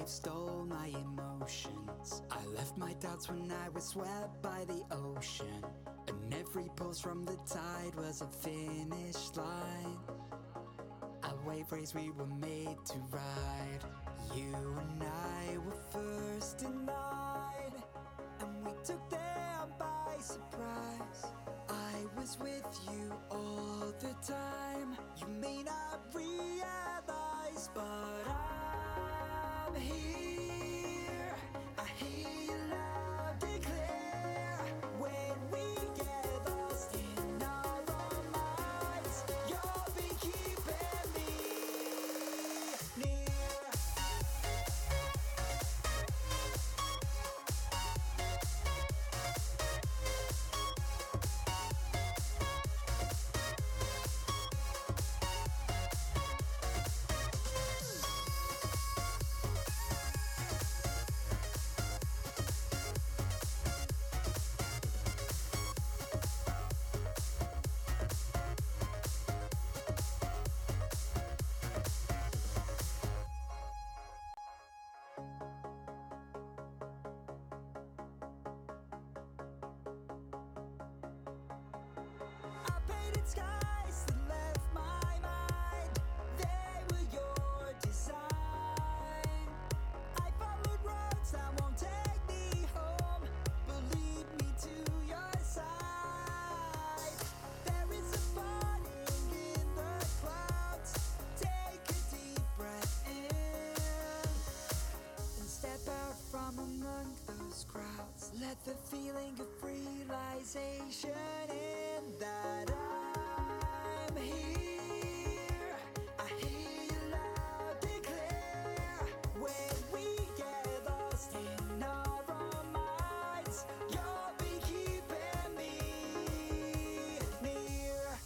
wave stole my emotions. I left my doubts when I was swept by the ocean, and every pulse from the tide was a finish line. A wave race we were made to ride. You and I were first in line, and we took them by surprise. I was with you all the time. You may not realize, but I'm here. I hear you loud and clear. When we get lost in our own minds, you'll be keeping me near. Skies that left my mind, they were your design. I followed roads that won't take me home, but lead me to your side. There is a burning in the clouds. Take a deep breath in and step out from among those crowds. Let the feeling of realization in that I'm here. I hear you loud and clear. When we get lost in our own minds, you'll be keeping me near.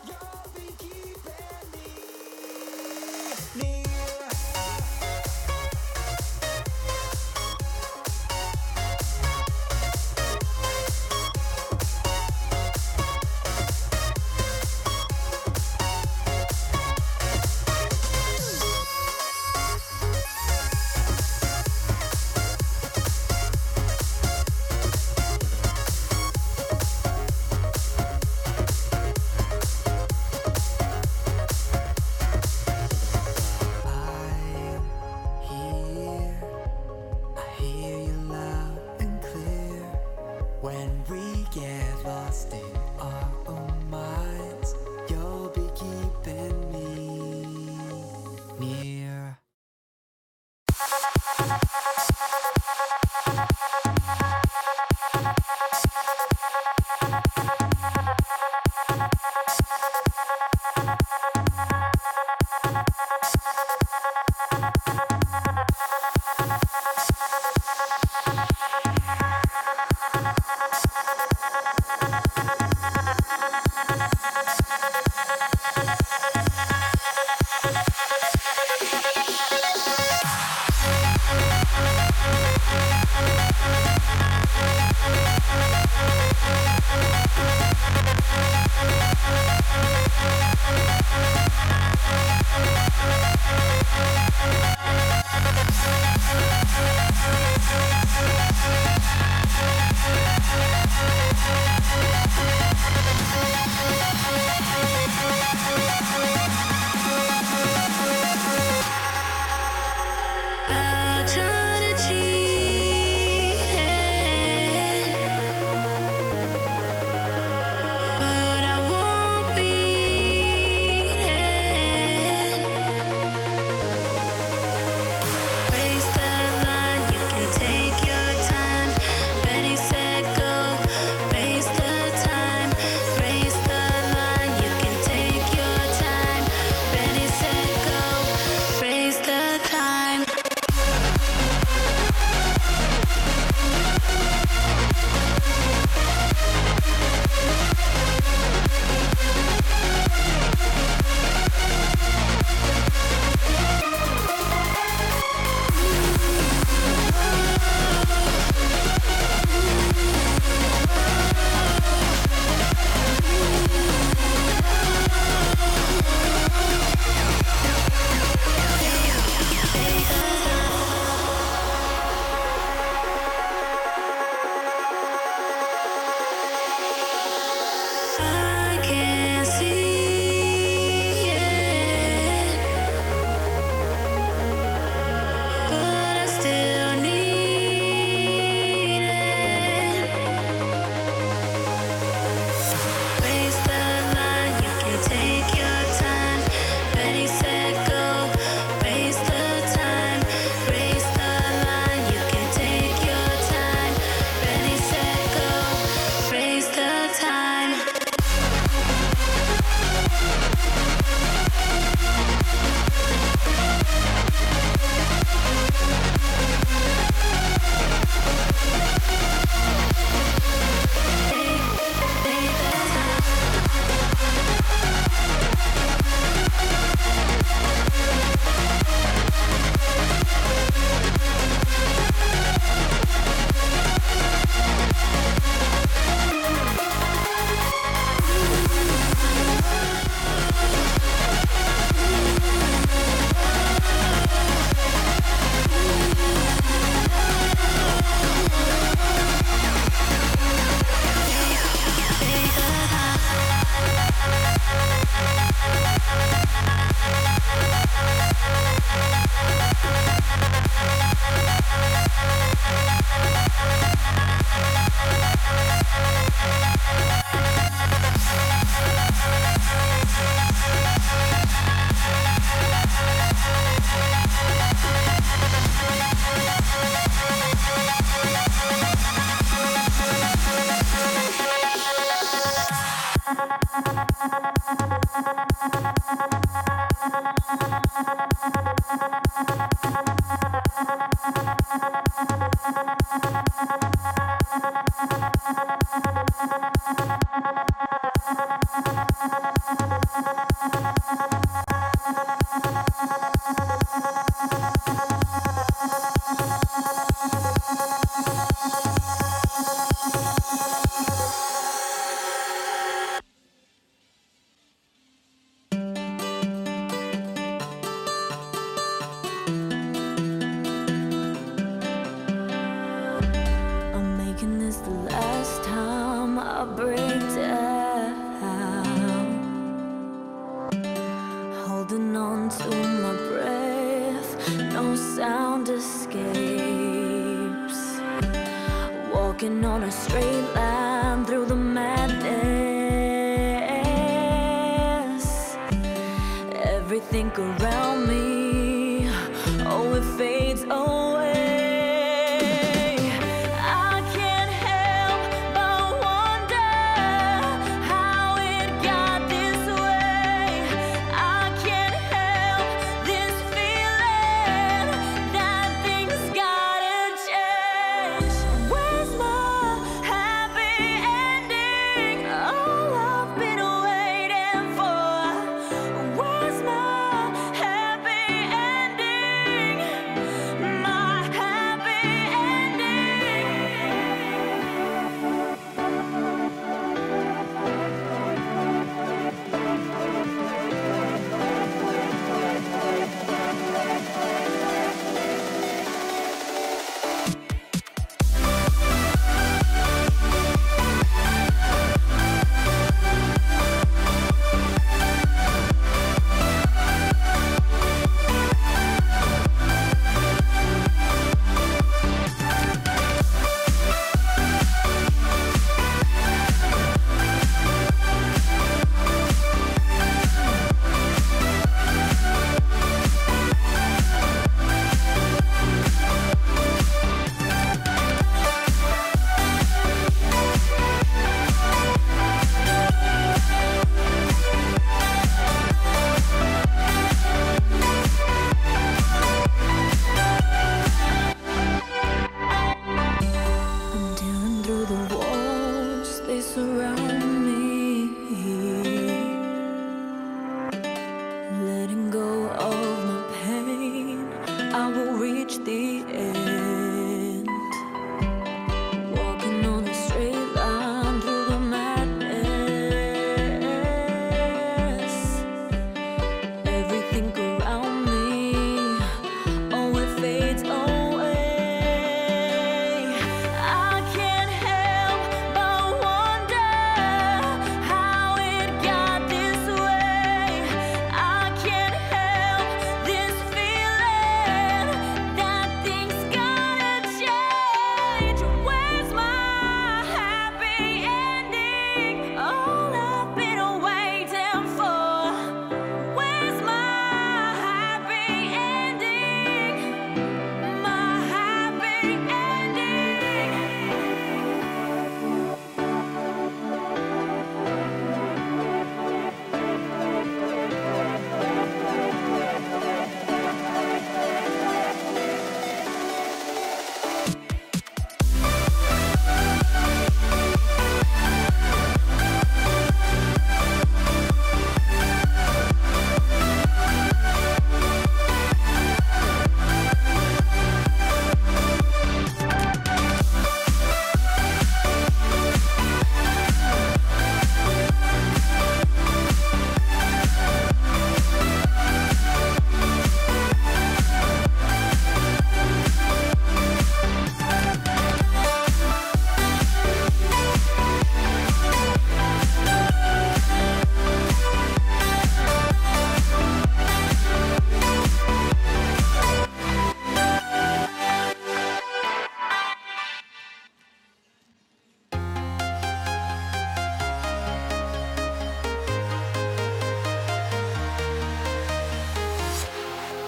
You'll be keeping me near. When we get lost in our own minds, you'll be keeping me near. On a straight line through the madness, everything around me, oh, it fades away. I can't help but wonder how it got this way. I can't help this feeling that things gotta change. Where's my happy ending? All I've been waiting for. Where's my happy ending? My happy I'm tearing through the walls, they surround me. Letting go of my pain, I will reach the end. Walking on a straight line through the madness. Everything around me, oh, it fades away. I can't help but wonder how it got this way. I can't help this feeling that things gotta change. Where's my happy ending? All I've been waiting for. Where's my happy ending? My happy ending.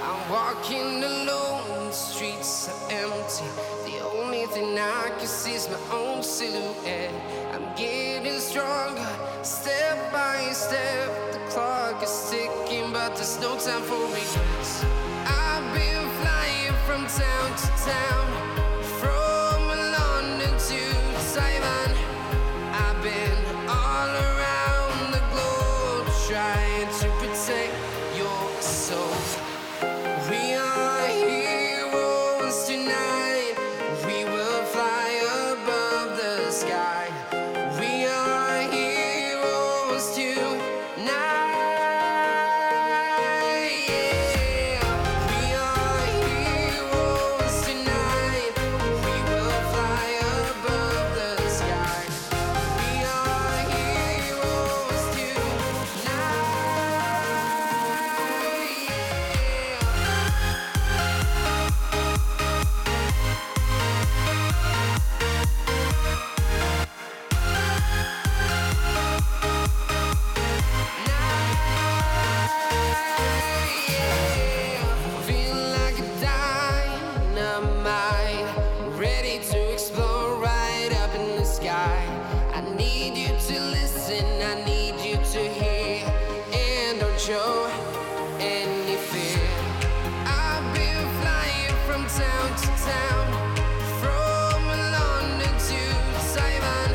I'm walking alone, the streets are empty. The only thing I can see is my own silhouette. I'm getting stronger, step by step. The clock is ticking, but there's no time for regrets. I've been flying from town to town, from London to Taiwan. I've been all around the globe trying to protect your soul. We are heroes tonight. We will fly above the sky. We are heroes tonight. Show any fear. I've been flying from town to town, from London to Taiwan.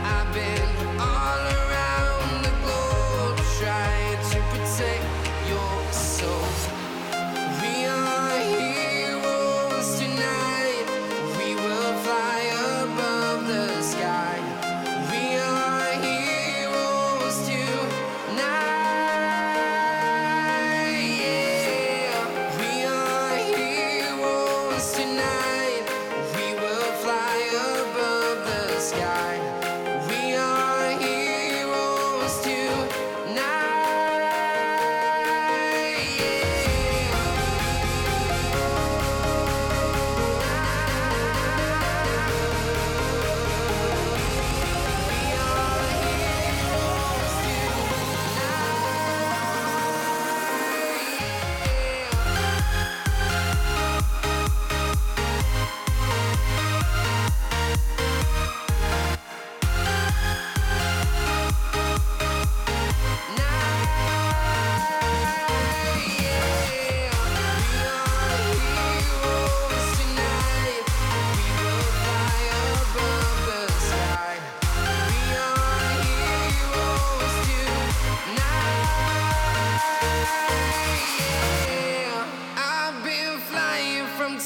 I've been all around the globe trying to protect your soul. We are heroes tonight. We will fly above the sky. We are heroes tonight.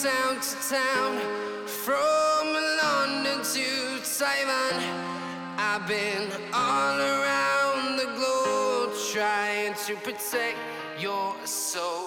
Town to town, from London to Taiwan. I've been all around the globe trying to protect your soul.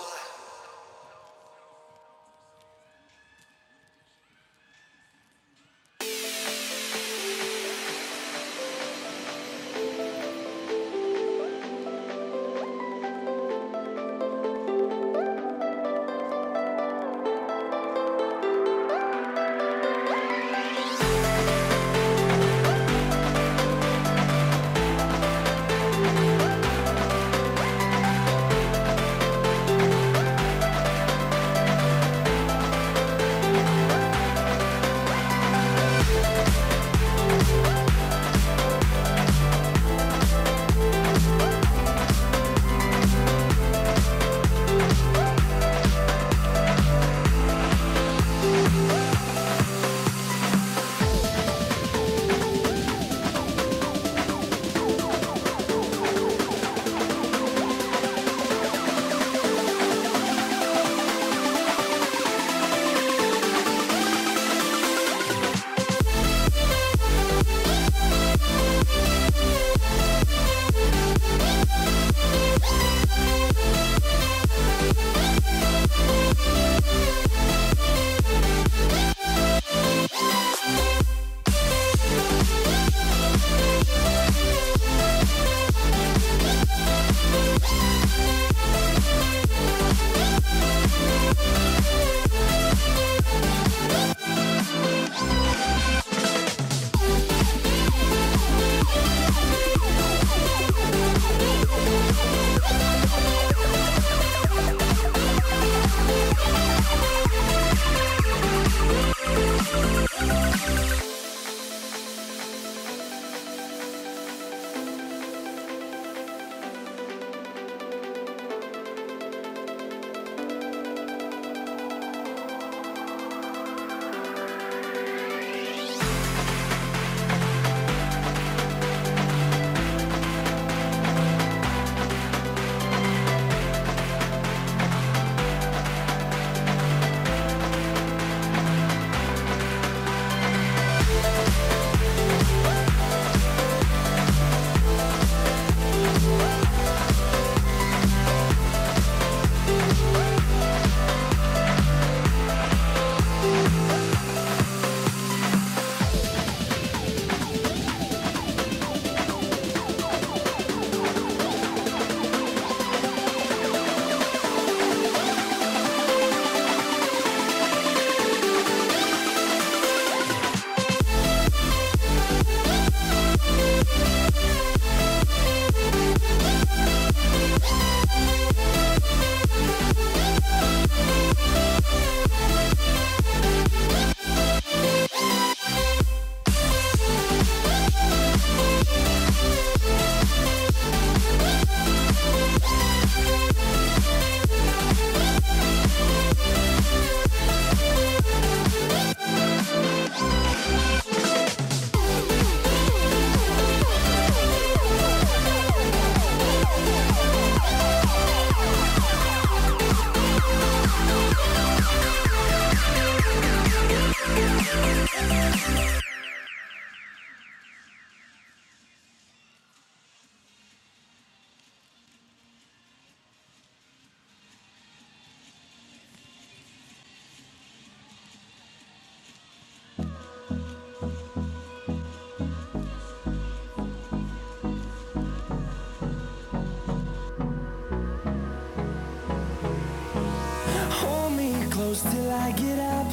close till I get up.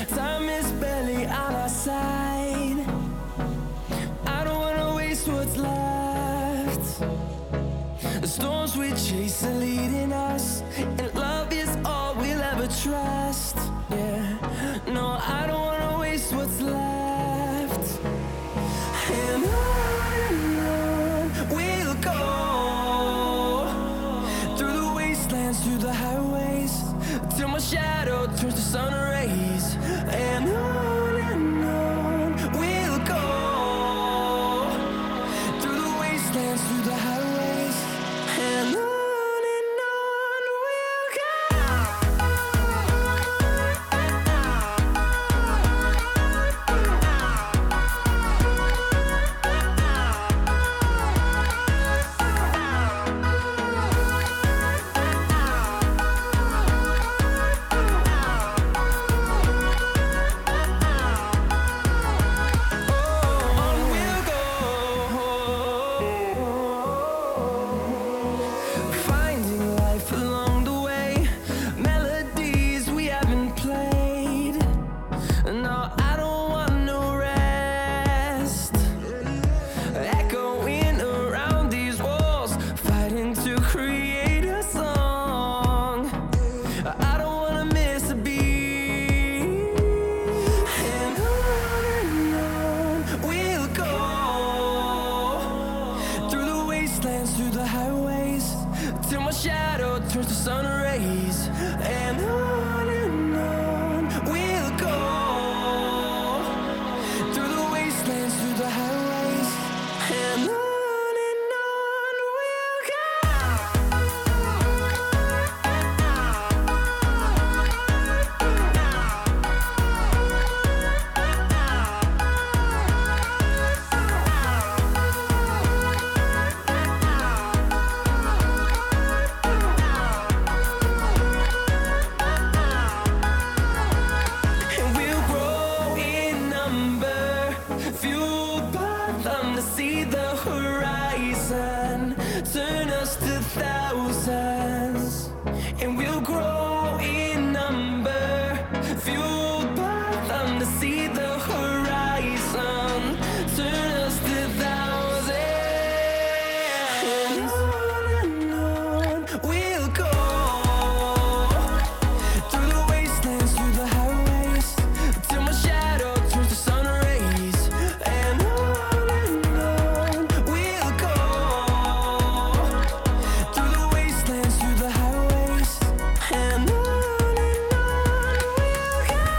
Time is barely on our side. I don't wanna waste what's left. The storms we chase are leading us, and love is all we'll ever trust. Yeah, no, I don't wanna waste what's left. And on we'll go, through the wastelands, through the highways, till my shadow turns to sun rays. And on we'll go, through the wastelands, through the highways, and on we'll go. Finding life along the way, melodies we haven't played. No, I don't want no rest. Echoing around these walls, fighting to create a song. I don't wanna miss a beat. And on we'll go, through the wastelands, through the highways, till my shadow turns to sun rays. And on we'll go, through the wastelands, through the highways, and on we'll go. And we'll grow in number, fueled by them to see the horizon, turn us to thousands. And we'll grow in number, fueled by them to see the horizon, turn us to thousands. And on we'll go, through the wastelands, through the highways, till my shadow turns to sun rays. And on we'll go, through the wastelands, through the highways, and on we'll go.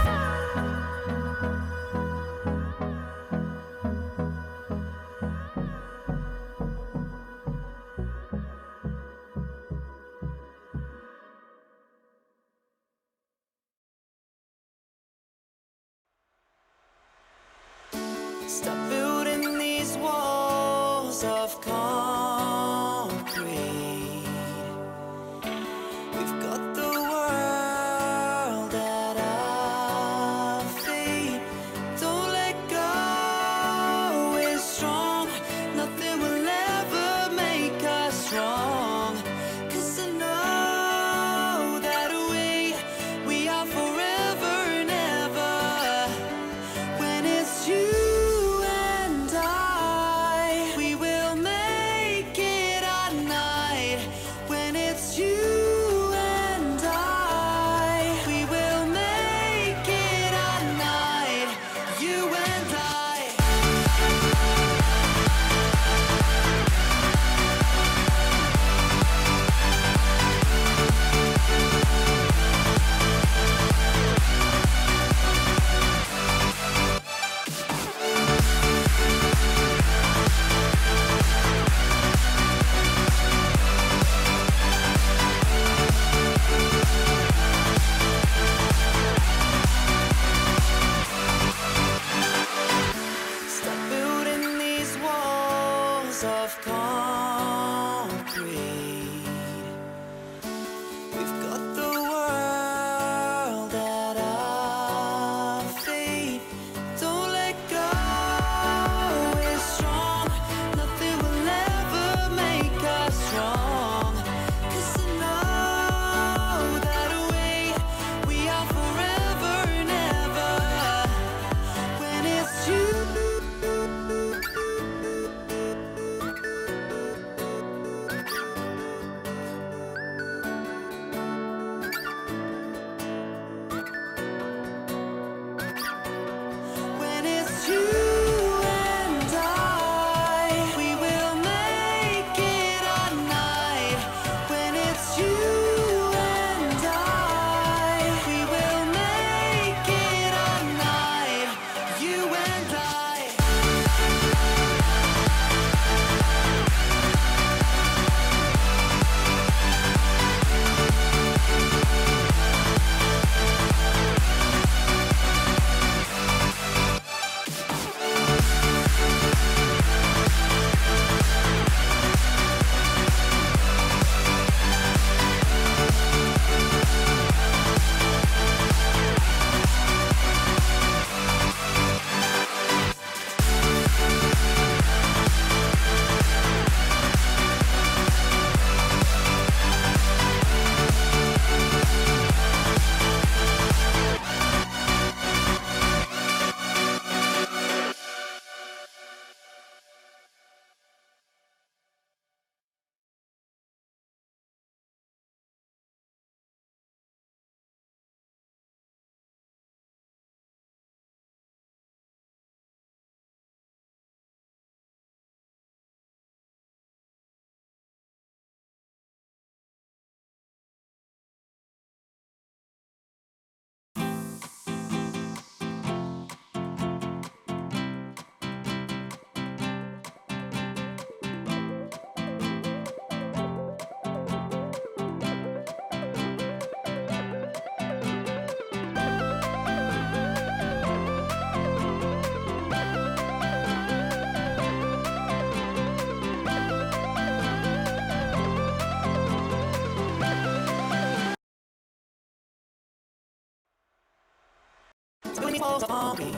building walls upon me.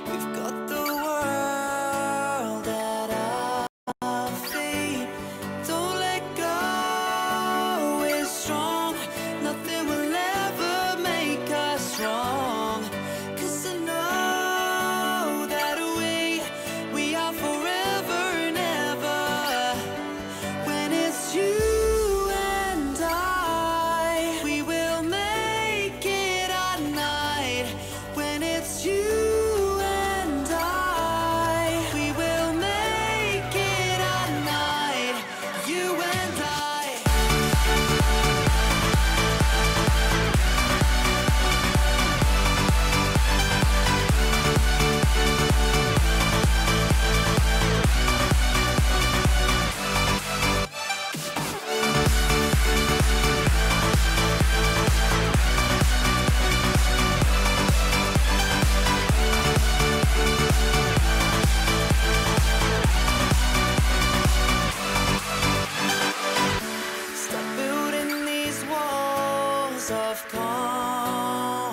We've got the world at our feet. Don't let go, we're strong. Nothing will ever make us strong. 'Cause I know that we are forever and ever. When it's you and I, we will make it our night. When it's you and I, we will make it our night. You and I. Stop building these walls of concrete.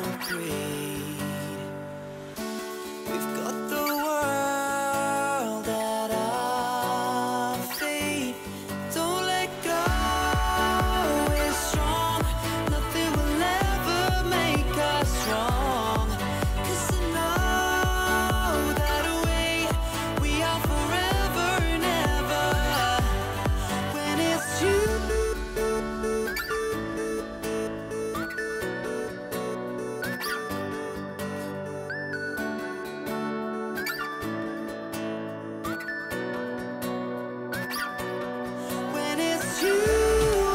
We've got the world at our feet. Don't let go, we're strong. Nothing will ever make us strong. 'Cause I know that we are forever and ever. When it's you. When it's you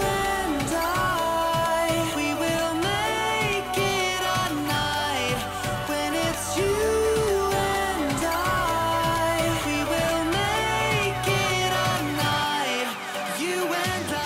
and I, we will make it our night. When it's you and I, we will make it our night. You and I.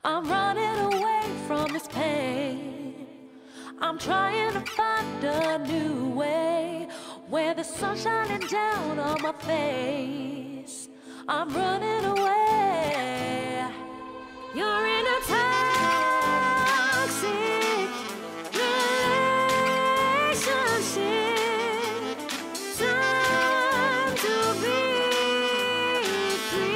I'm running away from this pain. I'm trying to find a new way where the sun's shining down on my face. I'm running away. You're in a toxic relationship. Time to be free.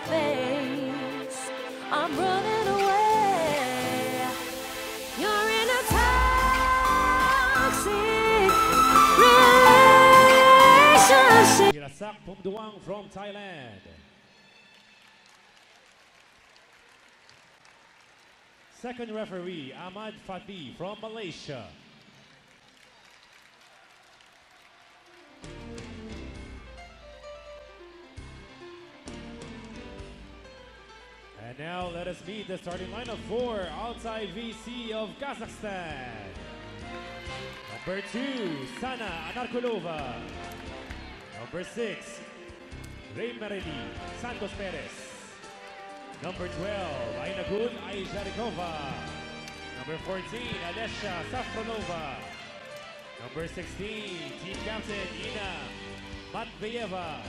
face. I'm running away. You're in a toxic relationship. Irasak Pumduang from Thailand. Second referee, Ahmad Fatih from Malaysia. And now let us meet the starting lineup for Altay VC of Kazakhstan. Number 2, Sana Anarkulova. Number 6, Reymereli Santos Perez. Number 12, Ainagul Aizharikova. Number 14, Alessia Safronova. Number 16, team captain Ina Matveyeva.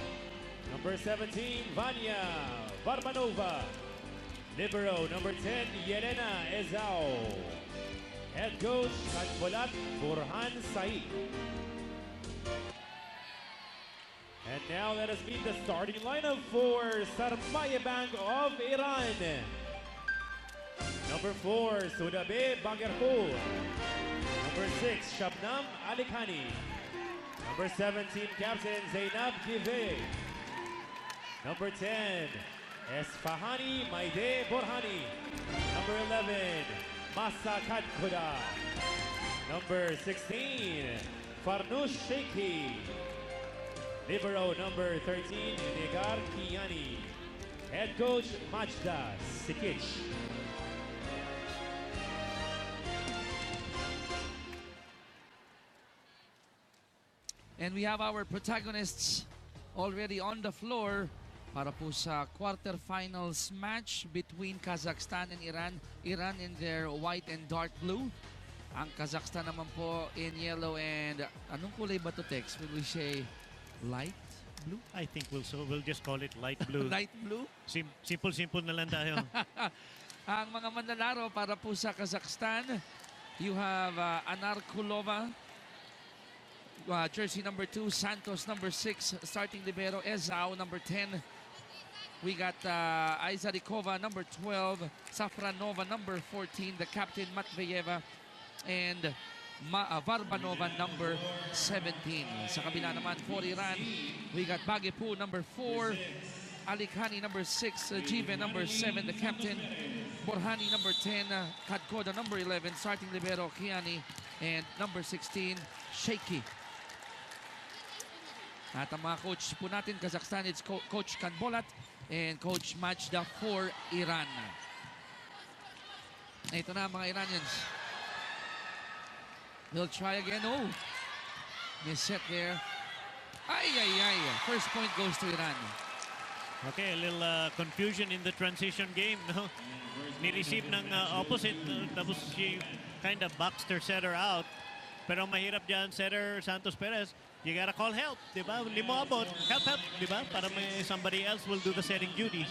Number 17, Vanya Varbanova. Libero, number 10, Yelena Ezao. Head coach, Kanbolat Burhan Said. And now let us meet the starting lineup for Sarmayeh Bank of Iran. Number 4, Sudabe Bagerpour. Number 6, Shabnam Alikhani. Number 7, team captain Zainab Give. Number 10, Esfahani Maide Borhani. Number 11, Masa Kadkuda. Number 16, Farnush Sheikhi. Libero number 13, Negar Kiani. Head coach, Majda Sikic. And we have our protagonists already on the floor para po sa quarterfinals match between Kazakhstan and Iran. Iran in their white and dark blue. Ang Kazakhstan naman po in yellow and anong kulay ba to, Tex? Will we say light blue? I think we'll just call it light blue. Light blue? Simple na lang tayo. Ang mga manlalaro para po sa Kazakhstan, you have Anarkulova, jersey number 2, Santos number 6, starting libero, Ezao number 10. We got Aizharikova number 12, Safronova number 14, the captain Matveyeva, and Varbanova number 17. Sa kabila naman for Iran, we got Bagepu number 4, Alikhani number 6, Jive number 7, the captain, Borhani number 10, Kadkoda number 11, starting libero Kiani, and number 16, Sheikhi. At ang mga coach po natin, Kazakhstan, it's Coach Kanbolat and Coach Majda for Iran. Ito na mga Iranians. They'll try again. Oh, miss set there. Ay. First point goes to Iran. Okay, a little confusion in the transition game. No? Ni-receive ng opposite. Tapos she kind of boxed her setter out. Pero mahirap dyan, setter Santos Perez. You gotta call help, di ba? Hindi mo abot. Help, di ba? Para may somebody else will do the setting duty.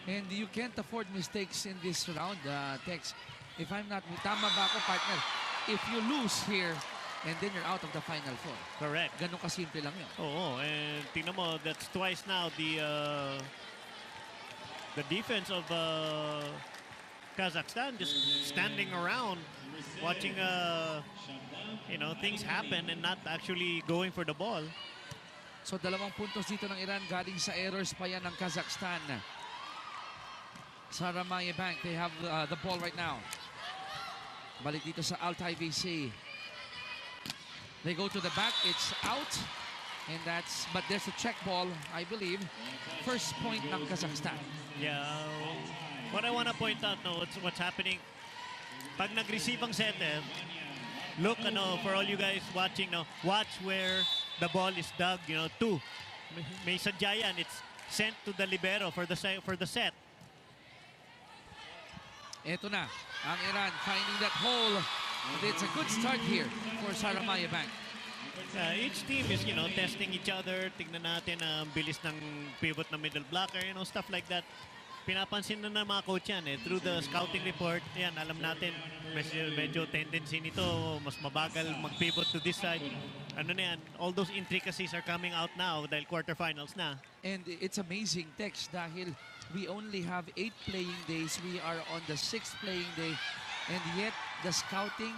And you can't afford mistakes in this round, Tex. If I'm not, tama ba ako, partner? If you lose here, and then you're out of the Final Four. Correct. Ganun kasimple lang yun. Oo, and tingnan mo, that's twice now the defense of Kazakhstan just standing around, watching things happen and not actually going for the ball. So 2 puntos dito ng Iran galing sa errors pa yan ng Kazakhstan. Sarmayeh Bank, they have the ball right now. Balik dito sa Altay VC. They go to the back, it's out. And but there's a check ball, I believe. First point ng Kazakhstan. Yeah, what I want to point out now, what's happening. Pag nag-receive ang setter, look, for all you guys watching now, watch where the ball is dug, to. May sadya yan, it's sent to the libero for the set. Ito na, ang Iran finding that hole. And it's a good start here for Sarmayeh Bank. Each team is, testing each other. Tingnan natin ang bilis ng pivot na middle blocker, stuff like that. pinapansin na ng mga coach yan eh. Through the scouting report, yan, alam natin, medyo tendency nito, mas mabagal mag-pivot to this side. Ano na yan, all those intricacies are coming out now dahil quarterfinals na. And it's amazing, Tex, dahil we only have 8 playing days. We are on the 6th playing day. And yet, the scouting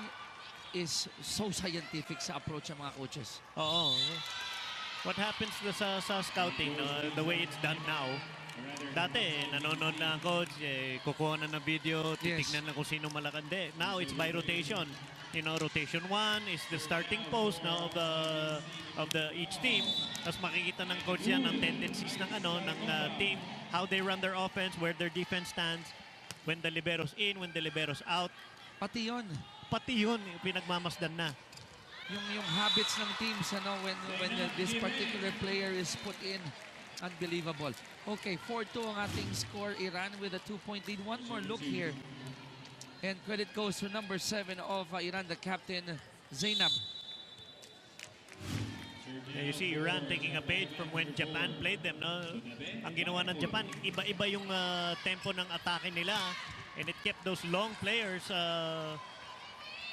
is so scientific sa approach ng mga coaches. Oo. What happens sa scouting, no? The way it's done now, dati, nanonood na ang coach, kukuha na ng video, titignan na kung sino malakande. Now, it's by rotation. You know, rotation 1 is the starting post now of the each team. Tapos makikita ng coach yan ang tendencies ng team, how they run their offense, where their defense stands, when the libero's in, when the libero's out. Pati yun, pinagmamasdan na. Yung habits ng teams, when this particular player is put in, unbelievable. Okay, 4-2 ang ating score. Iran with a 2-point lead. One more look here. And credit goes to number 7 of Iran, the captain, Zainab. You see Iran taking a page from when Japan played them. No? Ang ginawa ng Japan, iba-iba yung tempo ng atake nila. And it kept those long players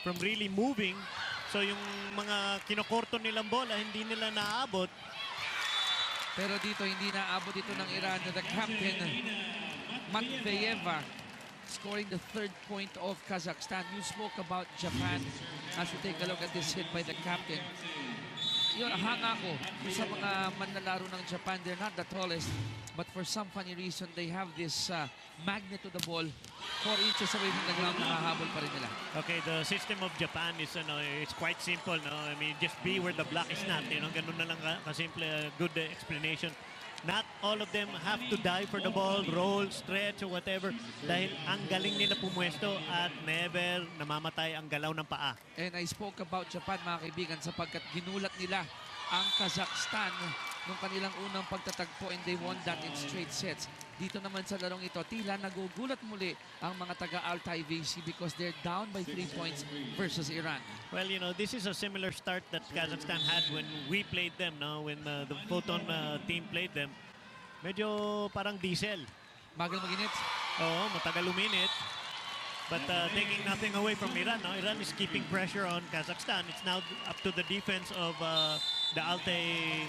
from really moving. So yung mga kinokorto nilang bola, hindi nila naaabot. Pero dito, hindi naaabot dito ng Iran. The captain, Matveyeva, scoring the 3rd point of Kazakhstan. You spoke about Japan as we take a look at this hit by the captain. Yun, hanga ko sa mga manlalaro ng Japan. They're not the tallest, but for some funny reason, they have this magnet to the ball. 4 inches away from the ground, nakahabol pa rin nila. Okay, the system of Japan is, it's quite simple. No? I mean, just be where the block is not. Ganun na lang kasimple, good explanation. Not all of them have to die for the ball, roll, stretch, or whatever. Dahil ang galing nila pumwesto at never namamatay ang galaw ng paa. And I spoke about Japan, mga kaibigan, sapagkat ginulat nila ang Kazakhstan nung kanilang unang pagtatagpo and they won that in straight sets. Dito naman sa larong ito, tila nagugulat muli ang mga taga-Altay VC because they're down by 3 points versus Iran. Well, this is a similar start that Kazakhstan had when we played them, no? When the Photon team played them. Medyo parang diesel. Bagal mag-init? Oo, matagal uminit. But taking nothing away from Iran, no? Iran is keeping pressure on Kazakhstan. It's now up to the defense of the Altay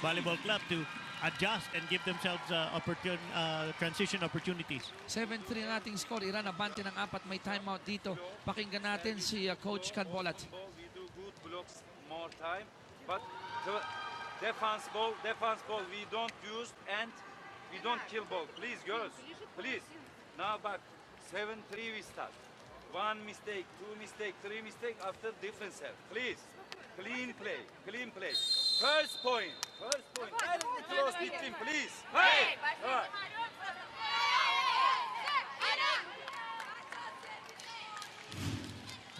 Volleyball Club to adjust and give themselves transition opportunities. 7-3 ang ating score. Iran abante ng 4. May timeout dito. Pakinggan natin si Coach Kanbolat. We do good blocks more time, but the defense ball, we don't use and we don't kill ball. Please, girls, please. Now back. 7-3 we start. 1 mistake, 2 mistake, 3 mistake after different serve. Please. Clean play, clean play. First point. Directly close the team, please. Hey! All right.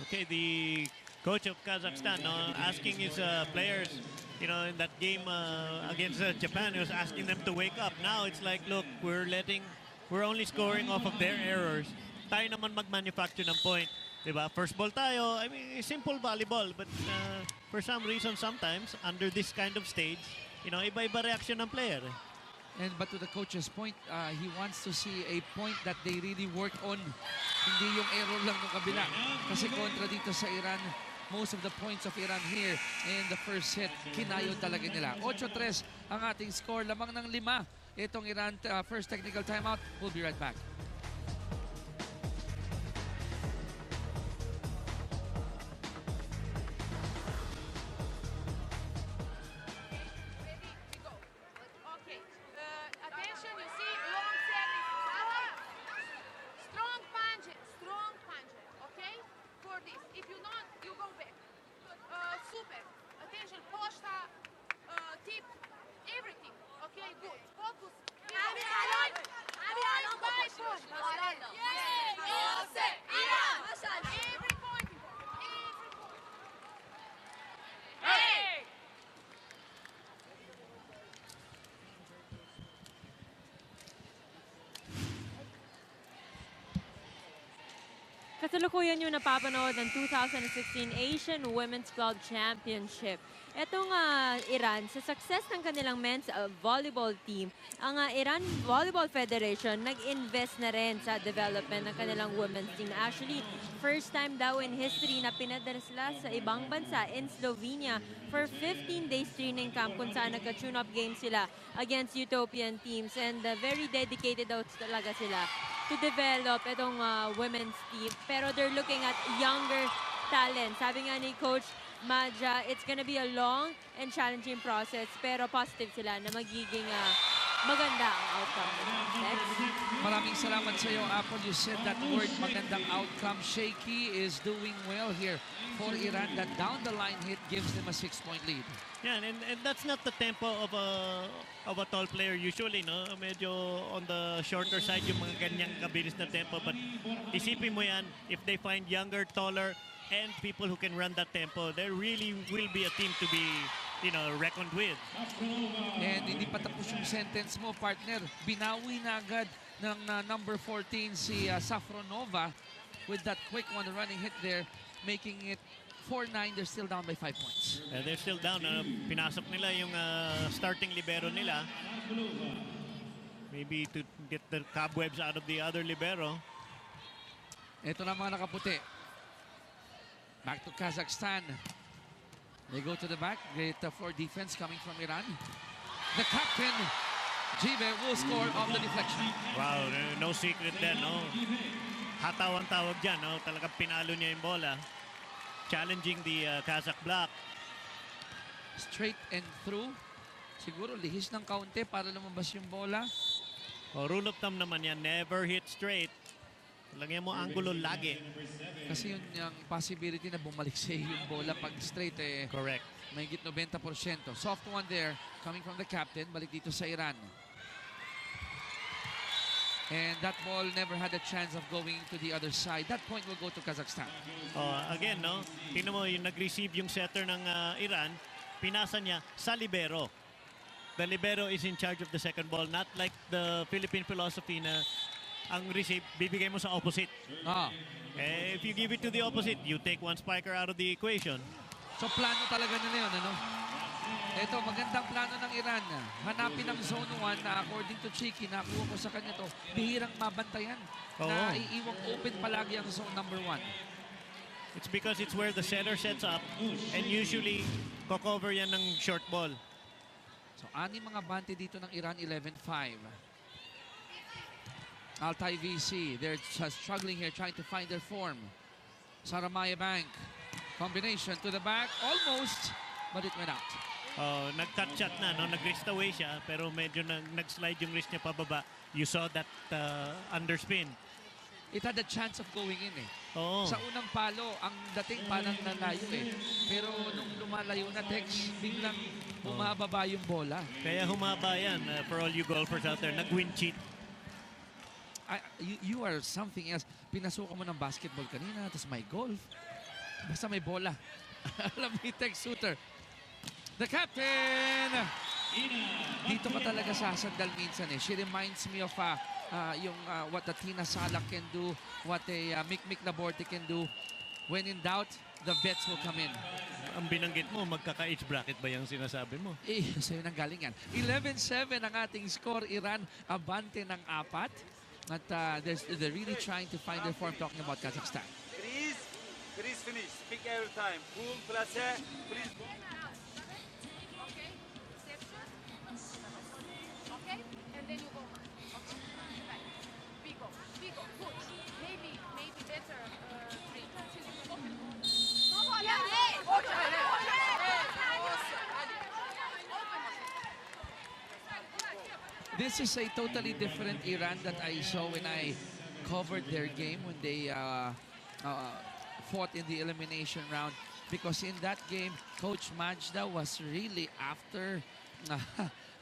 Okay, the coach of Kazakhstan asking his players, in that game against Japan, he was asking them to wake up. Now it's like, look, we're only scoring off of their errors. Tayo naman mag-manufacture ng point. Diba? First ball tayo, I mean, simple volleyball, but for some reason sometimes, under this kind of stage, iba-iba reaction ng player. But to the coach's point, he wants to see a point that they really work on. Hindi yung error lang ng kabila. Kasi kontra dito sa Iran, most of the points of Iran here in the first set, kinayo talaga nila. 8-3 ang ating score, lamang ng 5. Itong Iran first technical timeout. We'll be right back. Kasalukuyan nyo napapanood ng 2016 Asian Women's Club Championship. Etong Iran, sa success ng kanilang men's volleyball team, ang Iran Volleyball Federation nag-invest na rin sa development ng kanilang women's team. Actually, first time daw in history na pinadala sila sa ibang bansa in Slovenia for 15 days training camp kung saan nagka-tune-up game sila against Utopian teams. And very dedicated daw talaga sila to develop itong women's team. Pero they're looking at younger talent. Sabi nga ni Coach Maja, it's gonna be a long and challenging process, pero positive sila na magiging maganda ang outcome. Next. Maraming salamat sa iyo, Apple. You said that word, magandang outcome. Shaky is doing well here for Iran. That down the line hit gives them a 6-point lead. Yeah, and that's not the tempo of a tall player usually, no? Medyo on the shorter side yung mga ganyang kabilis na tempo. But isipin mo yan, if they find younger, taller, and people who can run that tempo, there really will be a team to be, reckoned with. And hindi pa tapos yung sentence mo, partner. Binawi na agad ng number 14 si Safronova with that quick one running hit there, making it 4-9. They're still down by 5 points. They're still down. Pinasok nila yung starting libero nila. Maybe to get the cobwebs out of the other libero. Ito na mga nakaputi. Back to Kazakhstan. They go to the back. Great floor defense coming from Iran. The captain, Jive, will score off the deflection. Wow, no secret then, no? Hataw ang tawag dyan, no? Talagang pinalo niya yung bola. Challenging the Kazakh block. Straight and through. Siguro lihis ng kaunti para lumabas yung bola. Rule of thumb naman yan, never hit straight. Lagyan mo angulo lagi. Kasi yun yung possibility na bumalik sa yung bola pag straight eh. Correct. May higit 90%. Soft one there coming from the captain. Balik dito sa Iran. And that ball never had a chance of going to the other side. That point will go to Kazakhstan. Again, no? Tingnan mo yung nag-receive yung setter ng Iran. Pinasa niya sa libero. The libero is in charge of the second ball. Not like the Philippine philosophy na ang receive, bibigay mo sa opposite. If you give it to the opposite, you take one spiker out of the equation. So plano talaga nila yun, ano? Ito, magandang plano ng Iran. Hanapin ang zone 1 na according to Chiki, nakuha ko sa kanya to, bihirang mabantayan. Na iiwang open palagi ang zone number 1. It's because it's where the setter sets up and usually cover yan ng short ball. So, mga bante dito ng Iran, 11-5. Altay VC, they're struggling here, trying to find their form. Sarmayeh Bank, combination to the back, almost, but it went out. Nag-cut shot na, no? Nag-wrist away siya, pero medyo nag-slide yung wrist niya pababa. You saw that underspin. It had a chance of going in eh. Sa unang palo, ang dating parang nalayo eh. Pero nung lumalayo na Tex, biglang bumababa yung bola. Kaya humaba yan for all you golfers out there. Nag-win cheat. You are something else. Pinasukan mo ng basketball kanina, tapos may golf. Basta may bola. Alam mo, Tex Suter. The captain! Dito ka talaga sasandal minsan eh. She reminds me of what a Tina Salak can do, what a Mick Laborte can do. When in doubt, the vets will come in. Ang binanggit mo, magkaka-age bracket ba yung sinasabi mo? Sa'yo nang galing yan. 11-7 ang ating score. Iran, abante ng 4. But they're really trying to find their form, talking about Kazakhstan. Please finish. Speak every time. Full place, please. Okay. Reception. Okay. And then you go. Okay. Right. Bigo. Good. Maybe better. Three. No, yeah. This is a totally different Iran that I saw when I covered their game when they fought in the elimination round. Because in that game, Coach Majda was really after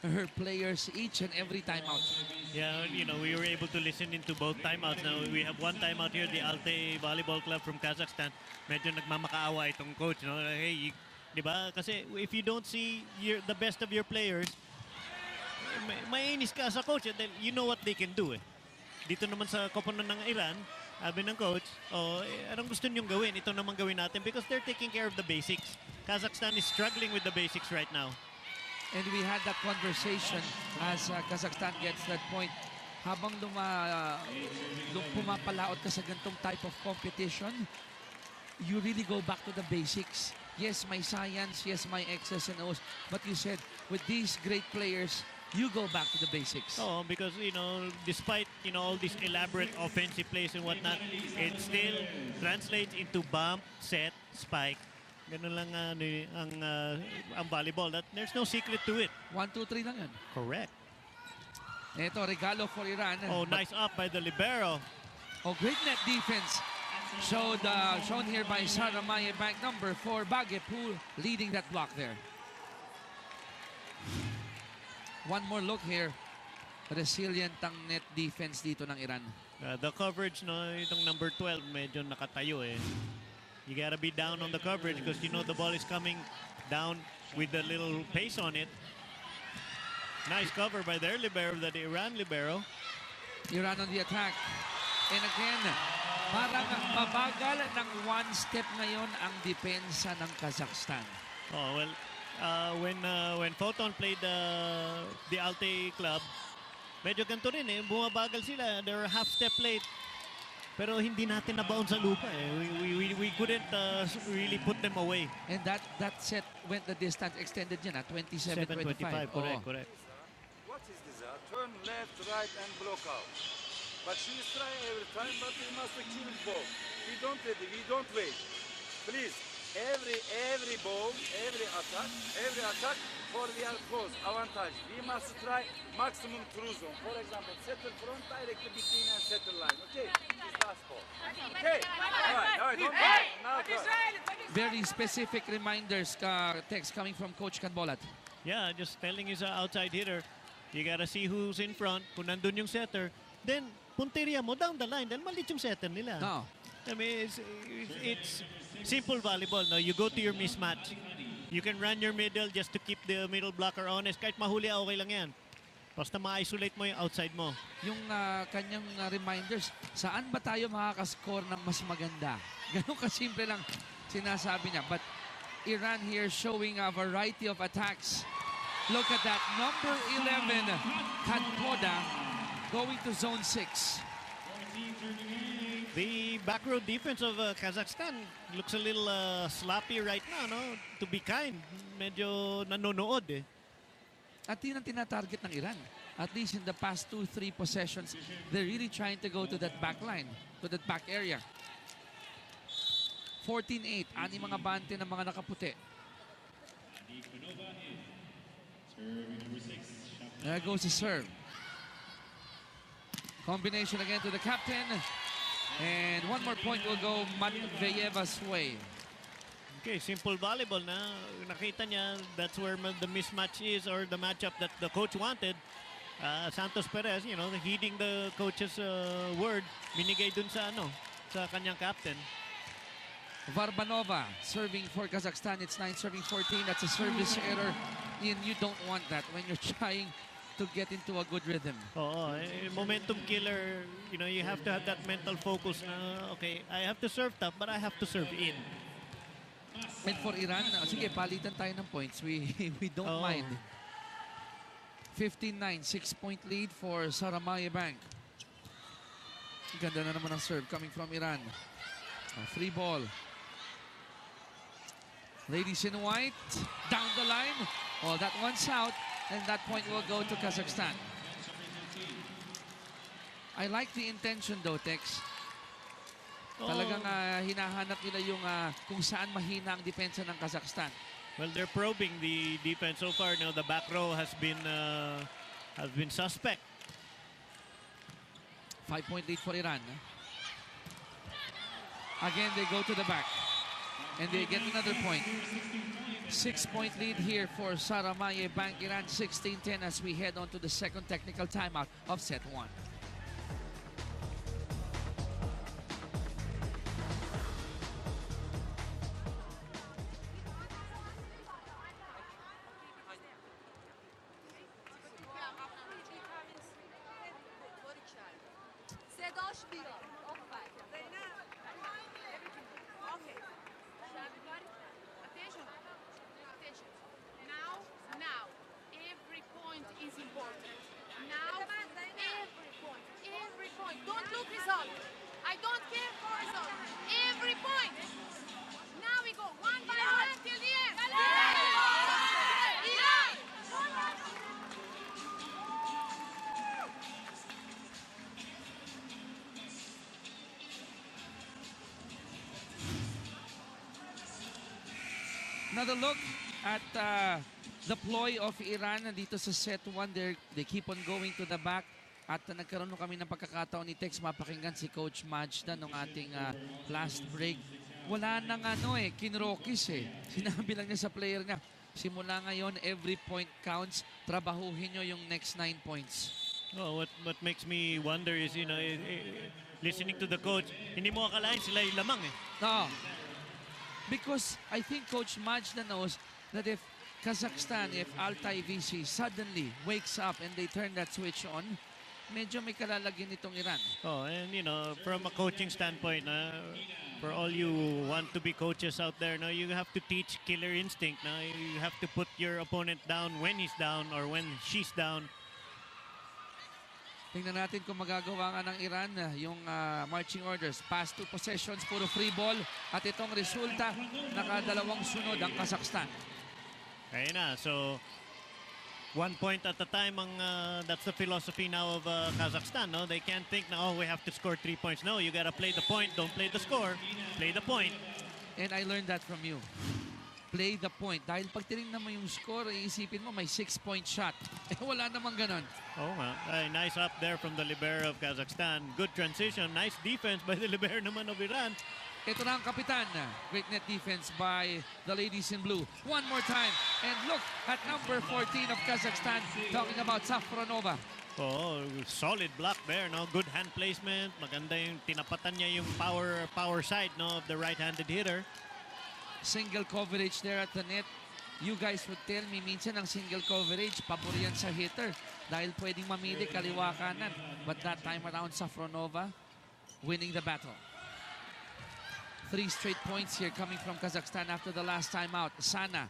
her players each and every timeout. Yeah, we were able to listen into both timeouts. Now, we have one timeout here, the Altay Volleyball Club from Kazakhstan. Medyo nagmamakaawa itong coach, no? Hey, di ba? Kasi if you don't see the best of your players, mainis ka sa coach, then you know what they can do eh. dito naman sa koponan ng Iran, sabi ng coach, anong gusto niyong gawin? Ito naman gawin natin because they're taking care of the basics. Kazakhstan is struggling with the basics right now. And we had that conversation as Kazakhstan gets that point. Habang pumapalaot ka sa ganitong type of competition, you really go back to the basics. Yes, my science, yes, my X's and O's. But you said, with these great players, you go back to the basics. Oh, because, despite, all these elaborate offensive plays and whatnot, it still translates into bump, set, spike. Ganun lang ang volleyball. There's no secret to it. 1, 2, 3 lang yan. Correct. Ito, regalo for Iran. Oh, nice up by the libero. Oh, great net defense. Shown here by Sarmayeh, bank number 4, Bagepool, leading that block there. One more look here. Resilient ang net defense dito ng Iran. The coverage, itong number 12, medyo nakatayo eh. You gotta be down on the coverage because the ball is coming down with a little pace on it. Nice cover by their libero, the Iran libero. Iran on the attack. And again, parang mabagal ng one step ngayon ang depensa ng Kazakhstan. Oh, well, when Photon played the Altay club, medyo ganito rin eh. Bumabagal sila. They were half step late. Pero hindi natin nabaon sa lupa eh. We couldn't really put them away. And that set went the distance extended yan 27-25. Correct. What is this? Turn left, right, and block out. But she is trying every time, but we must kill the ball. We don't ready, we don't wait. Please, every ball, every attack, for we are close, avantage. We must try maximum through zone. For example, settle front directly between and settle line. Okay, this last ball. Okay, all right, don't now Very specific reminders, text coming from Coach Canbolat. Yeah, just telling his outside hitter, you gotta see who's in front. Kung nandun yung setter, then punteriya mo down the line dahil malit yung setter nila. No. I mean, it's simple volleyball. No? You go to your mismatch. You can run your middle just to keep the middle blocker honest. Kahit mahuli, okay lang yan. Basta ma-isolate mo yung outside mo. Yung kanyang reminders, saan ba tayo makakascore ng mas maganda? Ganun kasimple lang sinasabi niya. But Iran here showing a variety of attacks. Look at that. Number 11, Kadkoda, going to zone 6. The back row defense of Kazakhstan looks a little sloppy right now, no? To be kind, medyo nanonood eh. At yun ang tinatarget ng Iran. At least in the past 2-3 possessions, they're really trying to go to that back line, to that back area. 14-8, ani mga bante ng mga nakaputi. There goes the serve. Combination again to the captain. And one more point will go Matveyeva's way. Okay, simple volleyball na. Nakita niya, that's where the mismatch is or the matchup that the coach wanted. Santos Perez, heeding the coach's word, binigay dun sa kanyang captain. Varbanova serving for Kazakhstan. It's 9 serving 14. That's a service error. And you don't want that when you're trying to get into a good rhythm. Oo, momentum killer. You have to have that mental focus na, okay, I have to serve tough, but I have to serve in. And for Iran, sige, palitan tayo ng points. We don't mind. 15-9, 6-point lead for Sarmayeh Bank. Ganda na naman ang serve coming from Iran. Free ball. Ladies in white, down the line. Oh, that one's out, and that point will go to Kazakhstan. I like the intention though, Tex. Talagang hinahanap nila yung kung saan mahina ang depensa ng Kazakhstan. Well, they're probing the defense so far. Now the back row has been suspect. 5-point lead for Iran. Again, they go to the back. And they get another point. 6-point lead here for Sarmayeh Bank. Iran 16-10 as we head on to the second technical timeout of set 1. Okay. Everybody, attention. Attention. Now, every point is important. Now, every point. Don't look result. I don't care for result. Every point. Now we go one by one till the end. Iran! Another look at the ploy of Iran dito sa set 1. They keep on going to the back. At nagkaroon kami ng pagkakataon ni Tex mapakinggan si Coach Majda nung ating last break. Wala nang kinrokis eh. Sinabi lang niya sa player niya, simula ngayon, every point counts. Trabahuhin nyo yung next 9 points. Oh, what makes me wonder is, listening to the coach, hindi mo akalain sila yung lamang eh. No. Because I think Coach Majda knows that if Kazakhstan, if Altay VC suddenly wakes up and they turn that switch on, medyo may kalalagyan itong Iran. Oh, and from a coaching standpoint, for all you want to be coaches out there, you have to teach killer instinct. You have to put your opponent down when he's down or when she's down. Tingnan natin kung magagawa nga ng Iran yung marching orders. Past 2 possessions, puro free ball. At itong resulta, nakadalawang sunod ang Kazakhstan. Kaya na, so 1 point at a time, that's the philosophy now of Kazakhstan. No? They can't think now, we have to score 3 points. No, you gotta play the point, don't play the score. Play the point. And I learned that from you. Play the point. Dahil pag tinignan mo yung score, iisipin mo may 6-point shot. Wala namang ganon. Oh, nice up there from the libero of Kazakhstan. Good transition. Nice defense by the libero naman of Iran. Ito na ang kapitan. Great net defense by the ladies in blue. One more time. And look at number 14 of Kazakhstan. Talking about Safronova. Oh, solid block there. No? Good hand placement. Maganda yung tinapatan niya yung power side of the right-handed hitter. Single coverage there at the net. You guys would tell me, minsan ang single coverage, pabor yan sa hitter. Dahil pwedeng mamili kaliwa kanan. But that time around, Safronova winning the battle. 3 straight points here coming from Kazakhstan after the last time out. Sana.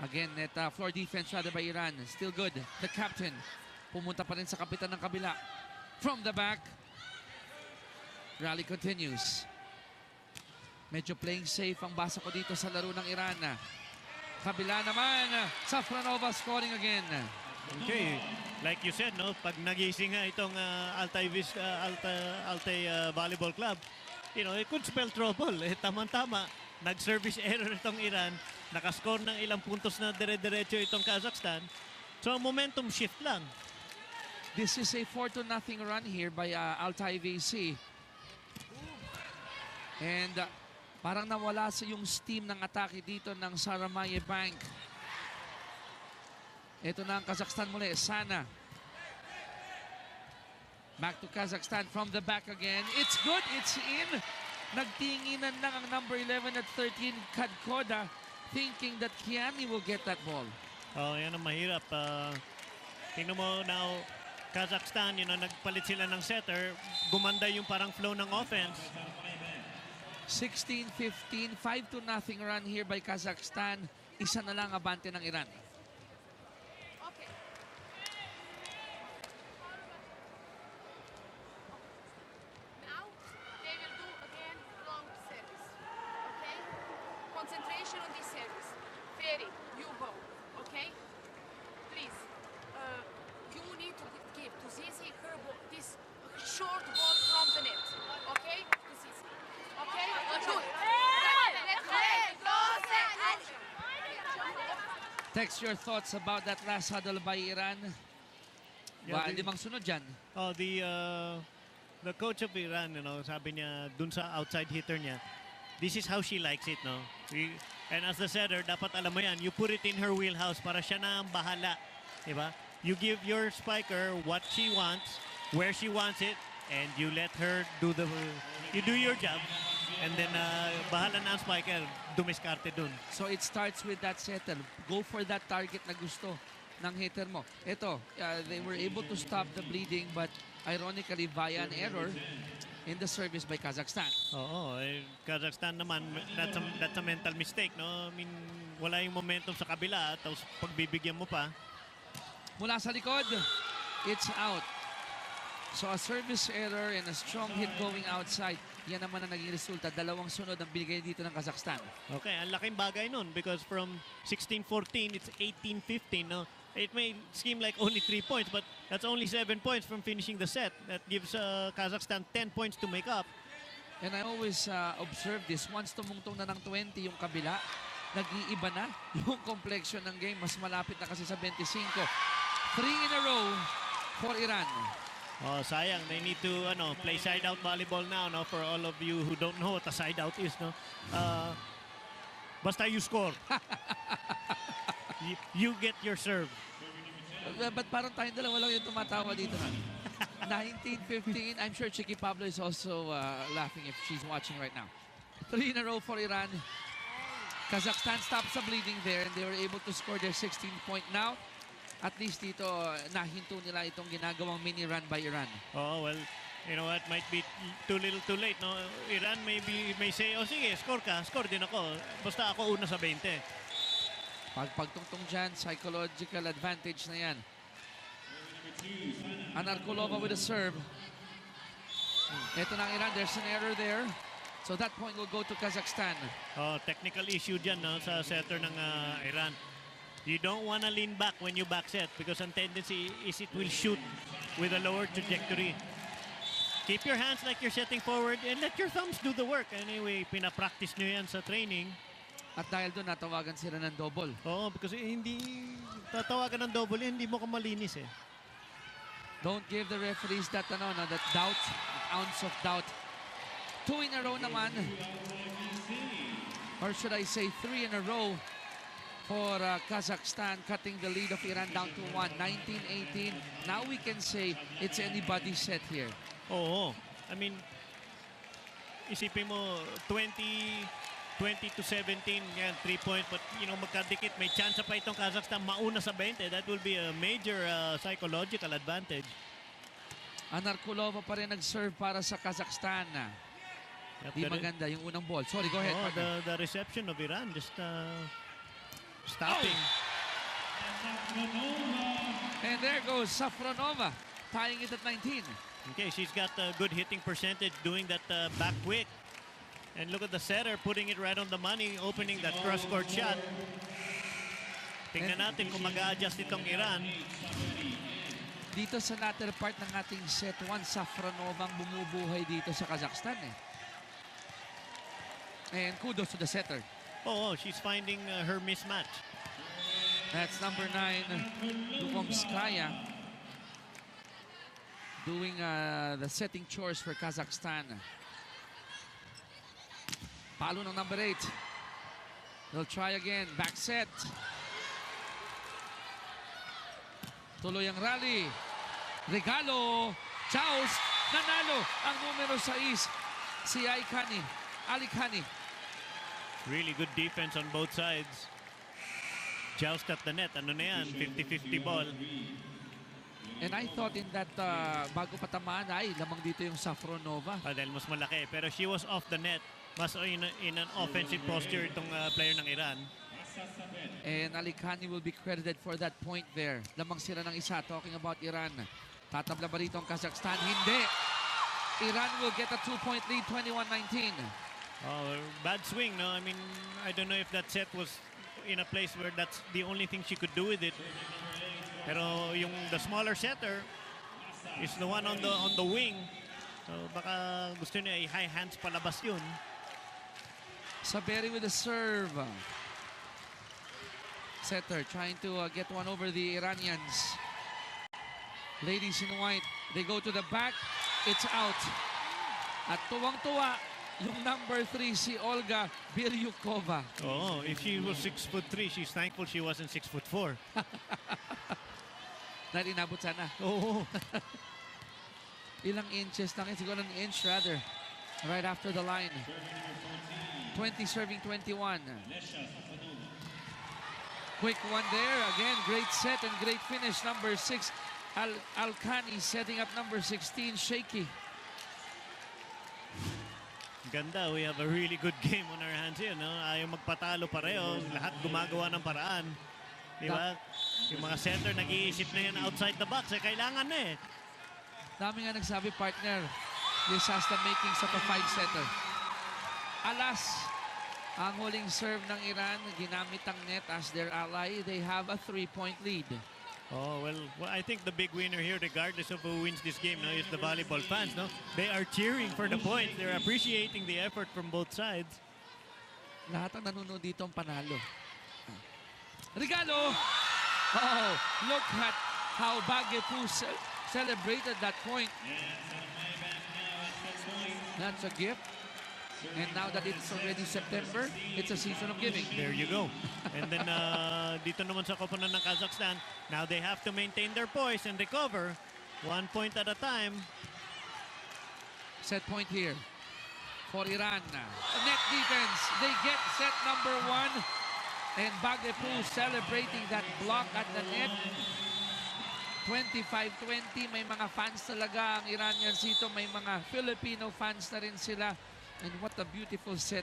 Again, net floor defense rather by Iran. Still good. The captain. Pumunta pa rin sa kapitan ng kabila. From the back. Rally continues. Medyo playing safe ang basa ko dito sa laro ng Iran. Kabila naman, Safronova scoring again. Okay, like you said, pag nagising nga itong Altay Volleyball Club, it could spell trouble. Tama-tama, nag-service error itong Iran, nakascore ng ilang puntos na dire-diretso itong Kazakhstan. So, momentum shift lang. This is a 4-0 run here by Altay VC. And parang nawala sa yung steam ng atake dito ng Sarmayeh Bank. Ito na ang Kazakhstan muli. Sana. Back to Kazakhstan from the back again. It's good. It's in. Nagtinginan lang ang number 11 at 13, Kadkoda, thinking that Kiani will get that ball. Oh, yan ang mahirap. Tingnan mo now, Kazakhstan, nagpalit sila ng setter. Gumanda yung parang flow ng offense. 16-15, 5-0 run here by Kazakhstan. Isa na lang abante ng Iran. Okay. Now, they will do again long service. Okay? Concentration on this service. Ferry, you go. Okay? Please. You need to give to Zizi her ball, this short ball from the net. Okay? To Zizi. Okay? Do it. Let's play. Text your thoughts about that last huddle by Iran. Yeah, Limang sunod dyan. Oh, the coach of Iran, sabi niya dun sa outside hitter niya, this is how she likes it, no? And as the setter, dapat alam mo yan, you put it in her wheelhouse para siya na ang bahala, diba? You give your spiker what she wants, where she wants it, and you let her do you do your job. And then, bahala na ang spiker, dumiskarte dun. So it starts with that settle. Go for that target na gusto ng hitter mo. Ito, they were able to stop the bleeding, but Ironically, via an error in the service by Kazakhstan. Oo, Kazakhstan naman, that's a mental mistake, no? I mean, wala yung momentum sa kabila, tapos pagbibigyan mo pa. Mula sa likod, it's out. So a service error and a strong hit going outside. Yan naman ang naging resulta. Dalawang sunod ang binigay dito ng Kazakhstan. Okay, ang laking bagay nun because from 16-14, it's 18-15, no? It may seem like only 3 points, but that's only 7 points from finishing the set. That gives Kazakhstan 10 points to make up. And I always observe this. Once tumungtong na ng 20 yung kabila, nag-iiba na yung complexion ng game. Mas malapit na kasi sa 25. 3 in a row for Iran. Oh, sayang. They need to play side-out volleyball now, no? For all of you who don't know what a side-out is, no? Basta you score. You get your serve. But parang tayong dalawa lang yung tumatawa dito na. 19-15. I'm sure Chicky Pablo is also laughing if she's watching right now. 3 in a row for Iran. Kazakhstan stops the bleeding there and they were able to score their 16th point now. At least dito, nahinto nila itong ginagawang mini run by Iran. Oh, well, you know what? Might be too little too late, no? Iran may say, oh sige, score ka. Score din ako. Basta ako una sa 20. Pagtungtong dyan, psychological advantage na yan. Anarkulova with a serve. Ito na ang Iran. There's an error there. So that point will go to Kazakhstan. Oh, technical issue dyan, no? Sa setter ng Iran. You don't want to lean back when you back set because ang tendency is it will shoot with a lower trajectory. Keep your hands like you're setting forward and let your thumbs do the work. Anyway, pinapractice nyo yan sa training. At dahil doon, natawagan sila ng double. Oo, because hindi tatawagan ng double, hindi mo ka malinis eh. Don't give the referees that, that doubt, that ounce of doubt. 2 in a row naman. Or should I say 3 in a row for Kazakhstan, cutting the lead of Iran down to 1, 19-18. Now we can say it's anybody's set here. Oo. I mean, isipin mo, 20 to 17, yan, 3 points. But, magkadikit, may chance pa itong Kazakhstan mauna sa 20. That will be a major psychological advantage. Anarkulova pa rin nag-serve para sa Kazakhstan. Di maganda yung unang ball. Sorry, go ahead. The reception of Iran just stopping. Oh. And there goes Safronova, tying it at 19. Okay, she's got a good hitting percentage doing that back quick. And look at the setter putting it right on the money, opening that cross-court shot. Tingnan natin kung mag-a-adjust itong Iran. Dito sa latter part ng ating set 1, Safronova ang bumubuhay dito sa Kazakhstan. And kudos to the setter. Oh, she's finding her mismatch. That's number 9, Lukomskaya, doing the setting chores for Kazakhstan. Palo ng number 8. They'll try again. Back set. Tuloy ang rally. Regalo. Chaos. Nanalo ang numero 6. Si Ali Khani. Really good defense on both sides. Joust at the net. Ano na yan? 50-50 ball. And I thought in that bago patamaan ay lamang dito yung Safronova. Dahil mas malaki. Pero she was off the net. Mas in an offensive posture itong player ng Iran. And Ali Khani will be credited for that point there. Lamang sila ng isa. Talking about Iran. Tatabla ba rito ang Kazakhstan? Hindi. Iran will get a 2-point lead, 21-19. Oh, bad swing, no? I mean, I don't know if that set was in a place where that's the only thing she could do with it. Pero the smaller setter is the one on the wing. So baka gusto niya i-high hands palabas yun. Saberi with the serve. Setter trying to get one over the Iranians. Ladies in white, they go to the back. It's out. At tuwang-tuwa yung number 3, si Olga Biryukova. Oh, if she was 6'3", she's thankful she wasn't 6'4". Dahil inabot sana. Oo. Ilang inches lang. Siguro an inch rather. Right after the line. 20 serving 21. Quick one there. Again, great set and great finish. Number 6, Alkani setting up number 16, shaky. Ganda, we have a really good game on our hands here, no? Ayaw magpatalo pareho, lahat gumagawa ng paraan. Di ba? Yung mga center nag-iisip na yan outside the box, kailangan na eh. Dami nga nagsabi, partner, this has the makings of a 5-setter. Alas, ang huling serve ng Iran, ginamit ang net as their ally. They have a 3-point lead. Oh, well, I think the big winner here, regardless of who wins this game, no, is the volleyball fans. No, they are cheering for the points. They're appreciating the effort from both sides. Lahat ang nanonood dito ang panalo. Regalo! Oh, look at how Baguio celebrated that point. That's a gift. And now that it's already September, it's a season of giving. There you go. And then dito naman sa koponan ng Kazakhstan, now they have to maintain their poise and recover 1 point at a time. Set point here for Iran. Net defense. They get set number 1. And Baguio celebrating that block at the net. 25-20. May mga fans talaga ang Iranians dito. May mga Filipino fans na rin sila. And what a beautiful set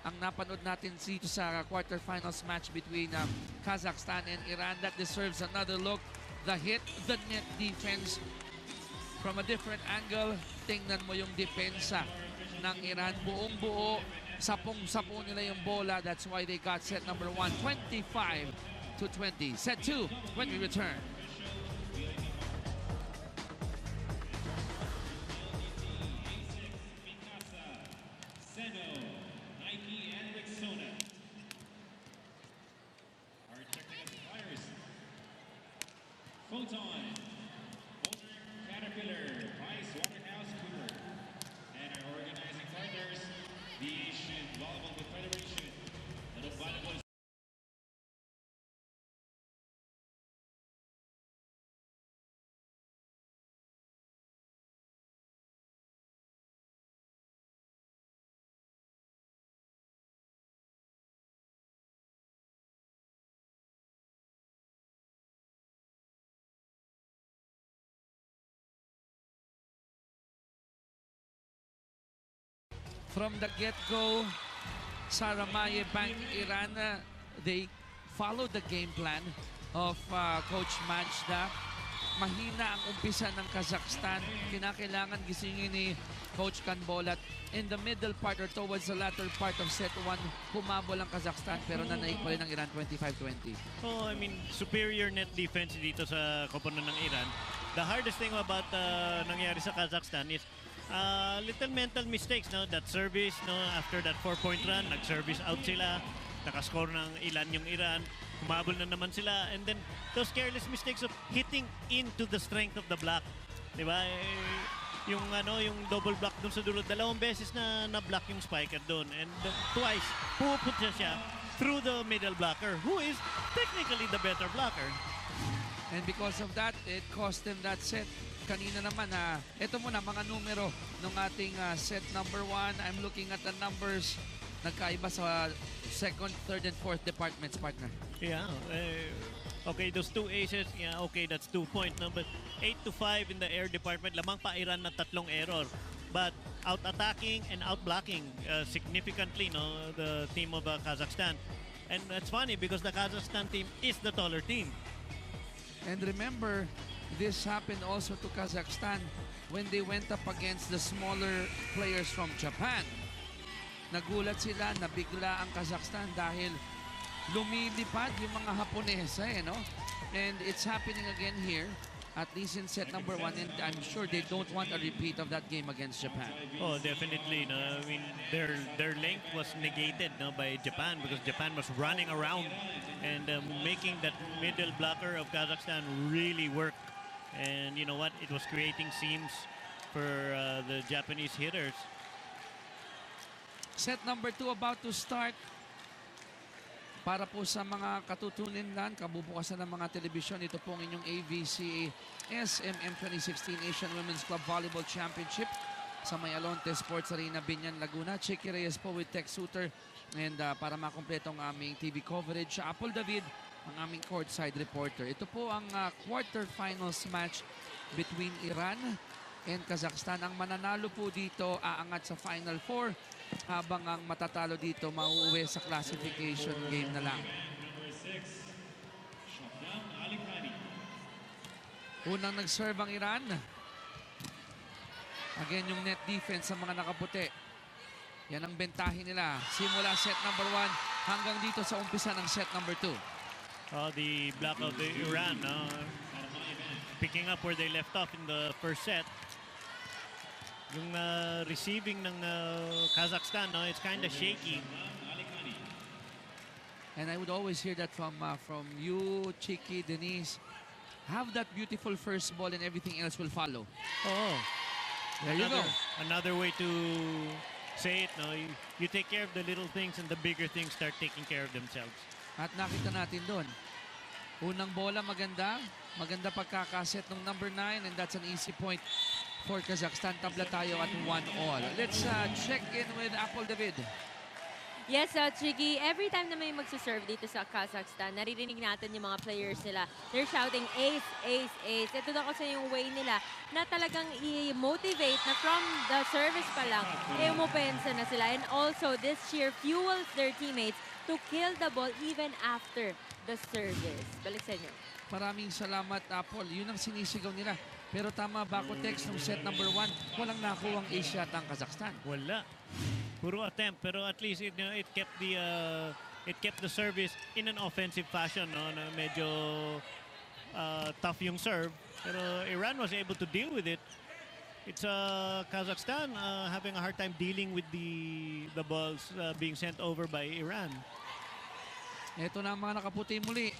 ang napanood natin dito sa quarterfinals match between Kazakhstan and Iran. That deserves another look. The hit, the net defense. From a different angle, tingnan mo yung depensa ng Iran. Buong-buo, sapong-sapo nila yung bola. That's why they got set number 1, 25-20. Set 2 when we return. Photon, Caterpillar, Price Waterhouse Cooper, and our organizing partners, the Asian Volleyball Federation, the Volleyball. From the get-go, Sarmayeh Bank Iran, they followed the game plan of Coach Majda. Mahina ang umpisa ng Kazakhstan. Kinakailangan gisingin ni Coach Kanbolat. In the middle part or towards the latter part of set 1, humabol ang Kazakhstan pero nanaig pa rin ang Iran 25-20. Oh, I mean, superior net defense dito sa koponan ng Iran. The hardest thing about nangyari sa Kazakhstan is little mental mistakes, no? That service, no? After that 4-point run, nag-service out sila. Nakascore ng ilan yung Iran. Humabol na naman sila. And then, those careless mistakes of hitting into the strength of the block. Diba? Yung, yung double block dun sa dulo. 2 beses na na-block yung spiker dun. And twice, pupunta siya through the middle blocker, who is technically the better blocker. And because of that, it cost them that set. Kanina naman, ito muna mga numero ng ating set number 1. I'm looking at the numbers. Nagkaiba sa second, third, and fourth departments, partner. Yeah. Okay, those 2 aces, yeah, okay, that's 2 points. No? But 8-5 in the air department, lamang pa Iran na 3 error. But out-attacking and out-blocking significantly, no, the team of Kazakhstan. And that's funny because the Kazakhstan team is the taller team. And remember, this happened also to Kazakhstan when they went up against the smaller players from Japan. Nagulat sila, nabigla ang Kazakhstan dahil lumilipad yung mga Haponesa, no? And it's happening again here, at least in set number 1, and I'm sure they don't want a repeat of that game against Japan. Oh, definitely. No? I mean, their length was negated, no, by Japan because Japan was running around and making that middle blocker of Kazakhstan really work. And you know what? It was creating seams for the Japanese hitters. Set number 2 about to start. Para po sa mga katutunin lang, kabubukasan ng mga telebisyon, ito pong inyong AVCA SMM 2016 Asian Women's Club Volleyball Championship sa may Alonte Sports Arena, Biñan, Laguna. Chicky Reyes po with Tech Suter. And para makompleto ang aming TV coverage, Apple David ang aming courtside reporter. Ito po ang quarterfinals match between Iran and Kazakhstan. Ang mananalo po dito aangat sa Final Four, habang ang matatalo dito mauuwi sa classification game na lang. Unang nag-serve ang Iran. Again, yung net defense sa mga nakaputi. Yan ang bentahin nila. Simula set number 1 hanggang dito sa umpisa ng set number 2. The block of the Iran picking up where they left off in the first set. Yung receiving ng Kazakhstan, it's kind of shaky. And I would always hear that from you, Chiki, Denise. Have that beautiful first ball and everything else will follow. Oh, there you go. Another way to say it, no? You take care of the little things and the bigger things start taking care of themselves. At nakita natin doon. Unang bola maganda. Maganda pagkakaset ng number 9, and that's an easy point for Kazakhstan. Tabla tayo at 1-all. Let's check in with Apple David. Yes, Chigi, every time na may magsaserve dito sa Kazakhstan, naririnig natin yung mga players nila. They're shouting ace, ace, ace. Ito na kasi yung way nila na talagang i-motivate na from the service pa lang, umupensa na sila. And also, this cheer fuels their teammates to kill the ball even after the service. Balik sa inyo. Maraming salamat, Apple. Yun ang sinisigaw nila. Pero tama ba ako, text ng set number 1, walang nakuwang ace yata ang Kazakhstan. Wala. Puro attempt, pero at least it kept the service in an offensive fashion, no? Na medyo tough yung serve, pero Iran was able to deal with it. It's Kazakhstan having a hard time dealing with the balls being sent over by Iran. Ito na ang mga nakaputi muli.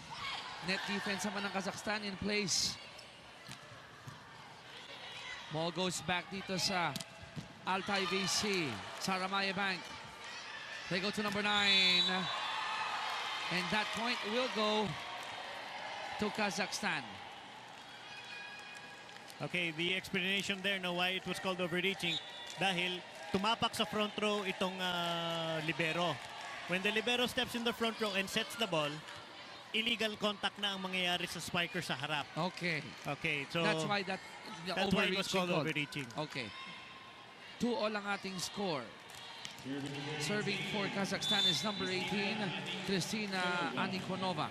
Net defense naman ng Kazakhstan in place. Ball goes back dito sa Altay VC, Sarmayeh Bank. They go to number 9. And that point will go to Kazakhstan. Okay, the explanation there no why it was called overreaching. Dahil tumapak sa front row itong libero. When the libero steps in the front row and sets the ball, illegal contact na ang mangyayari sa spiker sa harap. Okay. Okay, so That's why it was called overreaching. Okay. 2-all ang ating score. Serving for Kazakhstan is number 18, Kristina Anikonova.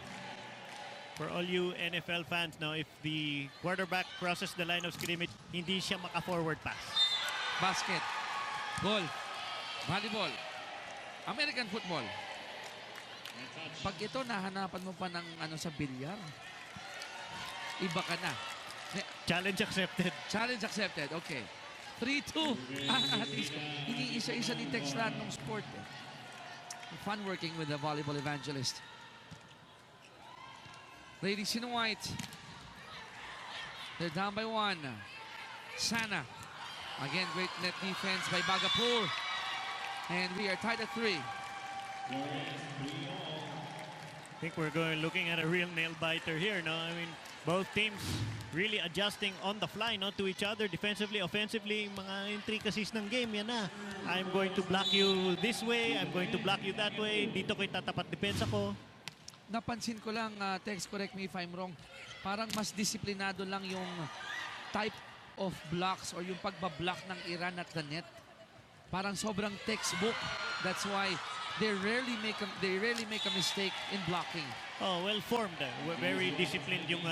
For all you NFL fans now, if the quarterback crosses the line of scrimmage, hindi siya maka-forward pass. Basket, golf, volleyball, American football. Pag ito, nahanapan mo pa ng sa bilyar, iba ka na. Challenge accepted. Challenge accepted, okay. 3-2 ang ating score. Iniisa-isa ni text lahat ng sport. Fun working with the volleyball evangelist. Ladies in white. They're down by 1. Sana. Again, great net defense by Bagapur. And we are tied at 3. I think we're looking at a real nail-biter here, no? I mean, both teams really adjusting on the fly, no, to each other, defensively, offensively, mga intricacies ng game, yan na. I'm going to block you this way, I'm going to block you that way, dito ko itatapat depensa ko. Napansin ko lang, Tex, correct me if I'm wrong, parang mas disiplinado lang yung type of blocks or yung pagbablock ng Iran at the net. Parang sobrang textbook. That's why they rarely make a mistake in blocking. Oh, well formed. Very disciplined yung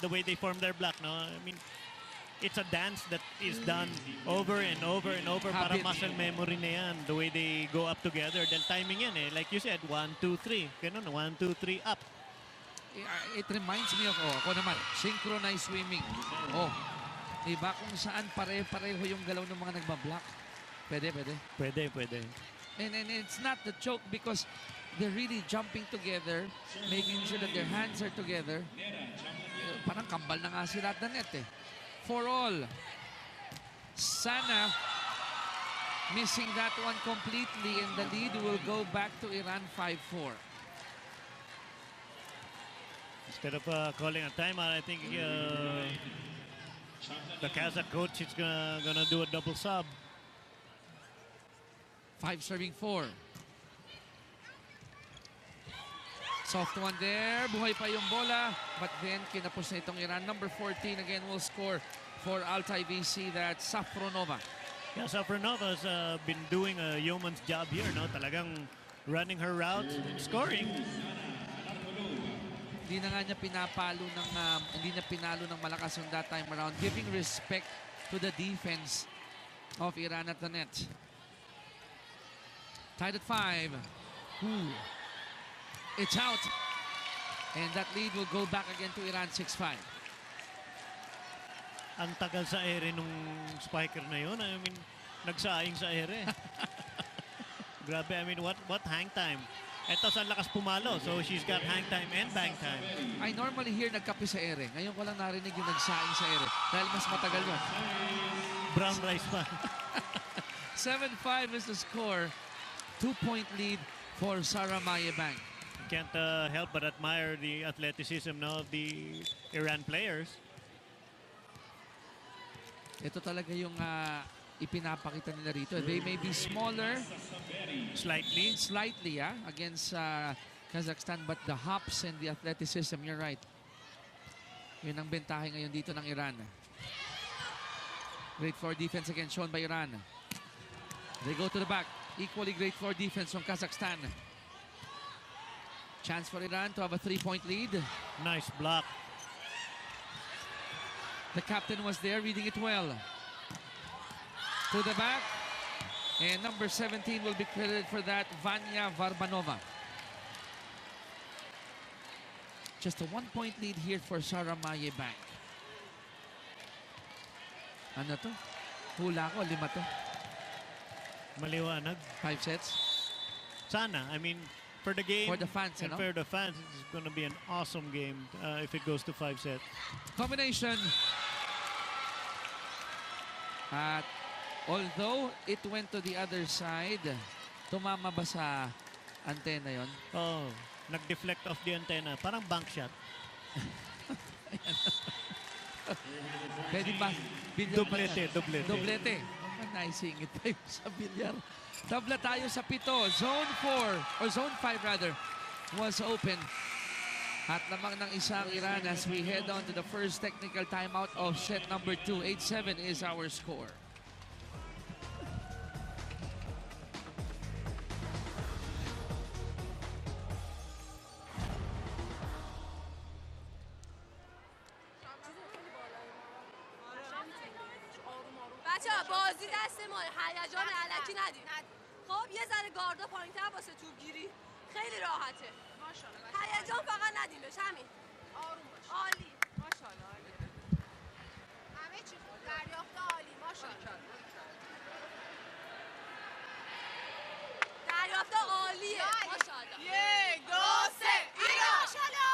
the way they form their block, no? I mean, it's a dance that is done over and over and over. Habit. Para muscle memory na yan, the way they go up together. Dahil timing yan, like you said, 1, 2, 3. Ganun, 1, 2, 3, up. It reminds me of, ako naman, synchronized swimming. Diba kung saan pare-pareho yung galaw ng mga nagbablock? Pwede. Pwede. And it's not the choke because they're really jumping together, making sure that their hands are together. Parang kambal na nga sila at the net eh. For all. Sana missing that one completely, and the lead will go back to Iran 5-4. Instead of calling a timeout, I think the Kazakh coach is gonna do a double sub. 5 serving 4. Soft one there. Buhay pa yung bola. But then, kinapos na itong Iran. Number 14 again will score for Altay VC. That's Safronova. Yeah, Safronova's been doing a yeoman's job here, no? Talagang running her route, scoring. Hindi na nga niya pinalo ng malakas on that time around, giving respect to the defense of Iran at the net. Tied at 5. Ooh. It's out. And that lead will go back again to Iran 6-5. Ang tagal sa ere nung spiker na yun. I mean, nagsaing sa ere. Grabe, I mean, what hang time? Ito sa lakas pumalo. So she's got hang time and bang time. I normally hear nagkape sa ere. Ngayon ko lang narinig yung nagsaing sa ere. Dahil mas matagal yun. Brown rice pa. 7-5 is the score. 2-point lead for Sarmayeh Bank. Can't help but admire the athleticism now of the Iran players. Ito talaga yung ipinapakita nila rito. They may be smaller. Slightly. Slightly, against Kazakhstan. But the hops and the athleticism, you're right. Yun ang bentahe ngayon dito ng Iran. Great floor defense again shown by Iran. They go to the back. Equally great floor defense from Kazakhstan. Chance for Iran to have a 3-point lead. Nice block. The captain was there reading it well. To the back. And number 17 will be credited for that, Vanya Varbanova. Just a 1-point lead here for Sarmayeh Bank. Ano to? Hula ko, 5 to. Maliwanag. 5 sets. Sana. I mean, for the game. For the fans, and for the fans, it's going to be an awesome game if it goes to 5 sets. Combination. At although it went to the other side, tumama ba sa antena yon? Oh, nag-deflect off the antenna. Parang bank shot. Pwede ba? Doblete. Doblete. Naisingit pa yung sa bilyar. Tabla tayo sa 7. Zone 4, or Zone 5 rather, was open. At lamang ng isang Iran as we head on to the first technical timeout of set number 2. 8-7 is our score. بچه‌ها بازی دست ما، هیجان الکی ندید. خب یه ذره گاردا پایین‌تر واسه توپگیری خیلی راحته. ماشاءالله. هیجان فقط ندیم بهش، همین. آروم باش. عالی. ماشاءالله عالی. همه چی خوب. دریافت عالی. ماشاءالله. دریافت عالیه. ماشاءالله. 1 2 3 ایران. ماشاءالله.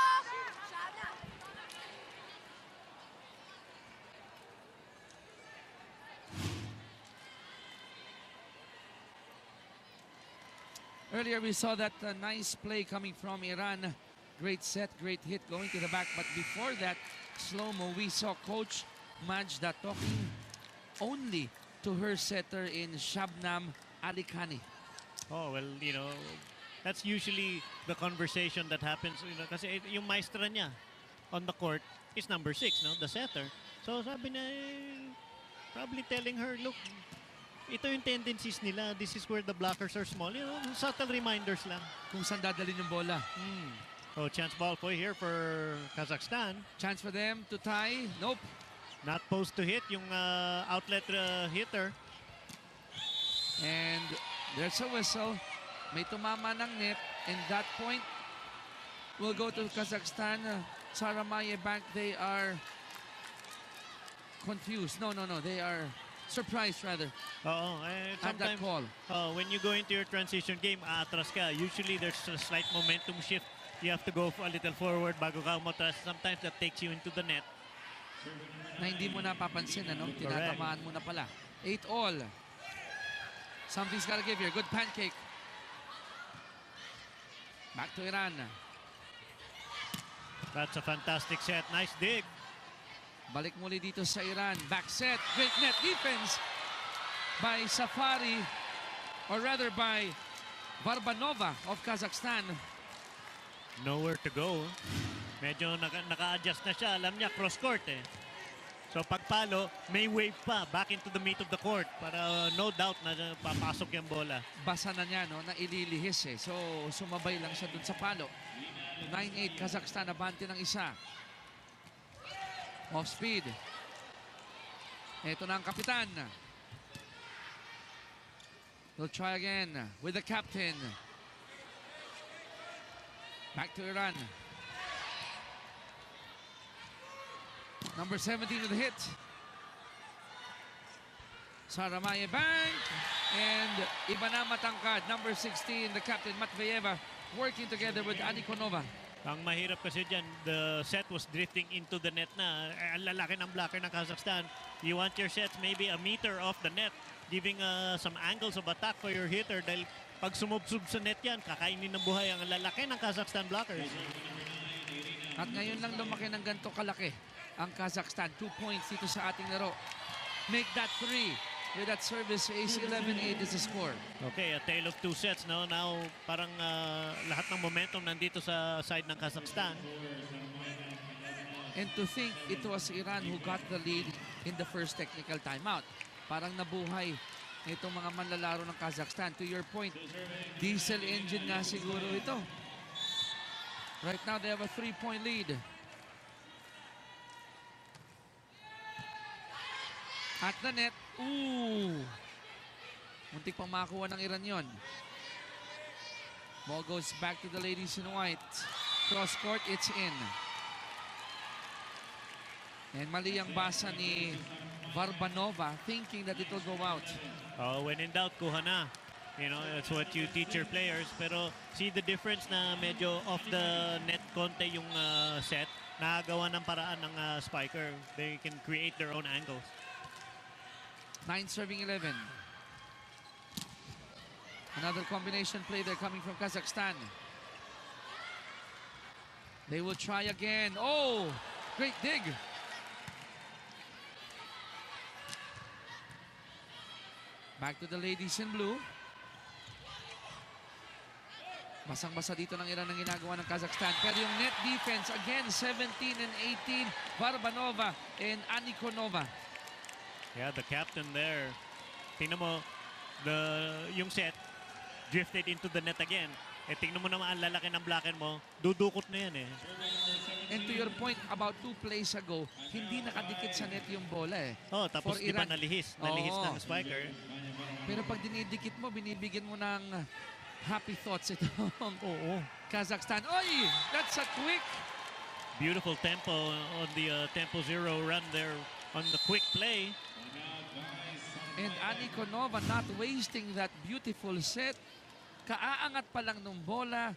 Earlier we saw that nice play coming from Iran. Great set, great hit going to the back. But before that, slow-mo, we saw Coach Majda talking only to her setter in Shabnam Alikani. Oh, well, you know, that's usually the conversation that happens. You know, kasi yung maestra niya on the court is number 6, no? The setter. So sabi na, probably telling her, look, ito yung tendencies nila. This is where the blockers are small. You know, subtle reminders lang. Kung saan dadalhin yung bola. Oh, chance ball for here for Kazakhstan. Chance for them to tie. Nope. Not post to hit yung outlet hitter. And there's a whistle. May tumama ng net. And that point will go to Kazakhstan. Sarmayeh Bank, they are confused. No. They are surprised rather. At that call. When you go into your transition game, atras ka. Usually there's a slight momentum shift. You have to go a little forward bago ka umatras. Sometimes that takes you into the net. Na hindi mo napapansin, ano? Tinatamaan mo na pala. 8-all. Something's gotta give here. Good pancake. Back to Iran. That's a fantastic set. Nice dig. Balik muli dito sa Iran. Back set. Great net defense by Safari, or rather by Varbanova of Kazakhstan. nowhere to go. Medyo naka-adjust na siya. Alam niya, cross-court eh. So pagpalo, may wave pa back into the meat of the court para no doubt na papasok yung bola. Basa na niya, no, na ililihis eh. So sumabay lang siya dun sa palo. 9-8 Kazakhstan, abante ng isa. Off speed. Ito na ang kapitan. They'll try again with the captain. Back to Iran. Number 17 with the hit. Sarmayeh bank. And iba na matangkad. Number 16, the captain Matveyeva, working together with Anikonova. Ang mahirap kasi dyan, the set was drifting into the net na. Ang lalaki ng blocker ng Kazakhstan. You want your sets maybe a meter off the net, giving some angles of attack for your hitter dahil pag sumubsub sa net yan, kakainin ng buhay ang lalaki ng Kazakhstan blockers. At ngayon lang lumaki ng ganito kalaki ang Kazakhstan. 2 points dito sa ating laro. Make that 3. With that service ace, 11-8 is the score. Okay, a tale of two sets. No? Now, parang lahat ng momentum nandito sa side ng Kazakhstan. And to think it was Iran who got the lead in the first technical timeout. Parang nabuhay itong mga manlalaro ng Kazakhstan. To your point, diesel engine nga siguro ito. Right now, they have a 3-point lead. At the net, ooh! Muntik pang makakuha ng Iran yon. Ball goes back to the ladies in white. Cross court, it's in. And mali ang basa ni Varbanova, thinking that it will go out. Oh, when in doubt, kuha na. You know, that's what you teach your players. Pero see the difference na medyo off the net konti yung set. Nakagawa ng paraan ng spiker. They can create their own angles. 9 serving 11. Another combination play there coming from Kazakhstan. They will try again. Oh, great dig. Back to the ladies in blue. Basang-basa dito ng Iran ang ginagawa ng Kazakhstan. Pero yung net defense, again, 17 and 18. Varbanova and Anikonova. Yeah, the captain there. Tingnan mo, yung set drifted into the net again. Eh, tingnan mo naman ang lalaki ng blocker mo, dudukot na yan eh. And to your point, about 2 plays ago, hindi nakadikit sa net yung bola eh. Oh, tapos di ba nalihis ng spiker. Pero pag dinidikit mo, binibigyan mo ng happy thoughts ito. Oo. Kazakhstan. Oy! That's a quick. Beautiful tempo on the tempo 0 run there on the quick play. And Anikonova not wasting that beautiful set. Kaaangat pa lang nung bola.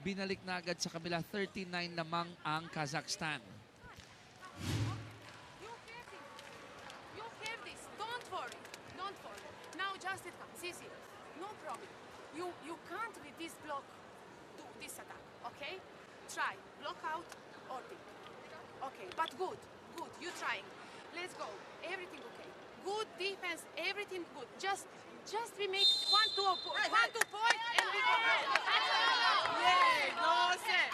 Binalik na agad sa kabila. 39 lamang ang Kazakhstan. You have this. Don't worry. Don't worry. Now just it comes. Easy. No problem. You can't with this block do this attack. Okay? Try. Block out or deep. Okay, but good. Good. You trying. Let's go. Everything okay. Good defense, everything good. Just we make 1-2 point, and we go. Yay! No set.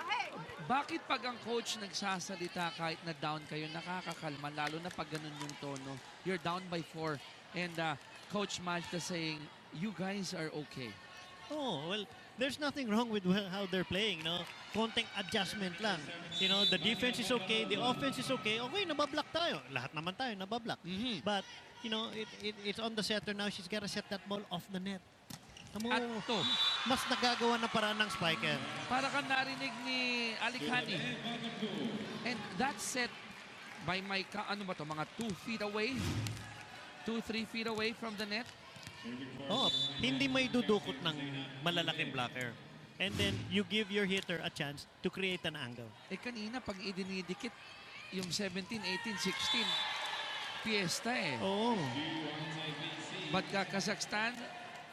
Hey. Bakit pag ang coach nagsasalita kahit na down kayo, nakakakalma, lalo na pag ganun yung tono? You're down by 4 and Coach Majda saying, you guys are okay. Oh, well, there's nothing wrong with how they're playing, no? Konting adjustment lang. You know, the defense is okay, the offense is okay. Okay, nabablock tayo. Lahat naman tayo nabablock. But, you know, it's on the setter now. She's gotta set that ball off the net. At to, mas nagagawa na paraan ng spiker. para kang narinig ni Alikhani. And that set by my, ano ba to, mga 2 feet away? 2-3 feet away from the net? Oh, hindi may dudukot ng malalaking blocker. And then, you give your hitter a chance to create an angle. Eh kanina, pag idinidikit, yung 17, 18, 16, fiesta eh. Oo. But Kazakhstan,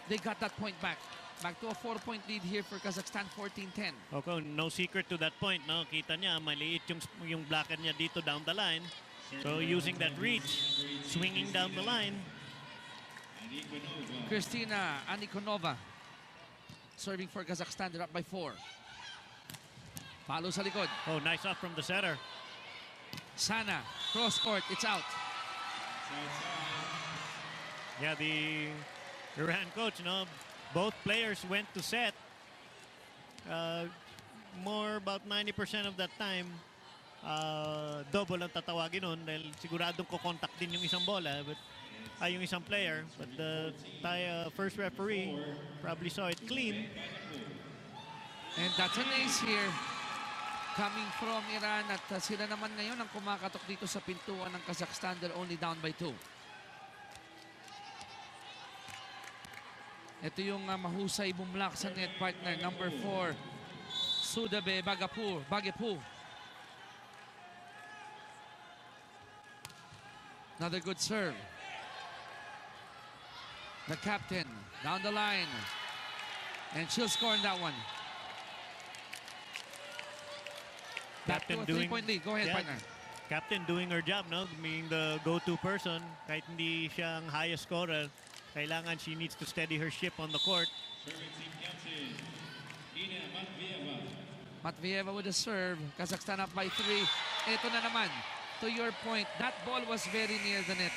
they got that point back. Back to a 4-point lead here for Kazakhstan, 14-10. Okay, no secret to that point, no? Kita niya, maliit yung blocker niya dito down the line. So, using that reach, swinging down the line. Kristina Anikonova serving for Kazakhstan. They're up by 4. Follow sa likod. Oh, nice off from the setter. Sana, cross court, it's out. Yeah, the Iran coach, both players went to set. More about 90% of that time, double ang tatawagin nun dahil siguradong kukontak din yung isang bola, yung isang player. But the first referee probably saw it clean. And that's an ace here coming from Iran at sila naman ngayon ang kumakatok dito sa pintuan ng Kazakhstan. They're only down by 2. Ito yung mahusay bumlak sa net partner, number 4, Sudabe Bagepu. Another good serve. The captain down the line. And she'll score in that one. Back to a 3-point lead. Go ahead, partner. Captain doing her job, being the go-to person. Kahit hindi siya ang highest scorer, kailangan she needs to steady her ship on the court. Matvieva with a serve. Kazakhstan up by 3. Ito na naman. To your point, that ball was very near the net.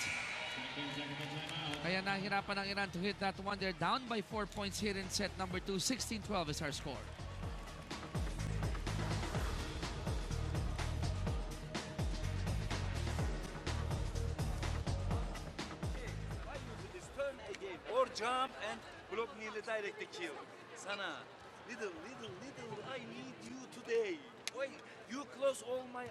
Kaya nahirapan ang Iran to hit that one. They're down by 4 points here in set number 2. 16-12 is our score. Or jump and block nearly direct the kill. Sana, little, I need you today. Why you close all my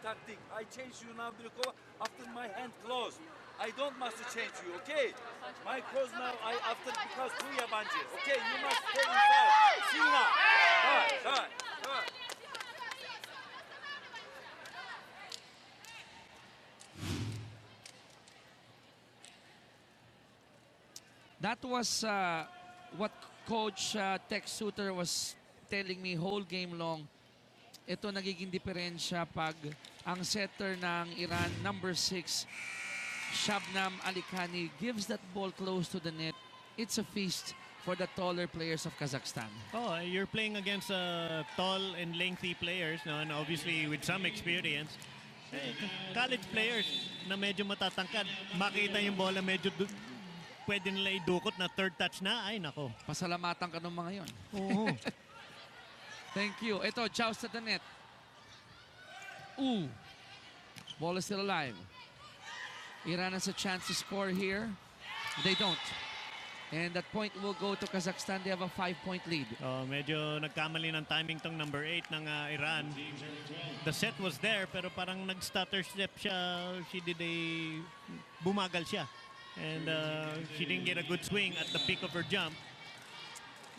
tactic. I change you now because after my hand closed. I don't must change you, okay? My close now after because two yabancı. Okay, you must stay inside. See now. Right. That was what Coach Tex Suter was telling me whole game long. Ito nagiging diferensya pag ang setter ng Iran, number 6, Shabnam Alikhani, gives that ball close to the net. It's a feast for the taller players of Kazakhstan. Oh, you're playing against tall and lengthy players, and obviously with some experience. College players na medyo matatangkad, makita yung bola medyo pwede nila idukot na third touch na, ay nako. Pasalamatan ka ng mga yon. Oo. Thank you. Ito, joust at the net. Ooh. Ball is still alive. Iran has a chance to score here. They don't. And that point will go to Kazakhstan. They have a 5-point lead. Medyo nagkamali ng timing tong number 8 ng Iran. The set was there pero parang nag-stutter step siya. Bumagal siya. And she didn't get a good swing at the peak of her jump.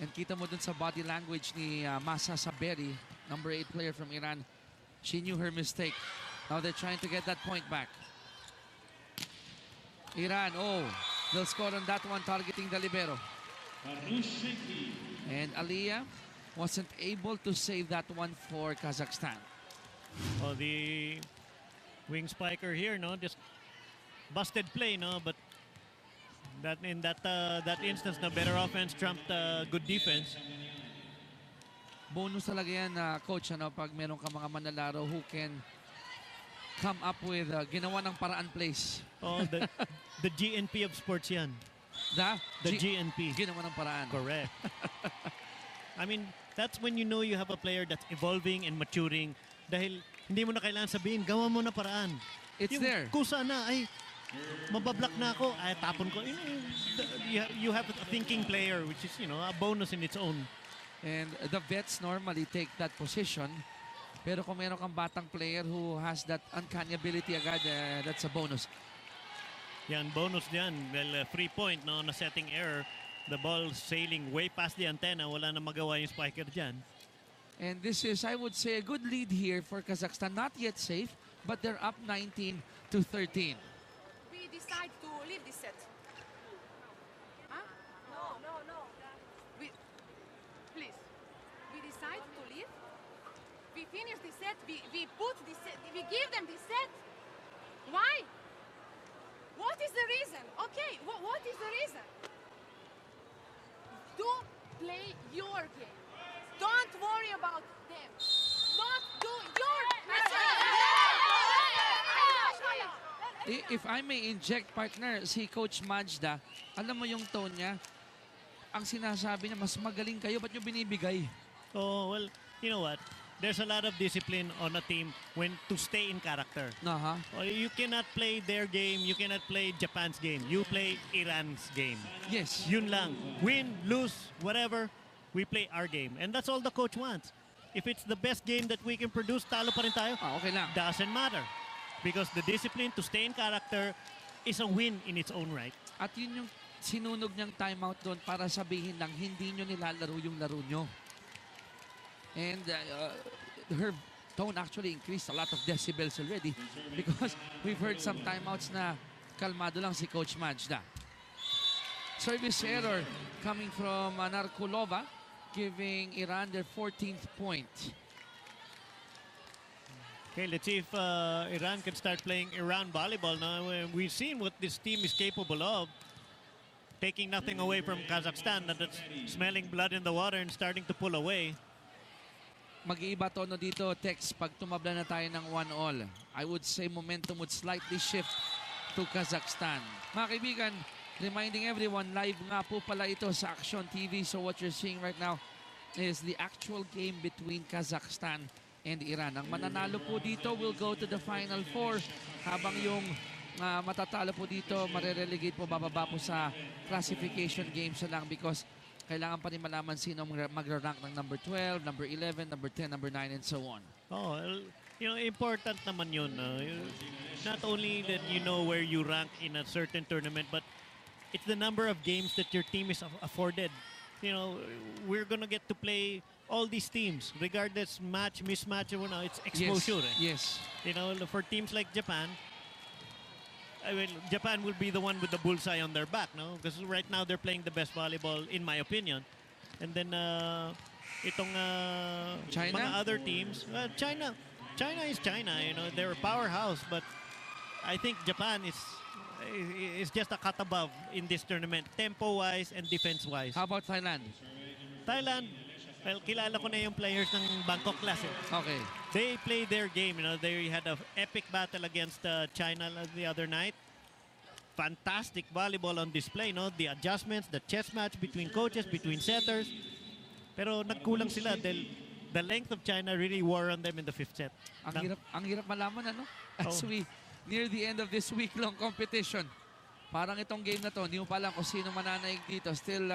And kita mo dun sa body language ni Masa Saberi, number 8 player from Iran. She knew her mistake. Now they're trying to get that point back. Iran, they'll score on that one, targeting the libero. And Aliyah wasn't able to save that one for Kazakhstan. The wing spiker here, just busted play, but that in that instance, the better offense trumped good defense. Bonus talaga yan, coach, pag meron ka mga manlalaro who can come up with ginawa ng paraan plays. The GNP of sports yan. The GNP. Ginawa ng paraan. Correct. I mean, that's when you know you have a player that's evolving and maturing. Dahil hindi mo na kailangan sabihin, gawa mo na paraan. It's there. Kusa na, mabablock na ako, tapon ko. You have a thinking player, which is, a bonus in its own. And the vets normally take that position. Pero kung meron kang batang player who has that uncanny ability agad, that's a bonus. Yan, bonus diyan. Well, free point, na setting error. The ball sailing way past the antenna. Wala na magawa yung spiker diyan. And this is, I would say, a good lead here for Kazakhstan. Not yet safe, but they're up 19-13. We decide to leave this set. Huh? No. Please. We decide to leave. We finish the set. We put the set. We give them the set. Why? What is the reason? Okay, what is the reason? Do play your game. Don't worry about them. If I may inject, partner, si Coach Majda, alam mo yung tone niya, ang sinasabi niya, mas magaling kayo, ba't nyo binibigay? Oh, well, you know what? There's a lot of discipline on a team when to stay in character. You cannot play their game, you cannot play Japan's game. You play Iran's game. Yes. Yun lang. Win, lose, whatever, we play our game. And that's all the coach wants. If it's the best game that we can produce, talo pa rin tayo. Okay lang. Doesn't matter. Because the discipline to stay in character is a win in its own right. At yun yung sinunog niyang timeout doon para sabihin lang, hindi nyo nilalaro yung laro nyo. And her tone actually increased a lot of decibels already because we've heard some timeouts na kalmado lang si Coach Majda. Service error coming from Narkulova, giving Iran their 14th point. Okay, let's see if Iran can start playing Iran volleyball now. We've seen what this team is capable of. Taking nothing away from Kazakhstan, that's smelling blood in the water and starting to pull away. Mag-iiba tono dito, Tex, pag tumabla na tayo ng 1-all. I would say momentum would slightly shift to Kazakhstan. Mga kaibigan, reminding everyone, live nga po pala ito sa Action TV. So what you're seeing right now is the actual game between Kazakhstan and Iran. Ang mananalo po dito will go to the Final Four, habang yung matatalo po dito, marerelegate po, bababa po sa classification games na lang because kailangan pa rin malaman sino magra-rank ng number 12, number 11, number 10, number 9, and so on. Oh, you know, important naman yun. Not only that you know where you rank in a certain tournament, but it's the number of games that your team is afforded. You know, we're gonna get to play all these teams, regardless match, mismatch, it's exposure. Yes. You know, for teams like Japan, I mean, Japan will be the one with the bullseye on their back, no? Because right now they're playing the best volleyball, in my opinion. And then, itong China? mga other teams, China is China. You know, they're a powerhouse, but I think Japan is just a cut above in this tournament, tempo-wise and defense-wise. How about Thailand? Thailand, well, kilala ko na yung players ng Bangkok Classic. Okay. They played their game. You know, they had an epic battle against China the other night. Fantastic volleyball on display, no? The adjustments, the chess match between coaches, between setters. Pero nagkulang sila dahil the length of China really wore on them in the fifth set. Ang hirap malaman, ano? As we near the end of this week-long competition. Parang itong game na to, hindi mo pa alam kung sino mananaig dito. Still,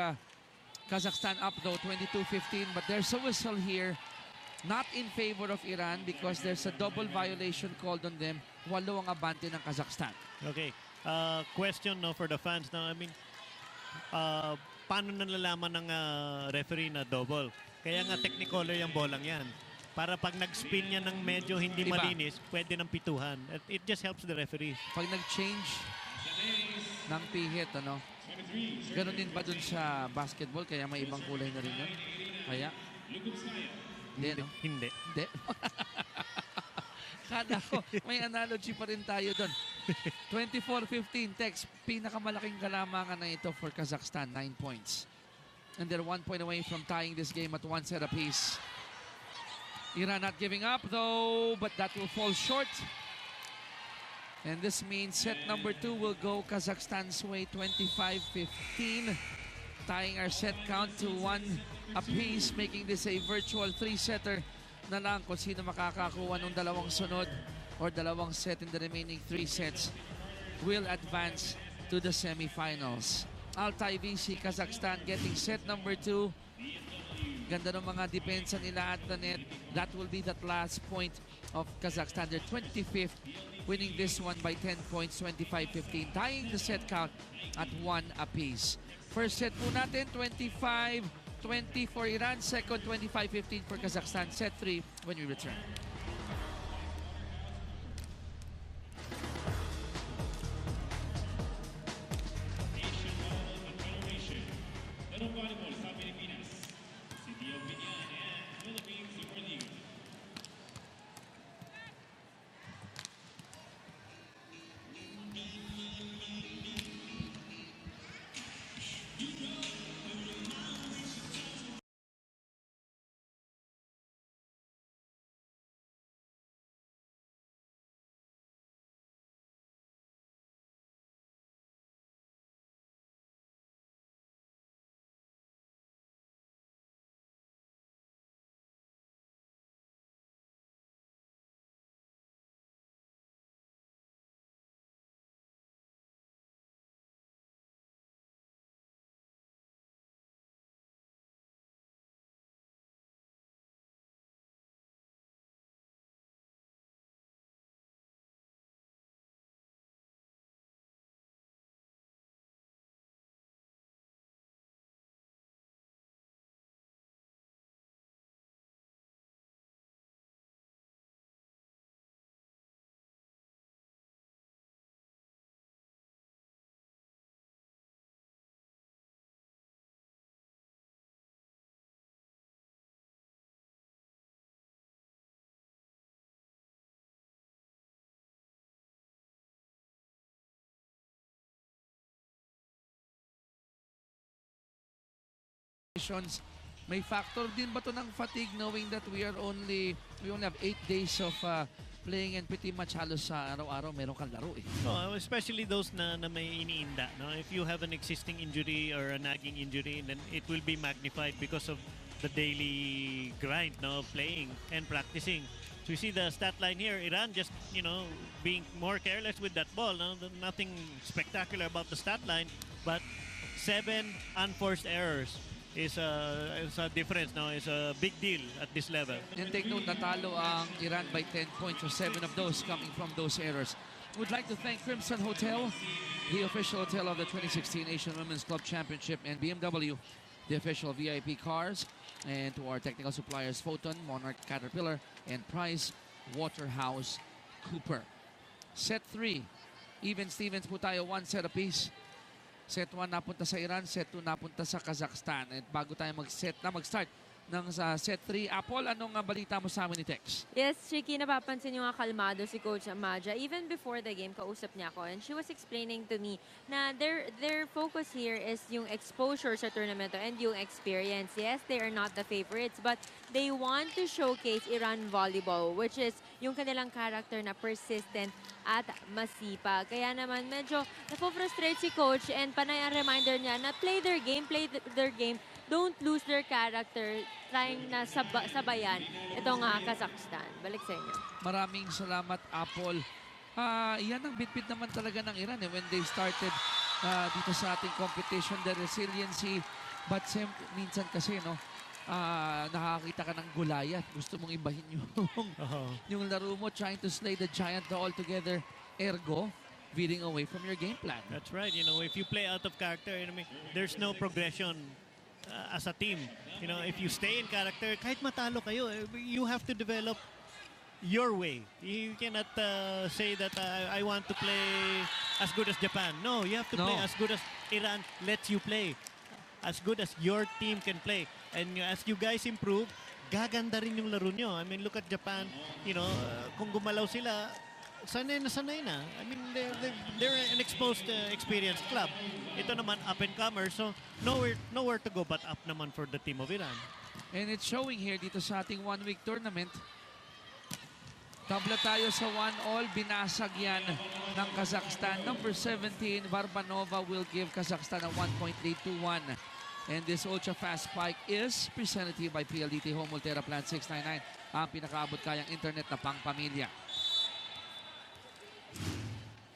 Kazakhstan up though, 22-15. But there's a whistle here, not in favor of Iran because there's a double violation called on them. 8 ang abante ng Kazakhstan. Okay. Question no, for the fans now. I mean, paano nalalaman ng referee na double? Kaya nga technicolor yung bolang yan. Para pag nag-spin yan ng medyo hindi malinis, pwede ng pituhan. It just helps the referees. Pag nag-change ng pihit, ano? Ganon din ba dun sa basketball? Kaya may ibang kulay na rin yun? Kaya? Hindi, no? Hindi. Hindi. Kada ko, may analogy pa rin tayo dun. 24-15, Tex. Pinakamalaking kalamangan na ito for Kazakhstan, 9 points. And they're 1 point away from tying this game at 1 set apiece. Iran not giving up though, but that will fall short. And this means set number 2 will go Kazakhstan's way, 25-15. Tying our set count to 1 apiece, making this a virtual 3-setter na lang kung sino makakakuha ng dalawang sunod or dalawang set in the remaining 3 sets will advance to the semifinals. Altay VC Kazakhstan getting set number 2. Ganda ng mga depensa nila at the net. That will be that last point of Kazakhstan. They're 25th, winning this one by 10 points, 25-15. Tying the set count at 1 apiece. First set po natin, 25-20 for Iran. Second, 25-15 for Kazakhstan. Set 3 when we return. Volleyball sa Philippines. preparations. May factor din ba to ng fatigue knowing that we only have 8 days of playing and pretty much halos sa araw-araw meron kang laro eh. No, especially those na may iniinda. No? If you have an existing injury or a nagging injury, then it will be magnified because of the daily grind, no, playing and practicing. So you see the stat line here, Iran just, being more careless with that ball. No? Nothing spectacular about the stat line, but 7 unforced errors is a difference, no? It's a big deal at this level. And take note, natalo ang Iran by 10 points, so 7 of those coming from those errors. Would like to thank Crimson Hotel, the official hotel of the 2016 Asian Women's Club Championship, and BMW, the official VIP cars, and to our technical suppliers, Photon, Monarch, Caterpillar, and Price Waterhouse Cooper. Set 3, even Stevens po tayo, 1 set apiece. Set 1 napunta sa Iran, set 2 napunta sa Kazakhstan. At bago tayo mag-start ng set 3, Apple, anong balita mo sa amin ni Tex? Yes, Chicky, napapansin nyo nga kalmado si Coach Amaja. Even before the game, kausap niya ako and she was explaining to me na their focus here is yung exposure sa tournament and yung experience. Yes, they are not the favorites, but they want to showcase Iran volleyball, which is yung kanilang character na persistent at masipag. Kaya naman medyo napofrustrate si Coach and panay ang reminder niya na play their game, don't lose their character, trying na sabayan itong Kazakhstan. Balik sa inyo. Maraming salamat, Apple. Yan ang bitbit naman talaga ng Iran when they started dito sa ating competition, the resiliency. But minsan kasi, nakakita ka ng gulayat. Gusto mong ibahin yung laro mo, trying to slay the giant all together. Ergo, veering away from your game plan. That's right. If you play out of character, there's no progression as a team. If you stay in character, kahit matalo kayo, you have to develop your way. You cannot say that I want to play as good as Japan. No, you have to play as good as Iran lets you play. As good as your team can play. And as you guys improve, gaganda rin yung laro nyo. I mean, look at Japan. Kung gumalaw sila, sanay na. I mean, they're an exposed, experienced club. Ito naman, up-and-comer. So, nowhere to go but up naman for the team of Iran. And it's showing here dito sa ating one-week tournament. Tabla tayo sa 1-all. Binasag yan ng Kazakhstan. Number 17, Varbanova will give Kazakhstan a 1-point lead to 1. And this ultra-fast spike is presented to you by PLDT Home Ultera Plan 699. Ang pinakaabot kayang internet na pang-pamilya.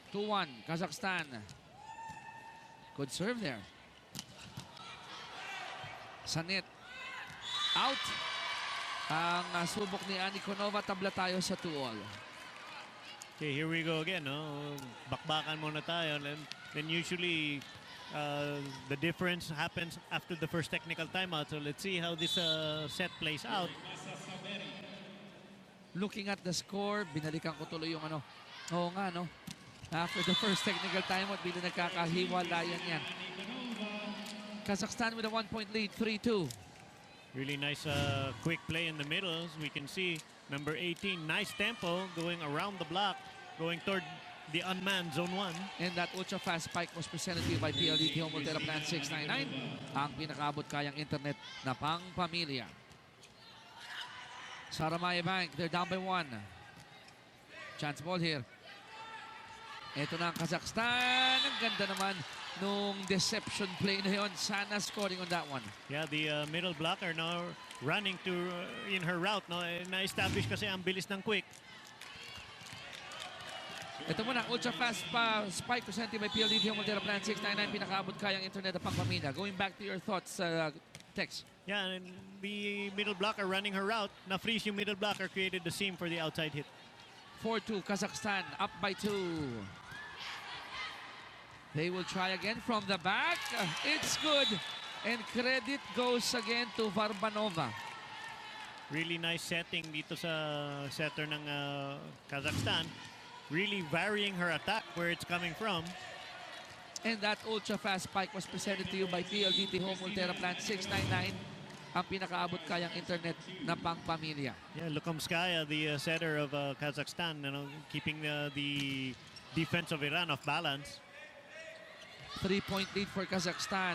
2-1, Kazakhstan. Good serve there. Sanit. Out. Ang subok ni Anikonova, tabla tayo sa 2-all. Okay, here we go again. Bakbakan muna tayo. Then usually the difference happens after the first technical timeout. So let's see how this set plays out. Looking at the score, binalikan ko tuloy yung Oo nga, no? After the first technical timeout, bila nagkakahiwalayan yan. Kazakhstan with a 1-point lead, 3-2. Really nice quick play in the middle. As we can see, number 18, nice tempo going around the block, going toward the unmanned zone 1. And that ultra-fast spike was presented to you by PLDT Home Ultera Plan 699. Ang pinakaabot kayang internet na pang-pamilya. Sarmayeh Bank, they're down by 1. Chance ball here. Ito na ang Kazakhstan. Ang ganda naman nung deception play na yun. Sana scoring on that one. Yeah, the middle blocker now running to in her route. Na-establish kasi ang bilis ng quick. Ito muna, ultra-fast spike presented by PLDT Home Ultera Plan 699. Pinakaabot kayang internet na pang-pamilya. Going back to your thoughts, Tex. Yeah, and the middle blocker running her route. Na-freeze yung middle blocker, created the seam for the outside hit. 4-2, Kazakhstan up by 2. They will try again from the back. It's good. And credit goes again to Varbanova. Really nice setting dito sa setter ng Kazakhstan. Really varying her attack where it's coming from. And that ultra-fast spike was presented to you by PLDT Home Ultera Plan 699. Ang pinakaabot kayang internet na pang-pamilya. Yeah, Lukomskaya, the setter of Kazakhstan, keeping the defense of Iran off balance. 3-point lead for Kazakhstan.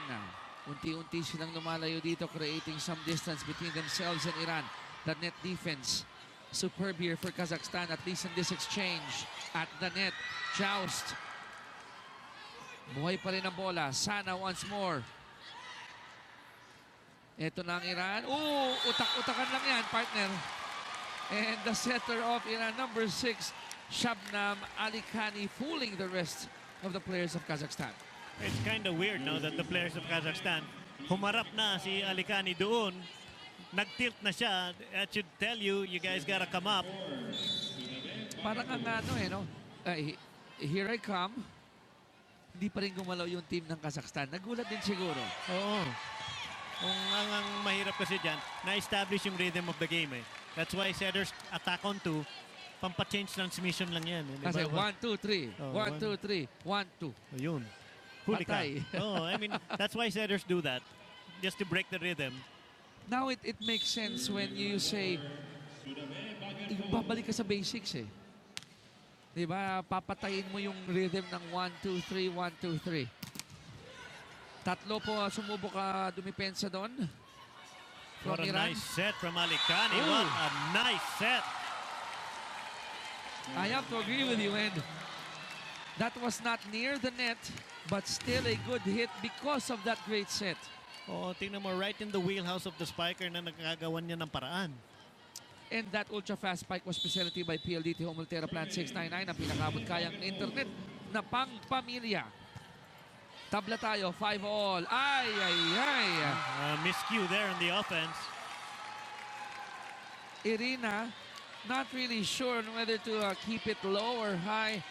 Unti-unti silang lumalayo dito, creating some distance between themselves and Iran. The net defense, superb here for Kazakhstan, at least in this exchange. At the net, joust. Buhay pa rin ang bola. Sana once more. Ito na ang Iran. Utak-utakan lang yan, partner. And the setter of Iran, number 6, Shabnam Alikhani, fooling the rest of the players of Kazakhstan. It's kind of weird, no, that the players of Kazakhstan, humarap na si Alikhani doon, nag-tilt na siya. That should tell you, you guys gotta come up. Parang ang no? Here I come. Hindi pa rin gumalaw yung team ng Kazakhstan. Nagulat din siguro. Oo. Ang mahirap kasi dyan, na-establish yung rhythm of the game eh. That's why setters attack on 2, pampa-change transmission lang yan. Kasi 1, 2, 3. 1, 2, 3. 1, 2. Ayun. Huli ka. Patay. I mean, that's why setters do that. Just to break the rhythm. Now it makes sense when you say, babalik ka sa basics eh. Diba? Papatayin mo yung rhythm ng 1, 2, 3, 1, 2, 3. Tatlo po sumubok ka dumipensa doon. What a nice set from Alikhani. What a nice set. I have to agree with you, and that was not near the net, but still a good hit because of that great set. Tingnan mo, right in the wheelhouse of the spiker na nagkagawan niya ng paraan. And that ultra-fast spike was specialty by PLDT Home Altera Plant 699, ang pinakabot kayang internet na pang-pamilya. Tabla tayo, 5-all. Ay. Miscue there on the offense. Irina, not really sure on whether to keep it low or high.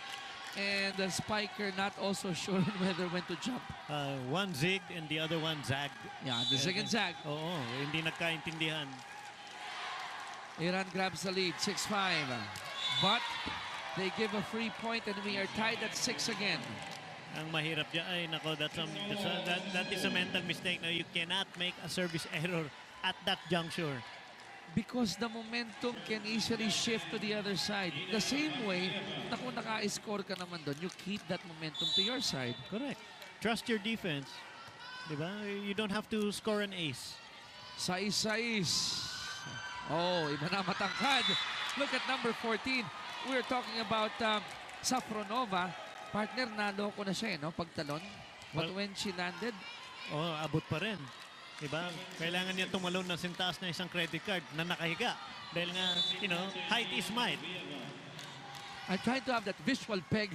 And the spiker not also sure on whether when to jump. One zigged and the other one zagged. Yeah, the zig and zag. Oo, hindi nagkaintindihan. Iran grabs the lead, 6-5. But they give a free point and we are tied at 6 again. Ang mahirap dyan, ay nako, that is a mental mistake. No, you cannot make a service error at that juncture. Because the momentum can easily shift to the other side. The same way, na kung naka-score ka naman doon, you keep that momentum to your side. Correct. Trust your defense. Diba? You don't have to score an ace. 6-6. Iba na matangkad. Look at number 14. We're talking about Safronova. Partner, naloko na siya, no? Pagtalon. But when she landed, abot pa rin. Diba? Kailangan niya tumalon na sintaas na isang credit card na nakahiga. Dahil nga, height is might. I tried to have that visual peg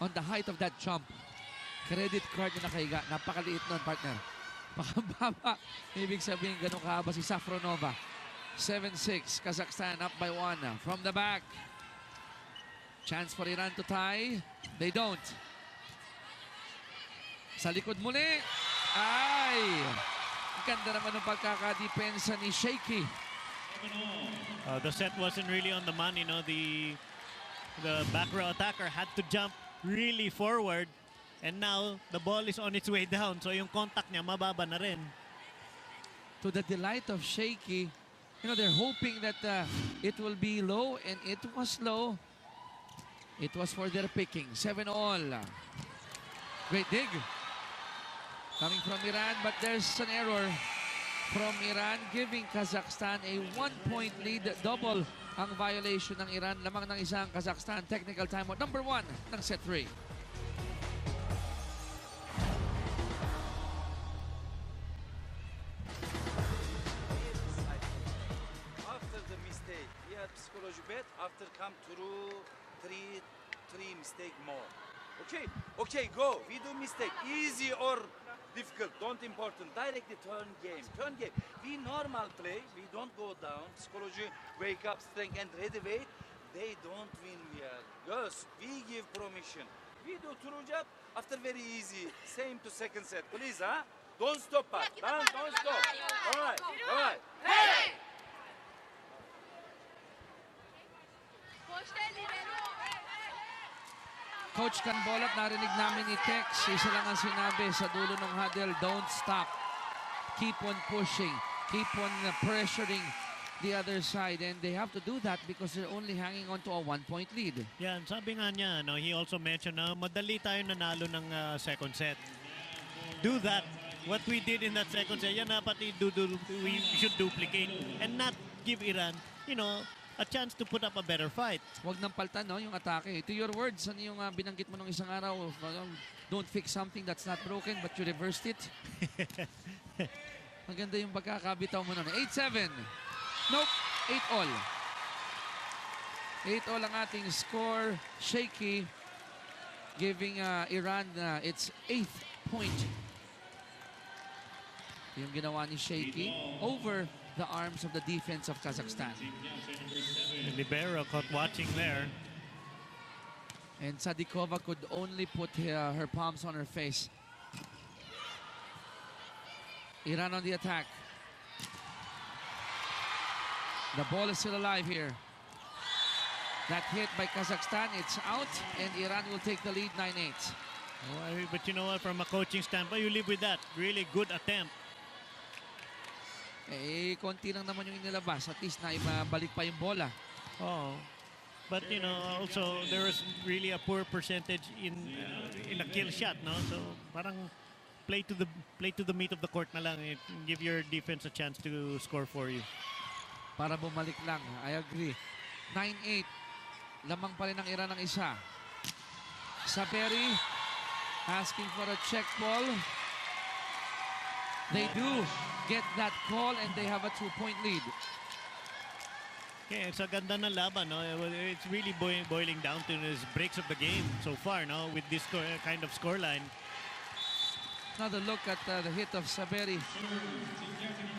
on the height of that jump. Credit card na nakahiga. Napakaliit nun, partner. Pakababa. Ibig sabihin, ganun kahaba si Safronova. 7-6. Kazakhstan up by 1 from the back. Chance for Iran to tie. They don't. Sa likod muli. Ay! Ganda naman ng pagkakadepensa ni Shaky. The set wasn't really on the money, no? The back row attacker had to jump really forward. And now, the ball is on its way down. So yung contact niya, mababa na rin. To the delight of Shaky, they're hoping that it will be low, and it was low. It was for their picking. 7-all. Great dig. Coming from Iran, but there's an error from Iran, giving Kazakhstan a 1-point lead. Double ang violation ng Iran. Lamang ng isang Kazakhstan. Technical timeout number 1 ng set 3. After the mistake, we have psychology bet. After come through three mistake more. Okay, go. We do mistake. Easy or difficult, don't important. Directly turn game. We normal play. We don't go down. Psychology, wake up, strength, and ready weight. They don't win here. Girls, we give permission. We do true job. After very easy. Same to second set. Please, huh? Don't stop us. Don't stop. All right. Hey! Coach Canbolat, narinig namin ni Tex. Isa lang ang sinabi sa dulo ng huddle, don't stop. Keep on pushing. Keep on pressuring the other side. And they have to do that because they're only hanging on to a 1-point lead. Yan, sabi nga niya, he also mentioned na madali tayo nanalo ng second set. Do that what we did in that second set, yan dapat we should duplicate and not give Iran, a chance to put up a better fight. Huwag nang paltan, no, yung atake. To your words, ano yung binanggit mo nung isang araw? Don't fix something that's not broken, but you reversed it. Maganda yung pagkakabitaw mo nun. 8-7. Nope. 8-all. 8-all ang ating score. Shaky. Giving Iran its 8th point. Yung ginawa ni Shaky over the arms of the defense of Kazakhstan. The libero caught watching there. And Sadikova could only put her palms on her face. Iran on the attack. The ball is still alive here. That hit by Kazakhstan, it's out, and Iran will take the lead 9-8. Oh, but you know what, from a coaching standpoint, you live with that. Really good attempt. Eh, konti lang naman yung inilabas. At least na ibabalik pa yung bola. Oh. But, also, there was really a poor percentage in a kill shot, no? So, parang play to the meat of the court na lang. Give your defense a chance to score for you. Para bumalik lang. I agree. 9-8. Lamang pa rin ang Iran ng isa. Saberi asking for a check ball. They do get that call and they have a 2-point lead. Okay, sa ganda ng laban, no? It's really boiling down to the breaks of the game so far, no? With this kind of scoreline. Another look at the hit of Saberi.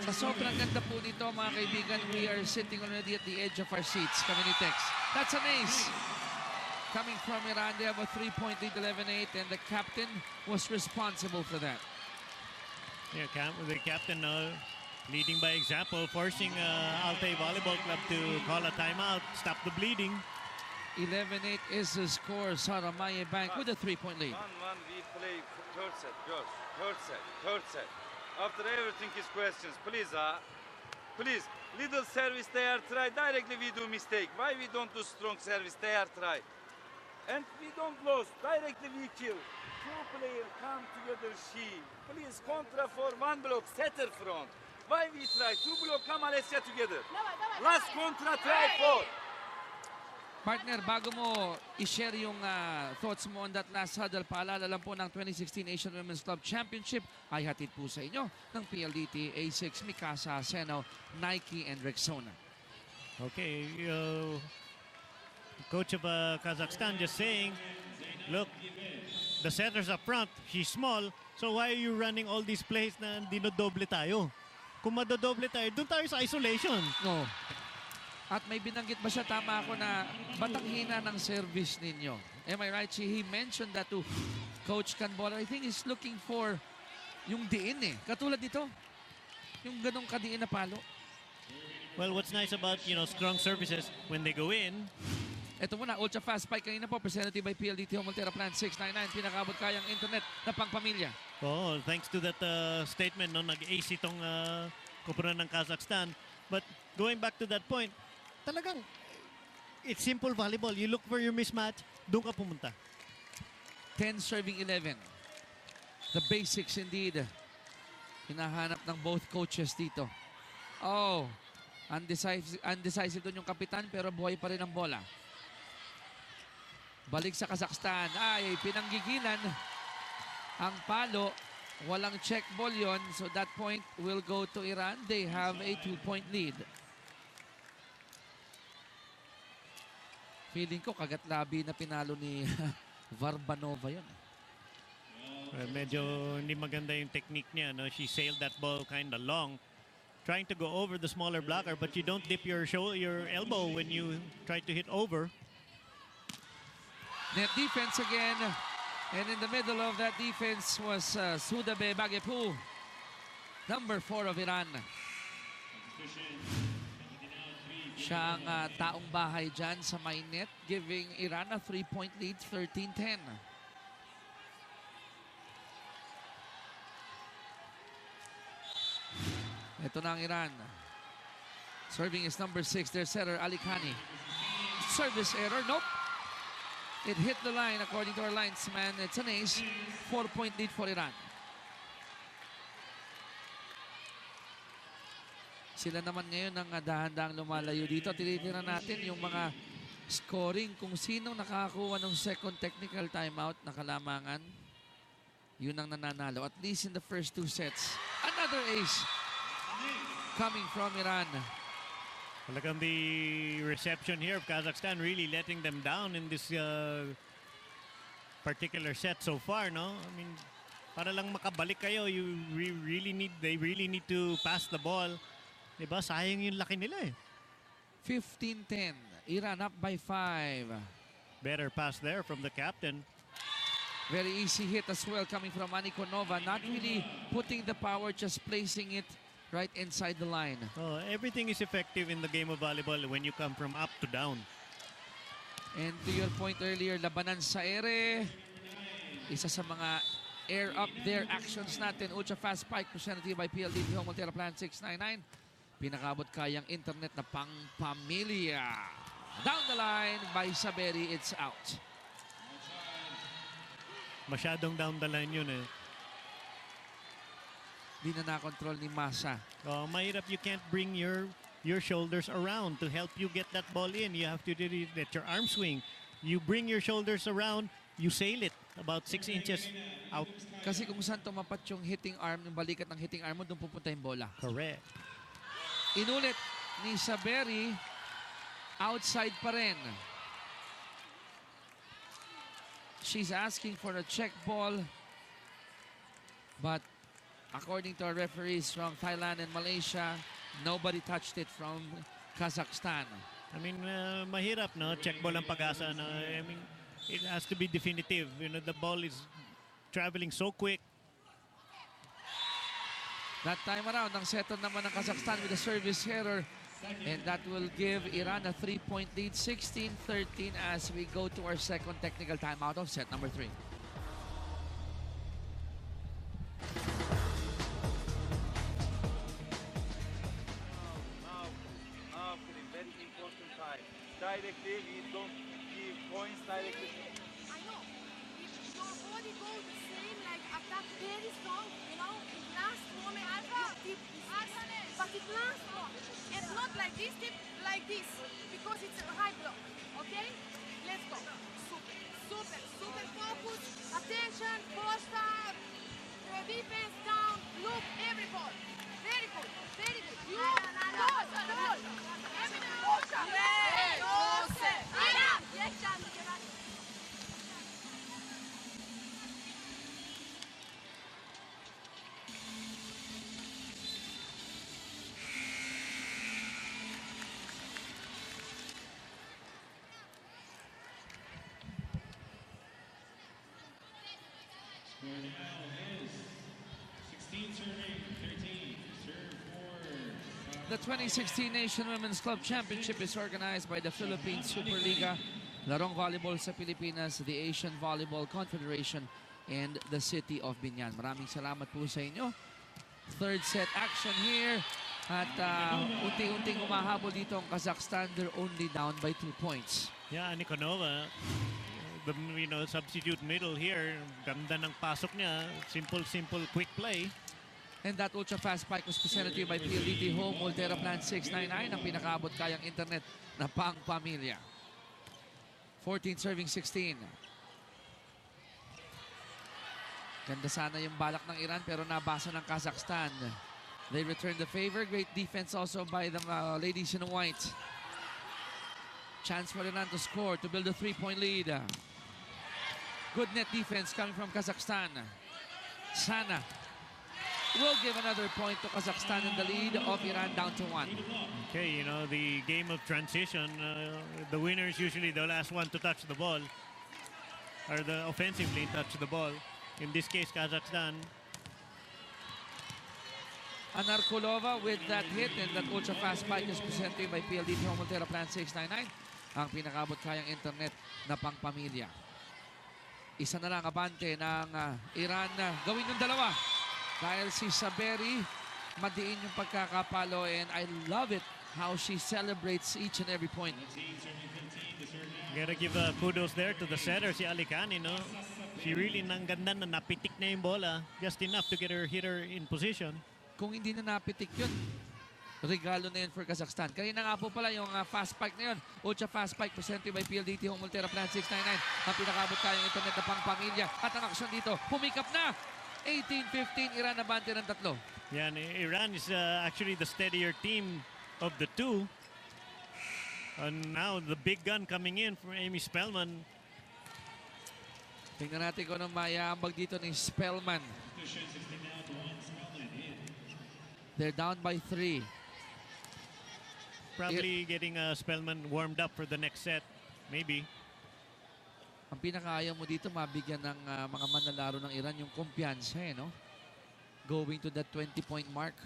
Sa sobrang ganda po nito, mga kaibigan, we are sitting already at the edge of our seats. Kami ni Tex. That's an ace. Coming from Iran, they have a 3-point lead, 11-8, and the captain was responsible for that. Yeah, the captain leading by example, forcing Altay Volleyball Club to call a timeout, stop the bleeding. 11-8 is the score. Sarmayeh Bank with a 3-point lead. 1-1 we play third set, girls. Third set. After everything is questions, please, please, little service they are try. Directly we do mistake. Why we don't do strong service? They are try. And we don't lose. Directly we kill. Two players come together, please, contra for one block, setter front. Why we try? Two block, come Alessia together. Last contra, try four. Partner, bago mo i-share yung thoughts mo on that last huddle, paalala lang po ng 2016 Asian Women's Club Championship ay hatid po sa inyo ng PLDT, A6, Mikasa, Seno, Nike, and Rexona. Okay, coach of Kazakhstan just saying, look, the setter's up front, she's small, so why are you running all these plays na dinodoble tayo? Kung madodoble tayo, doon tayo sa isolation. No. At may binanggit ba siya, tama ako, na batang hina ng service ninyo? Am I right? He mentioned that to Coach Canbola. I think he's looking for yung diin eh. Katulad nito. Yung ganong kadiin na palo. Well, what's nice about, strong services when they go in. Ito muna, ultra fast spike kanina po. Presented by PLDT Homaltera Plan 699. Pinakabot kayang internet na pangpamilya. Oh, thanks to that statement, no, nag-ace itong kupunan ng Kazakhstan. But going back to that point, talagang, it's simple volleyball. You look for your mismatch, doon ka pumunta. 10 serving 11. The basics indeed. Hinahanap ng both coaches dito. Oh, undecisive doon yung kapitan pero buhay pa rin ang bola. Balik sa Kazakhstan. Ay, pinanggigilan ang palo. Walang check ball yon. So that point will go to Iran. They have a 2-point lead. Feeling ko kagat-labi na pinalo ni Varbanova yun. Medyo hindi maganda yung technique niya. No? She sailed that ball kind of long, trying to go over the smaller blocker, but you don't dip your elbow when you try to hit over. Net defense again. And in the middle of that defense was Sudabe Bagepu, number 4 of Iran. Siya ang taong bahay dyan sa may net, giving Iran a 3-point lead, 13-10. Ito na ang Iran. Serving is number 6, their setter, Ali Khani. Service error, nope. It hit the line according to our linesman. It's an ace, 4-point lead for Iran. Sila naman ngayon ang dahan-dahang lumalayo dito. Tinitira natin yung mga scoring kung sinong nakakakuha ng second technical timeout na kalamangan. Yun ang nananalo. At least in the first 2 sets. Another ace coming from Iran. Talagang the reception here of Kazakhstan really letting them down in this particular set so far, no? I mean, para lang makabalik kayo, they really need to pass the ball. Diba? Sayang yung laki nila eh. 15-10. Iran up by 5. Better pass there from the captain. Very easy hit as well coming from Anikonova. Not really putting the power, just placing it right inside the line. Oh, everything is effective in the game of volleyball when you come from up to down. And to your point earlier, labanan sa ere. Isa sa mga air up there actions natin. Ultra fast spike presented to you by PLDT Home Altera Plan 699. Pinakabot kayang internet na pang pamilya. Down the line by Saberi, it's out. Masyadong down the line yun eh. Di na nakontrol ni Masa. Oh, mahirap. You can't bring your shoulders around to help you get that ball in. You have to let your arm swing. You bring your shoulders around, you sail it about 6 inches out. Kasi kung saan tumapat yung hitting arm, yung balikat ng hitting arm mo, doon pupunta yung bola. Correct. Inulit ni Saberi, outside pa rin. She's asking for a check ball. But according to our referees from Thailand and Malaysia, nobody touched it from Kazakhstan. I mean, mahirap, no? Check ball ang pag-asa. No? I mean, it has to be definitive. You know, the ball is traveling so quick. That time around, ang seton naman ng Kazakhstan with a service error. And that will give Iran a 3-point lead, 16-13 as we go to our second technical timeout of set number 3. Now, very important time. Directly, we don't give points directly. I know. If your body goes the same, like attack very strong, you know, it lasts moment. But it lasts long. It's not like this, tip like this, because it's a high block. Okay? Let's go. Super focus. Attention, post up. Defense down. Look, every ball. Very good. You cross the ball. Every post up. The 2016 Asian Women's Club Championship is organized by the Philippines Superliga, Larong Volleyball sa Pilipinas, the Asian Volleyball Confederation, and the City of Biñan. Maraming salamat po sa inyo. Third set action here. At unti-unting umahabol dito ang Kazakhstan. They're only down by 2 points. Yeah, Nikonova, the substitute middle here. Ganda ng pasok niya. Simple, quick play. And that ultra-fast spike was presented to you by PLDT Home Altera Plan 699, ang pinakaabot kayang internet na pang-pamilya. 14 serving 16. Ganda sana yung balak ng Iran pero nabasa ng Kazakhstan. They return the favor. Great defense also by the ladies in white. Chance for Iran to score to build a 3-point lead. Good net defense coming from Kazakhstan. Sana will give another point to Kazakhstan in the lead of Iran down to 1. Okay, the game of transition, the winner is usually the last one to touch the ball, or the offensively touch the ball. In this case, Kazakhstan. Anarkulova with that hit, and that ultra-fast spike is presented by PLDT Home Altera Plan 699, ang pinakabot kayang internet na pang-pamilya. Isa na lang abante ng Iran. Gawin yung dalawa. Dahil si Saberi, madiin yung pagkakapalo, and I love it how she celebrates each and every point. Gotta give kudos there to the setter, si Alicani, no? She really nangganda na napitik na yung bola, just enough to get her hitter in position. Kung hindi na napitik yun, regalo na yun for Kazakhstan. Kanina nga po pala yung fast spike na yun. Ultra fast spike presented by PLDT Home Ultera Plan 699. Ang pinakabot kayang internet na pang pamilya. At ang aksyon dito, humikap na. 18-15, Iran nabante ng 3. Yan, Iran is actually the steadier team of the two. And now the big gun coming in from Amy Spellman. Tingnan natin kung anong mayaambag dito ni Spellman. They're down by 3. Probably getting Spellman warmed up for the next set, maybe. Ang pinakaayaw mo dito, mabigyan ng mga manlalaro ng Iran yung kumpiyansa, no? Going to that 20-point mark.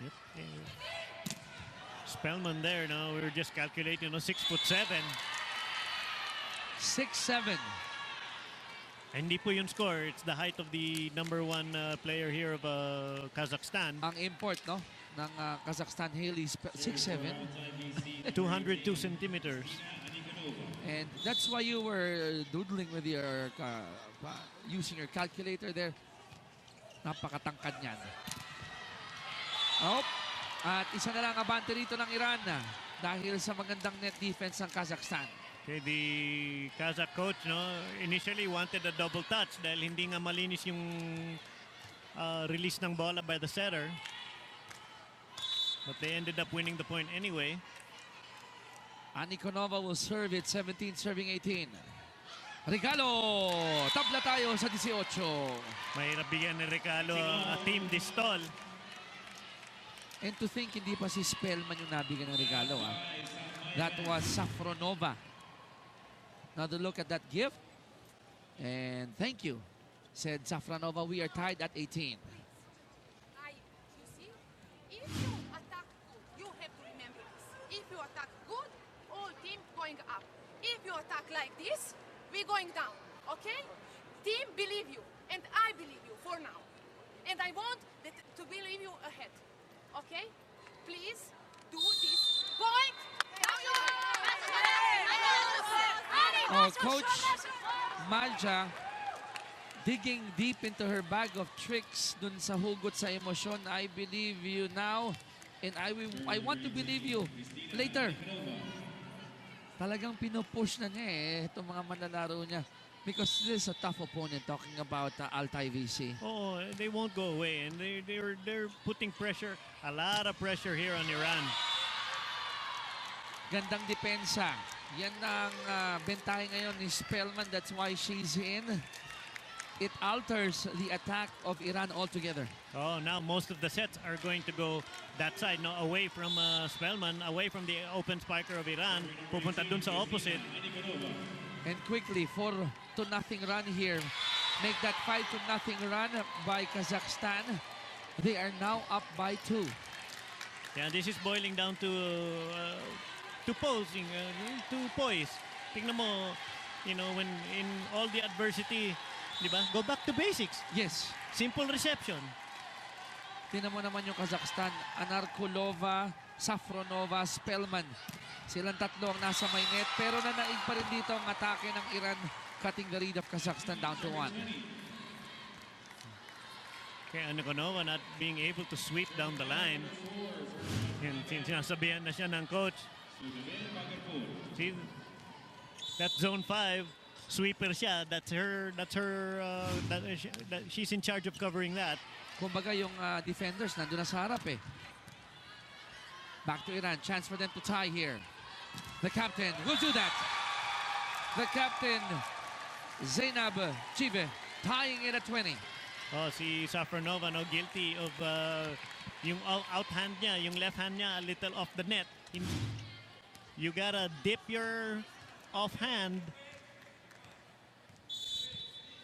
Yep. Spellman there, no? We were just calculating, 6'7". 6'7". Hindi po yung score. It's the height of the #1 player here of Kazakhstan. Ang import, no? Ng Kazakhstan, Haley, 6'7". 202 centimeters. And that's why you were doodling with your, using your calculator there. Napakatangkad niyan. Oh, at isa na lang abante rito ng Iran dahil sa magandang net defense ng Kazakhstan. Okay, the Kazakh coach, initially wanted a double touch dahil hindi nga malinis yung release ng bola by the setter. But they ended up winning the point anyway. Anikonova will serve it, 17 serving 18. Regalo! Tabla tayo sa 18. Mahirap bigyan ni Regalo a team distol. And to think, hindi pa si Spellman yung nabigyan ng regalo. That was Safronova. Now to look at that gift. And thank you, said Safronova. We are tied at 18. You see, if you attack good, you have to remember this. If you attack good, all team going up. If you attack like this, we're going down, okay? Team believe you, and I believe you for now. And I want to believe you ahead, okay? Please do this. Point! Oh, Coach Malja digging deep into her bag of tricks dun sa hugot sa emosyon. I believe you now, and I want to believe you later. Talagang pinupush na niya itong mga manlalaro niya. Because this is a tough opponent, talking about Altay VC. Oh, they won't go away, and they're putting pressure, a lot of pressure here on Iran. Gandang depensa. Yan ang bentahe ngayon ni Spellman. That's why she's in. It alters the attack of Iran altogether. Oh, now most of the sets are going to go that side, away from Spellman, away from the open spiker of Iran. Pupunta dun sa opposite. And quickly, 4-0 run here. Make that 5-0 run by Kazakhstan. They are now up by 2. Yeah, this is boiling down to posing, to poise. Tingnan mo, when in all the adversity, di ba? Go back to basics. Yes. Simple reception. Tingnan mo naman yung Kazakhstan. Anarkulova, Safronova, Spellman. Silang tatlo ang nasa may net. Pero nanaig pa rin dito ang atake ng Iran, cutting the lead of Kazakhstan down to 1. Okay, Anikonova not being able to sweep down the line. Yan, sinasabihan na siya ng coach. See, that zone 5, sweeper siya. She's in charge of covering that. Kumbaga yung defenders nandun na sa harap Back to Iran, chance for them to tie here. The captain will do that. The captain, Zainab Chive, tying it at 20. Oh, si Safronova, guilty of yung out hand niya, yung left hand niya a little off the net. You gotta dip your offhand.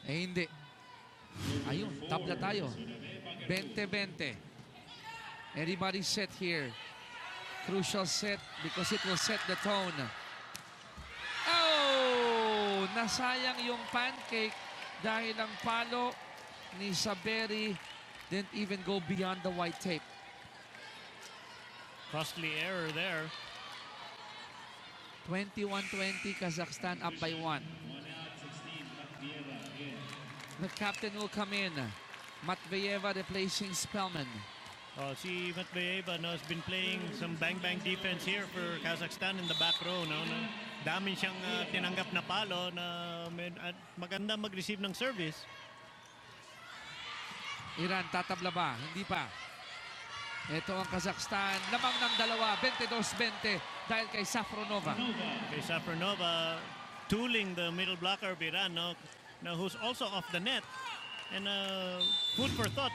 Hindi. Ayun, tabla tayo. 20-20. Everybody set here. Crucial set because it will set the tone. Oh! Nasayang yung pancake dahil ang palo ni Saberi didn't even go beyond the white tape. Costly error there. 21-20, Kazakhstan up by 1. The captain will come in. Matveyeva replacing Spellman. Si Matveeva has been playing some bang-bang defense here for Kazakhstan in the back row. Dami siyang tinanggap na palo na maganda mag-receive ng service. Iran tatabla ba? Hindi pa. Ito ang Kazakhstan. Lamang ng dalawa. 22-20 dahil kay Safronova. Kay Safronova tooling the middle blocker of Iran, who's also off the net. And food for thought,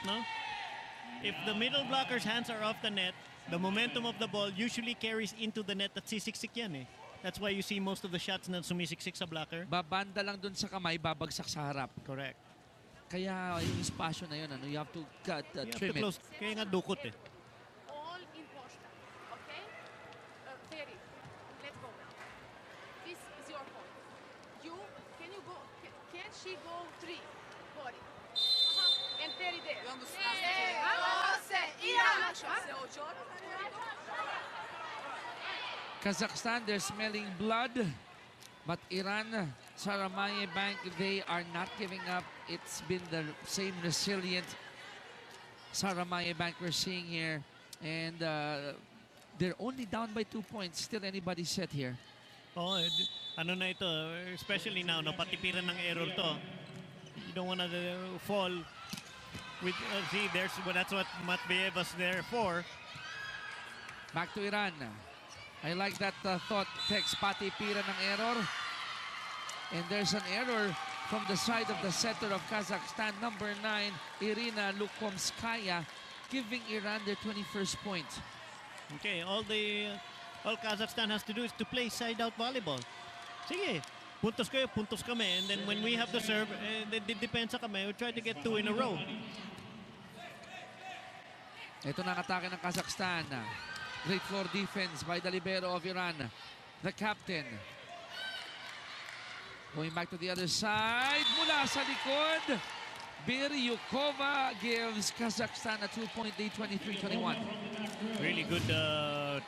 If the middle blocker's hands are off the net, the momentum of the ball usually carries into the net at sisiksik yan eh. That's why you see most of the shots na sumisiksik sa blocker. Babanda lang dun sa kamay, babagsak sa harap. Correct. Kaya yung espasyo na yun, you have to trim it. Kaya nga dukot eh. All important, okay? Ferry, let's go now. This is your point. Can you go, can she go 3? Body. And Ferry there. Kazakhstan, they're smelling blood. But Iran, Sarmayeh Bank, they are not giving up. It's been the same resilient Sarmayeh Bank we're seeing here. And they're only down by 2 points. Still anybody's set here. Ano na ito, especially now, patipiran ng error to. You don't want to fall with, see, that's what Matveyeva's there for. Back to Iran. I like that thought, Tex. Patipiran ng error. And there's an error from the side of the center of Kazakhstan. Number 9, Irina Lukomskaya, giving Iran their 21st point. Okay, all Kazakhstan has to do is to play side-out volleyball. Sige, puntos kayo, puntos kami. And then when we have the serve, depensa kami, we try to get 2 in a row. Ito na ang atake ng Kazakhstan. Great floor defense by the libero of Iran, the captain. Going back to the other side, mula sa likod, Biryukova gives Kazakhstan a 2-point lead, 23-21. Really good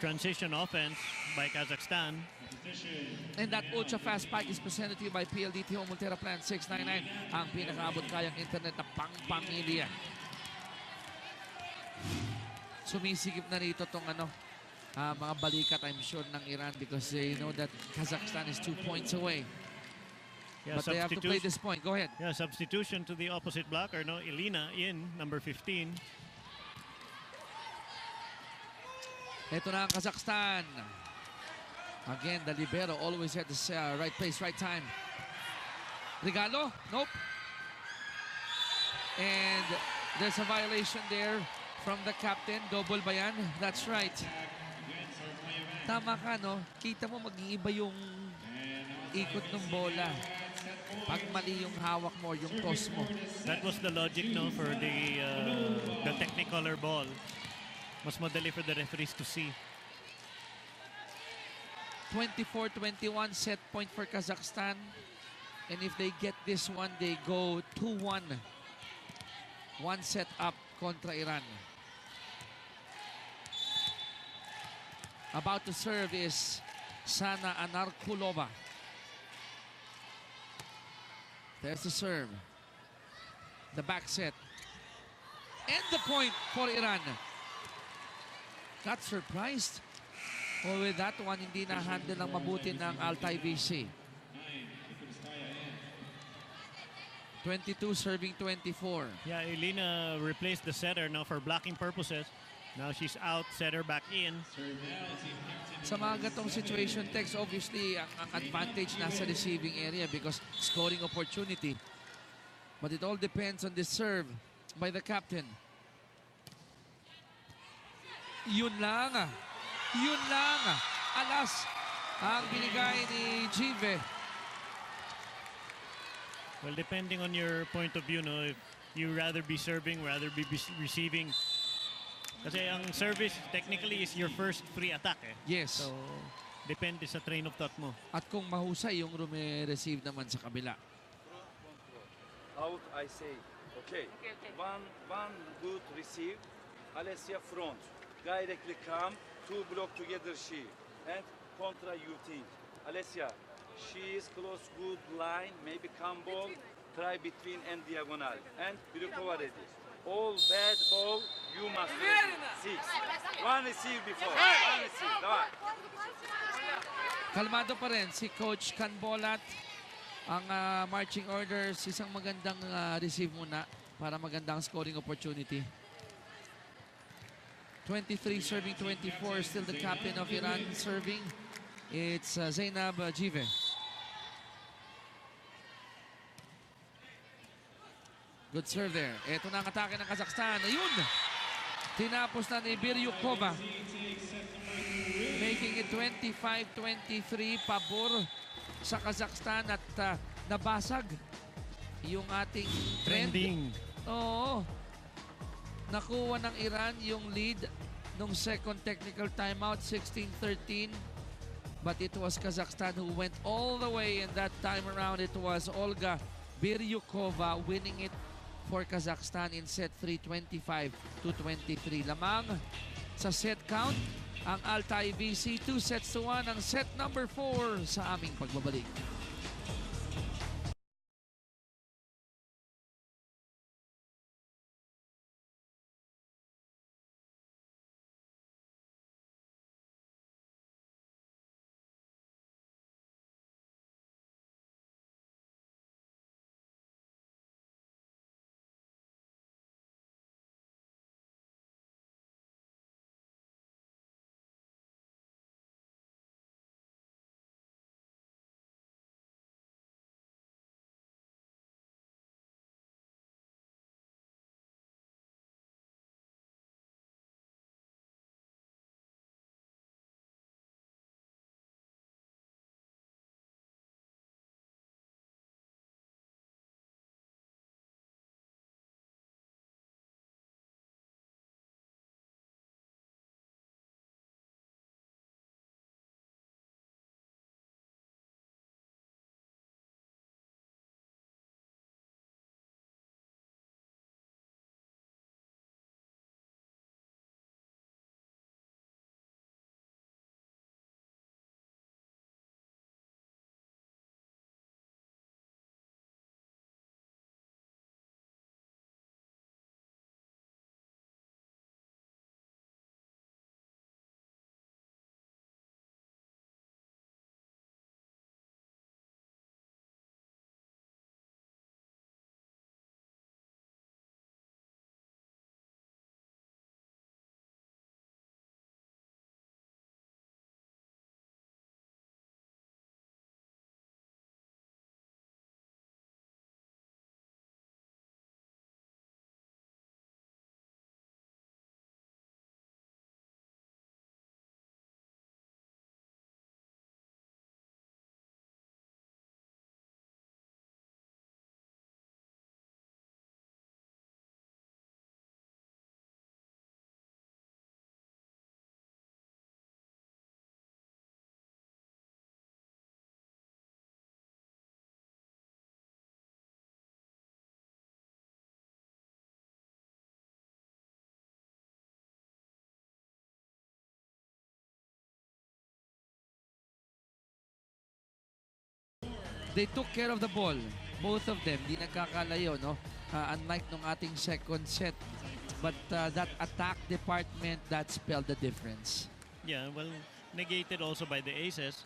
transition offense by Kazakhstan. And that ultra-fast spike is presented to you by PLDT Home Ultera Plan 699, ang pinakaabot kayang internet na pang-pamilya. Sumisigip na rito itong mga balikat, I'm sure, ng Iran because they know that Kazakhstan is 2 points away. Yeah, but they have to play this point. Go ahead. Yeah, substitution to the opposite blocker, Elina in, number 15. Ito na ang Kazakhstan. Again, the libero always at the right place, right time. Regalo? Nope. And there's a violation there from the captain. Double ba yan? That's right. Tama ka, Kita mo mag-iiba yung ikot ng bola pag mali yung hawak mo, yung toss mo. That was the logic, for the Technicolor ball. Mas madali for the referees to see. 24-21 set point for Kazakhstan. And if they get this one, they go 2-1. One set up kontra Iran. About to serve is Sana Anarkulova. There's the serve. The back set. And the point for Iran. Got surprised. Or with that one, hindi na-handle ng mabuti ng Altay VC. 22 serving 24. Yeah, Elina replaced the setter now for blocking purposes. Now she's out, setter back in. Sa mga gatong situation, Tex, obviously, ang advantage nasa receiving area because scoring opportunity. But it all depends on the serve by the captain. Yun lang. Yun lang. Alas ang binigay ni Give. Well, depending on your point of view, if you rather be serving, rather be receiving. Kasi ang service technically is your first free attack. Yes. So, depende sa train of thought mo. At kung mahusay yung receive naman sa kabila. Out, I say. Okay. One good receive. Alessia front. Directly come. 2 block together she. And contra you think. Alessia, she is close, good line. Maybe come ball. Try between and diagonal. And Biryukova ready. all bad ball, you must receive. One receive before. One receive. Давай. Kalmado pa rin si Coach Canbolat. Ang marching orders, isang magandang receive muna para magandang scoring opportunity. 23 serving 24, still the captain of Iran serving. It's Zainab Jive. Good serve there. Ito na ang atake ng Kazakhstan. Ayun! Tinapos na ni Biryukova. Making it 25-23 pabor sa Kazakhstan at nabasag yung ating trending. Oo. Nakuha ng Iran yung lead nung second technical timeout, 16-13. But it was Kazakhstan who went all the way, and that time around it was Olga Biryukova winning it for Kazakhstan in set 3, 25-23. Lamang sa set count ang Altay VC, 2-1 ang set number 4 sa aming pagbabalik. They took care of the ball, both of them. Di nagkakalayo, no? Unlike nung ating second set. But that attack department, that spelled the difference. Yeah, well, negated also by the aces.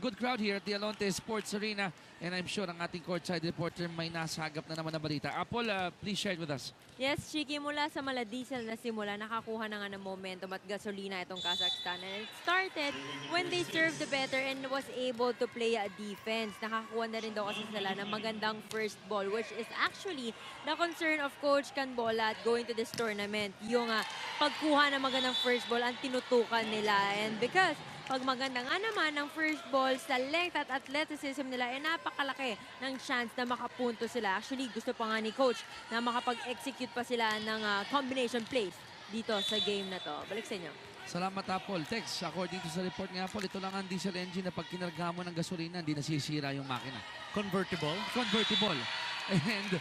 Good crowd here at the Alonte Sports Arena. And I'm sure ang ating courtside reporter may nasagap na naman na balita. Apple, please share it with us. Yes, Chiki, mula sa maladiesel na simula, nakakuha na nga ng momentum at gasolina itong Kazakhstan. And it started when they served better and was able to play a defense. Nakakuha na rin daw kasi sila ng magandang first ball, which is actually the concern of Coach Canbolat going to this tournament. Yung pagkuha ng magandang first ball ang tinutukan nila. And because pag maganda nga naman ang first ball sa length at athleticism nila, ay napakalaki ng chance na makapunto sila. Actually, gusto pa nga ni Coach na makapag-execute pa sila ng combination plays dito sa game na to. Balik sa inyo. Salamat, Apple. Tex, according to sa report ng Apple, ito lang ang diesel engine na pag kinarga mo ng gasolina, hindi nasisira yung makina. Convertible? Convertible. And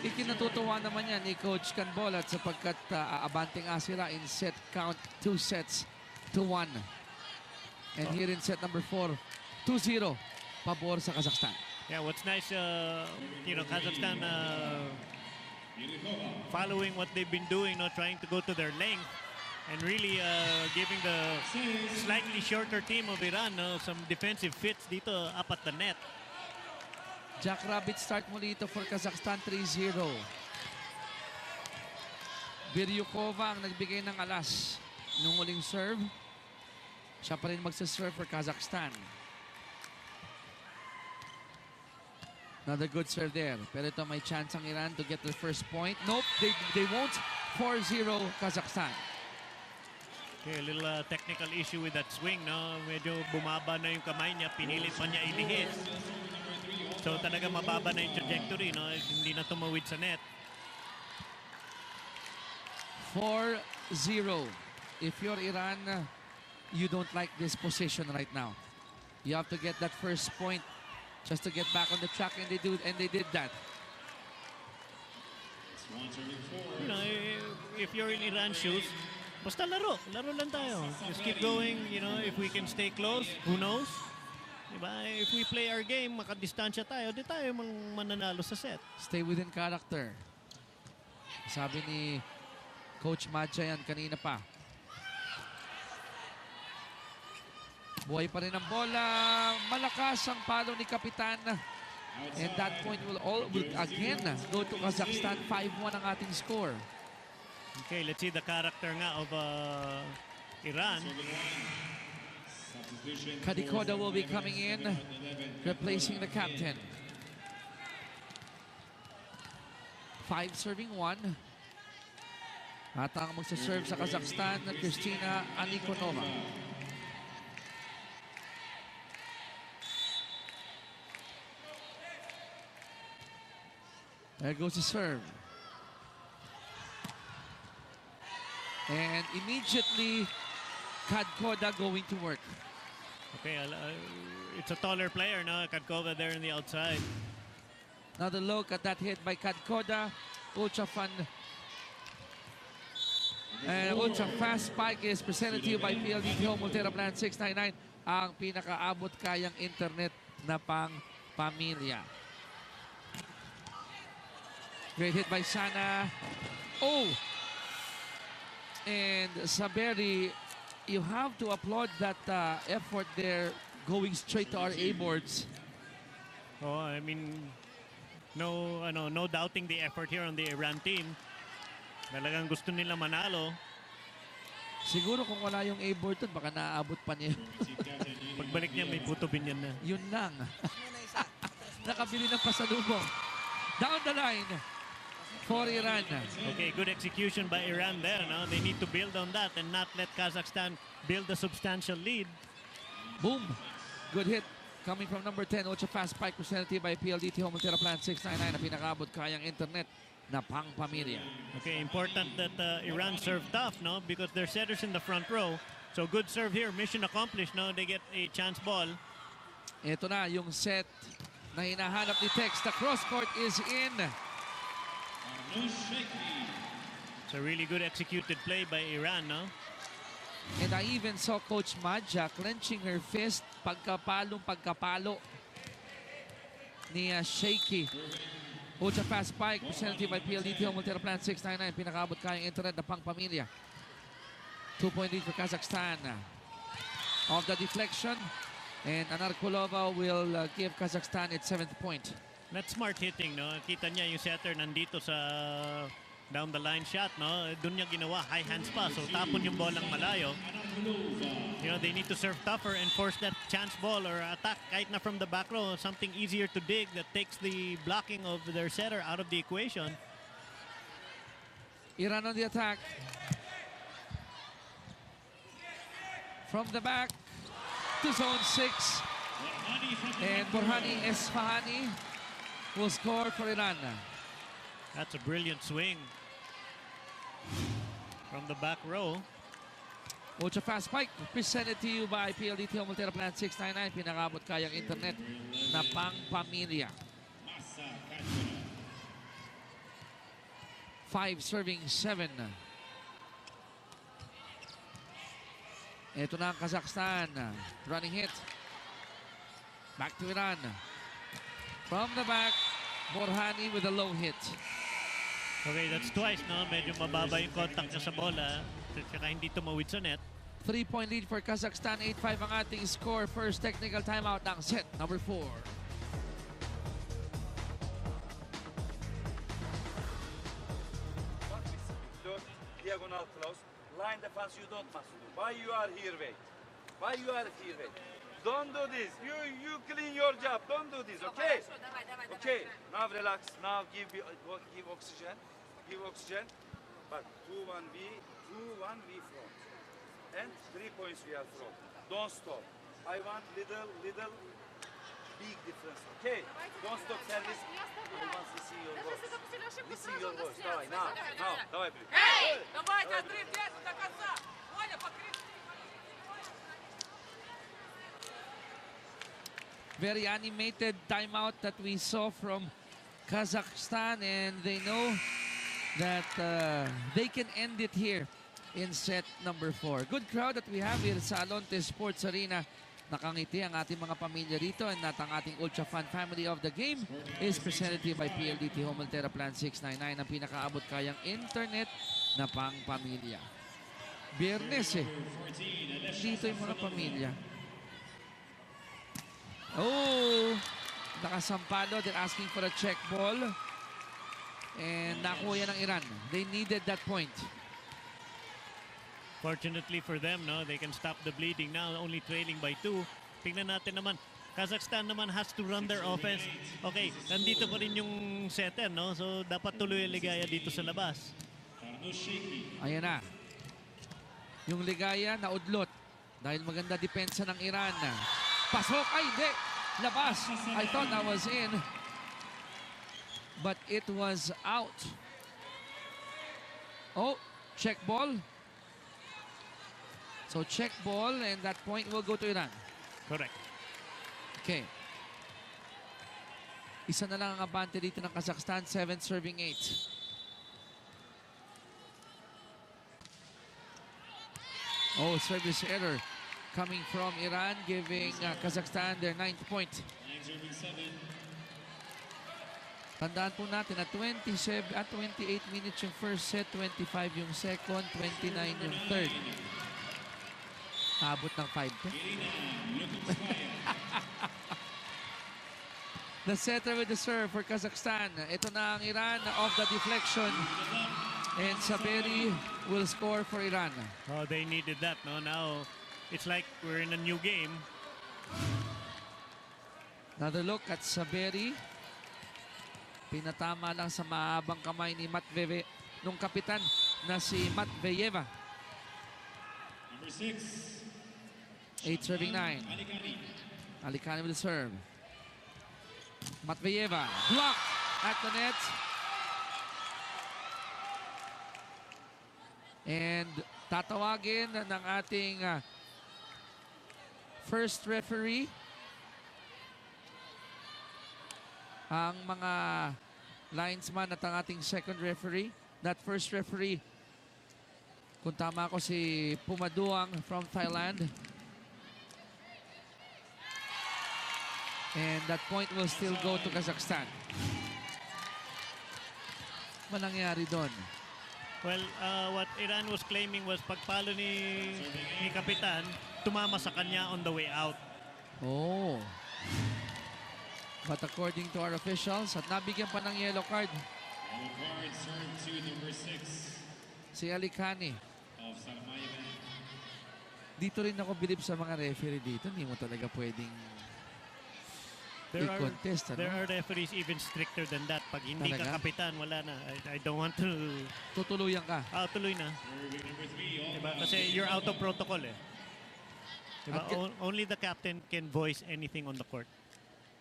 ikinatutuwa naman yan ni Coach Canbolat sapagkat abanting asira in set count 2-1. And here in set number 4, 2-0, pabor sa Kazakhstan. Yeah, what's nice, Kazakhstan following what they've been doing, no, trying to go to their length and really giving the slightly shorter team of Iran some defensive fits dito up at the net. Jackrabbit start muli ito for Kazakhstan, 3-0. Biryukova ang nagbigay ng alas nung huling serve. Siya pa rin magsaserve for Kazakhstan. Another good serve there. Pero ito may chance ang Iran to get the first point. Nope, they won't. 4-0 Kazakhstan. Okay, a little technical issue with that swing, no? Medyo bumaba na yung kamay niya, pinilit pa niya ilihis. So talaga mababa na yung trajectory, no? Hindi na tumawid sa net. 4-0. If you're Iran, you don't like this position right now. You have to get that first point just to get back on the track, and they did that. You know, if you're in Iran's shoes, basta laro lang tayo. Just keep going, you know, if we can stay close, who knows? Diba? If we play our game, makadistansya tayo, di tayo mananalo sa set. Stay within character. Sabi ni Coach Madja yan kanina pa. Buhay pa rin ang bola. Malakas ang palo ni Kapitan. And that point will again go to Kazakhstan. 5-1 ang ating score. Okay, let's see the character nga of Iran. Kadikoda will be coming in, replacing the captain. 5 serving 1. At ang magsaserve sa Kazakhstan, Kristina Anikonova. There goes the serve. And immediately, Kadkoda going to work. Okay, it's a taller player now, Kadkova there on the outside. Another look at that hit by Kadkoda. Ultra fun. And ultra fast spike is presented to you by PLDT Home Ultera Plan 699. Ang pinakaabot kayang internet na pang pamilya. Great hit by Sana. Oh! And Saberi, you have to applaud that effort there, going straight to our A-boards. Oh, I mean, no doubting the effort here on the Iran team. Talagang gusto nila manalo. Siguro kung wala yung A-board doon, baka naaabot pa niya. Pagbalik niya, may puto Biñan na. Yun lang. Nakabili ng pasalubong. Down the line for Iran. Okay, good execution by Iran there. No? They need to build on that and not let Kazakhstan build a substantial lead. Boom. Good hit coming from number 10. Ultra fast spike presented by PLDT Home Ultera Plan 699 na pinakaabot kayang internet na pang pamilya. Okay, important that Iran serve tough, no? Because they're setters in the front row. So good serve here. Mission accomplished, no? They get a chance ball. Ito na yung set na hinahanap ni Tex. The cross court is in. It's a really good executed play by Iran, no? And I even saw Coach Madja clenching her fist pagkapalo ni Shaky. Ultra fast spike presented by PLDT Home Ultera Plan 699. Pinakaabot kayang internet na pang pamilya. 2-point lead for Kazakhstan. Off the deflection. And Anarkulova will give Kazakhstan its 7th point. That's smart hitting, no? Kita niya yung setter nandito sa down the line shot, no? Doon niya ginawa, high hands pa. So tapon yung bolang malayo. You know, they need to serve tougher and force that chance ball or attack kahit na from the back row. Something easier to dig that takes the blocking of their setter out of the equation. Iran on the attack. From the back to zone 6. And Borhani Esfahani will score for Iran. That's a brilliant swing from the back row. Ultra fast spike presented to you by PLDT Home Ultera Plan 699. Pinakabot kayang internet na pang pamilya. 5 serving 7. Ito na ang Kazakhstan. Running hit. Back to Iran. From the back, Borhani with a low hit. Okay, that's twice, no? Medyo mababa yung contact niya sa bola. Saka hindi tumawid sa net. 3-point lead for Kazakhstan. 8-5 ang ating score. First technical timeout ng set number 4. Diagonal close. Line defense you don't must do. Why you are here, wait? Why you are here, wait? Don't do this. You clean your job. Don't do this, okay? Okay. Now relax. Now give oxygen. Give oxygen. But 2-1-V, 2-1-V front. And 3 points we are front. Don't stop. I want little big difference, okay? Don't stop service. I want to see your voice. Listen your voice. Давай, now. Давай, блин. Эй! Давайте, отрыв до конца! Ваня, подкрепи! Very animated timeout that we saw from Kazakhstan, and they know that they can end it here in set number 4. Good crowd that we have here sa Alonte Sports Arena. Nakangiti ang ating mga pamilya rito, and at ang ating ultra fan family of the game is presented to you by PLDT Home Altera Plan 699, ang pinakaabot kayang internet na pang pamilya. Biyernes dito yung mga pamilya. Oh, nakasampalo. They're asking for a check ball. And nakuha yan ng Iran. They needed that point. Fortunately for them, no, they can stop the bleeding now, only trailing by 2. Tingnan natin naman, Kazakhstan naman has to run their offense. Okay, nandito pa rin yung setter, no? So dapat tuloy ang ligaya dito sa labas. Ayan na. Yung ligaya na udlot dahil maganda depensa ng Iran. Pasok! Ay, hindi! Labas! I thought that was in. But it was out. Oh, check ball. So check ball, and that point will go to Iran. Correct. Okay. Isa na lang ang abante dito ng Kazakhstan, 7 serving 8. Oh, service error coming from Iran, giving Kazakhstan their 9th point. Tandaan po natin na 28 minutes yung first set, 25 yung second, 29 yung third. Abot ng 5. The setter with the serve for Kazakhstan. Ito na ang Iran off the deflection. And Saberi will score for Iran. Oh, they needed that, no? Now, it's like we're in a new game. Another look at Saberi. Pinatama lang sa mahabang kamay ni Matveyeva, nung kapitan na si Matveyeva. Number 6. 8 serving 9. Alikani with the serve. Matveyeva blocked at the net. And tatawagin ng ating first referee ang mga linesman at ang ating second referee. That first referee, kung tama ako, si Pumaduang from Thailand. And that point will still go to Kazakhstan. Ano nangyari doon? Well, what Iran was claiming was pagpalo ni Kapitan, tumama sa kanya on the way out. Oh. But according to our officials, at nabigyan pa ng yellow card. Yellow card served to number 6 Si Alikani. of Sarmayeh. Dito rin ako bilib sa mga referee dito. Hindi mo talaga pwedeng There i-contest. are referees even stricter than that. Pag hindi Talaga? ka kapitan, wala na. I don't want to... Tutuluyan ka. tuloy na. Serving number 3. Diba? Kasi you're out of protocol eh. Diba? At Only the captain can voice anything on the court.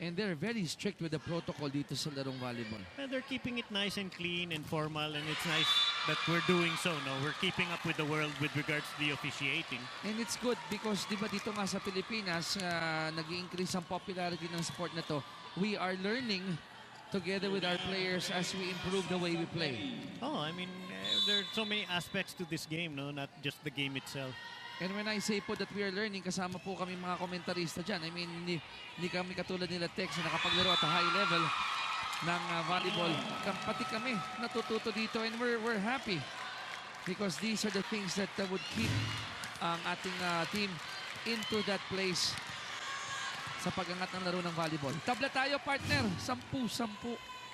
And they're very strict with the protocol dito sa larong volleyball. And they're keeping it nice and clean and formal, and it's nice that we're doing so. No, we're keeping up with the world with regards to the officiating. And it's good because di ba dito nga sa Pilipinas, nag-i-increase ang popularity ng sport na to. We are learning together with our players as we improve the way we play. Oh, I mean, there are so many aspects to this game, no, not just the game itself. And when I say po that we are learning, kasama po kami mga komentarista dyan. I mean, hindi kami katulad nila Tex na nakapaglaro at a high level. ng volleyball. Pati kami natututo dito and we're happy because these are the things that would keep ang ating team into that place sa pag-angat ng laro ng volleyball. Tabla tayo, partner. 10-10.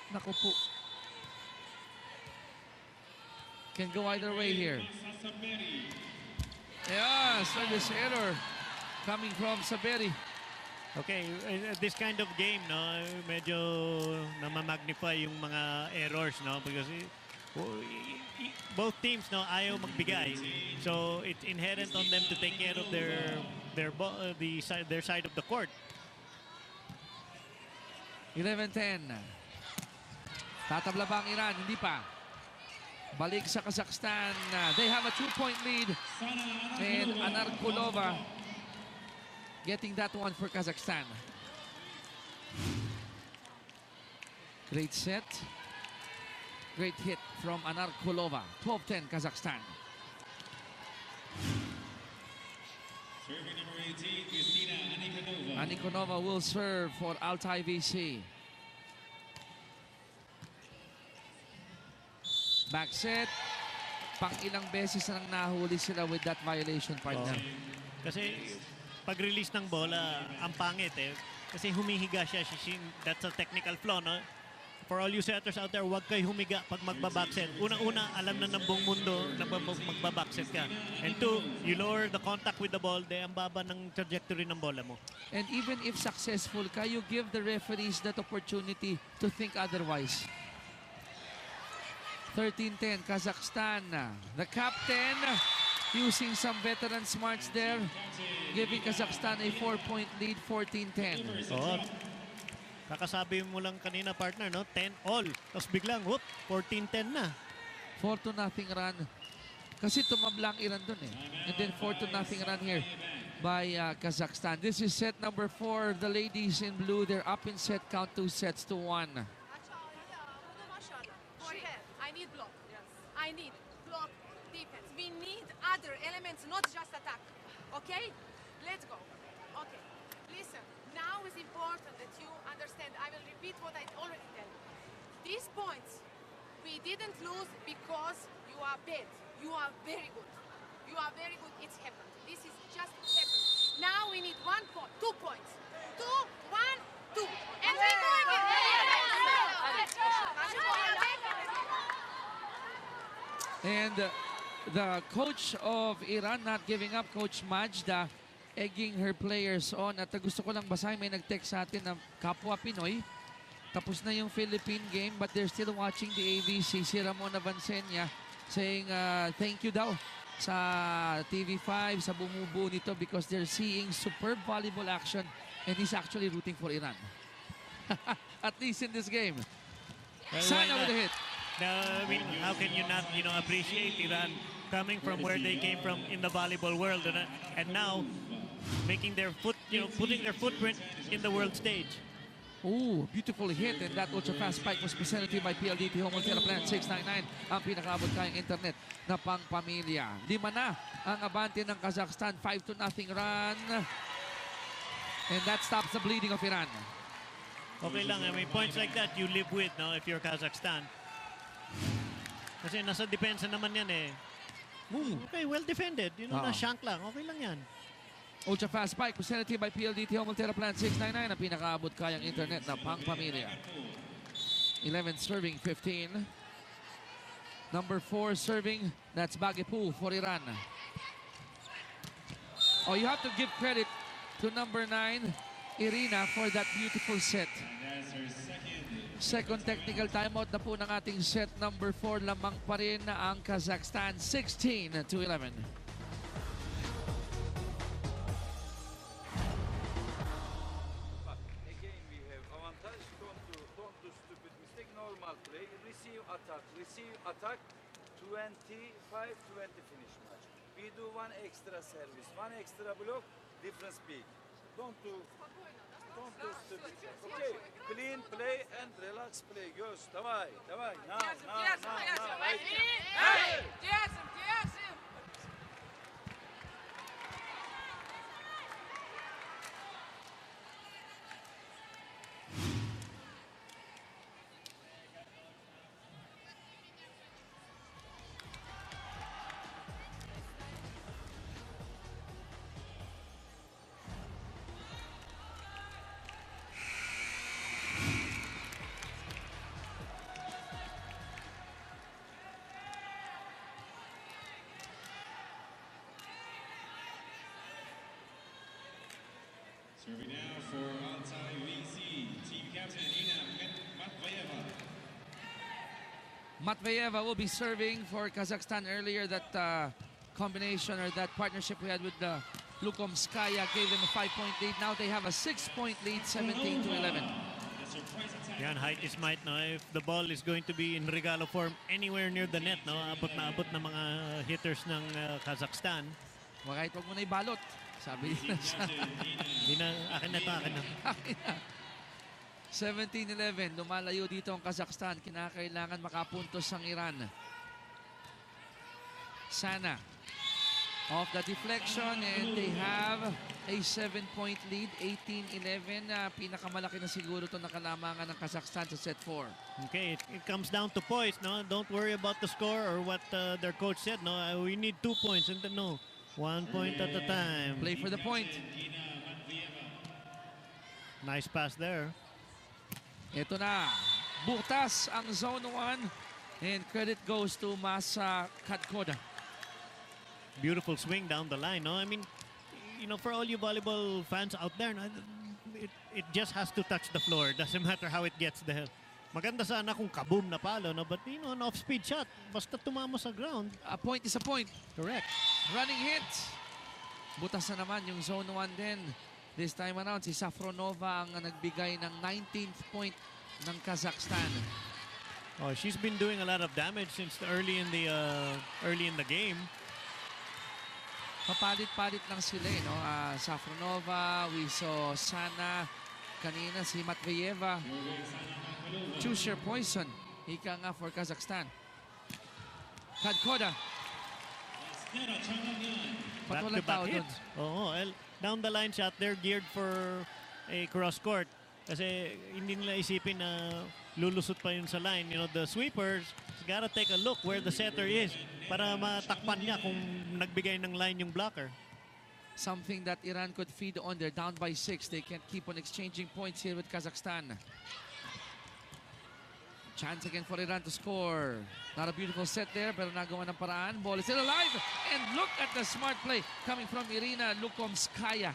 Naku po. Can go either way here. Yeah, service error coming from Saberi. Okay, this kind of game, no, medyo namamagnify yung mga errors, no, because both teams, no, ayaw magbigay. So it's inherent on them to take care of their side of the court. 11-10. Tatabla ba ang Iran? Hindi pa. Balik sa Kazakhstan. They have a 2-point lead. And Anarkulova getting that one for Kazakhstan. Great set. Great hit from Anarkulova. 12-10 Kazakhstan. Serving number 18, Christina Anikonova. Anikonova will serve for Altay VC. Back set. Pang ilang beses na nahuli sila with that violation, partner. Kasi pag-release ng bola, ang pangit eh. Kasi humihiga siya. That's a technical flaw, no? For all you setters out there, huwag kayo humiga pag magbabackset. Unang-una, alam na ng buong mundo na magbabackset ka. And two, you lower the contact with the ball, ang baba ng trajectory ng bola mo. And even if successful ka, you give the referees that opportunity to think otherwise. 13-10, Kazakhstan. The captain using some veteran smarts there, giving Kazakhstan a 4-point lead, 14-10. Oh, kakasabi mo lang kanina, partner, no? 10-all. Tapos biglang, whoop, 14-10 na. 4-0 run. Kasi tumabla ang Iran dun eh. And then 4-0 run here by Kazakhstan. This is set number 4. The ladies in blue, they're up in set count 2 sets to 1. I need block. I need block defense. We need other elements, not just attack. Okay? Let's go. Okay. Listen, now is important that you understand. I will repeat what I already tell you. These points, we didn't lose because you are bad. You are very good. You are very good. It's happened. This is just happened. Now we need 1 point, 2 points. 2, 1, 2. And we're doing it. And the coach of Iran not giving up, Coach Majda, egging her players on. At gusto ko lang basahin, may nag-text sa atin na kapwa Pinoy. Tapos na yung Philippine game but they're still watching the AVC. Si Ramon Avancenia saying thank you daw sa TV5, sa bumubuo nito because they're seeing superb volleyball action and he's actually rooting for Iran. At least in this game. Sana with a hit. I mean, how can you not, appreciate Iran coming from where they came from in the volleyball world and now making their putting their footprint in the world stage. Ooh, beautiful hit, and that ultra-fast spike was presented to you by PLDT Home Altay Plan 699, ang pinakaabot kayang internet na pang-pamilya. 5 na ang abante ng Kazakhstan, 5-0 run, and that stops the bleeding of Iran. Okay lang, I mean, points like that you live with, no, if you're Kazakhstan. Kasi nasa depensa naman yan eh. Okay, well defended. Na-shank lang. Okay lang yan. Ultra-fast spike presented to you by PLDT Home Altay Plan 699, ang pinakaabot kayang internet na pang-pamilya. 11 serving, 15. Number 4 serving, that's Bagipul for Iran. Oh, you have to give credit to number 9, Irina, for that beautiful set. Second technical timeout na po ng ating set number 4. Lamang pa rin na ang Kazakhstan, 16-11. Again, we have advantage. Don't do stupid mistake. Normal play. Receive, attack. 25-20 finish match. We do 1 extra service, 1 extra block, difference big. Don't do stupid. Okay, clean play and relax play. Girls, давай. Now. Hey! Serving now for Altay VC, team captain Nina Matveyeva. Matveyeva will be serving for Kazakhstan. Earlier, that combination or that partnership we had with Lukomskaya gave them a 5-point lead. Now they have a 6-point lead, 17-11. Yan, height is might, no? If the ball is going to be in regalo form anywhere near the net, no? Abot na abot ng mga hitters ng Kazakhstan. Kahit wag mo na ibalot. Sabi nila sa... Hindi na, akin na to, akin na. 17-11, lumalayo dito ang Kazakhstan. Kinakailangan makapuntos ang Iran. Sana off the deflection, and they have a 7-point lead, 18-11. Pinakamalaki na siguro ito na kalamangan ng Kazakhstan sa set 4. Okay, it comes down to points, no? Don't worry about the score or what their coach said, no? We need 2 points, and no, 1 point at a time. Play for the point. Nice pass there. Ito na, butas ang zone 1, and credit goes to Masa Kadkoda. Beautiful swing down the line, no? I mean, you know, for all you volleyball fans out there, no, it just has to touch the floor. Doesn't matter how it gets there. Maganda sana kung kaboom na palo, no? But, you know, an off-speed shot, basta tumama sa ground. A point is a point. Correct. Running hit. Butas na naman yung zone 1 din. This time around, si Safronova ang nagbigay ng 19th point ng Kazakhstan. Oh, she's been doing a lot of damage since early in the game. Papalit-palit lang sila, no? Safronova, we saw Sana, kanina si Matveyeva. Choose your poison. Ika nga for Kazakhstan. Kadkoda. Back-to-back hits. Oo, down the line shot, they're geared for a cross court. Kasi hindi nila isipin na lulusot pa yun sa line. You know, the sweepers gotta take a look where the setter is para matakpan niya kung nagbigay ng line yung blocker. Something that Iran could feed on. They're down by 6. They can't keep on exchanging points here with Kazakhstan. Chance again for Iran to score. Not a beautiful set there, pero nagawa ng paraan. Ball is still alive. And look at the smart play coming from Irina Lukomskaya.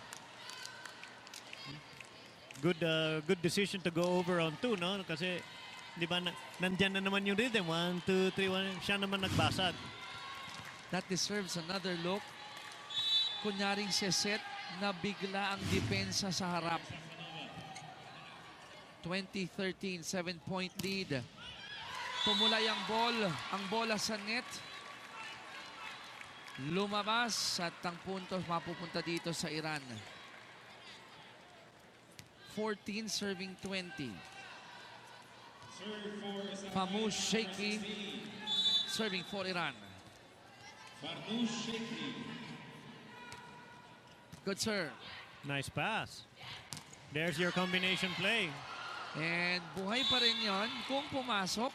Good decision to go over on 2, no? Kasi, di ba, nandyan na naman yung rhythm. 1, 2, 3, 1. Siya naman nagbasad. That deserves another look. Kunyaring set na bigla ang depensa sa harap. 2013, 7-point lead. Tumulay ang bola sa net. Lumabas at ang puntos mapupunta dito sa Iran. 14 serving 20. Famous Sheikhi serving for Iran. Good serve. Nice pass. There's your combination play. And buhay pa rin yon kung pumasok.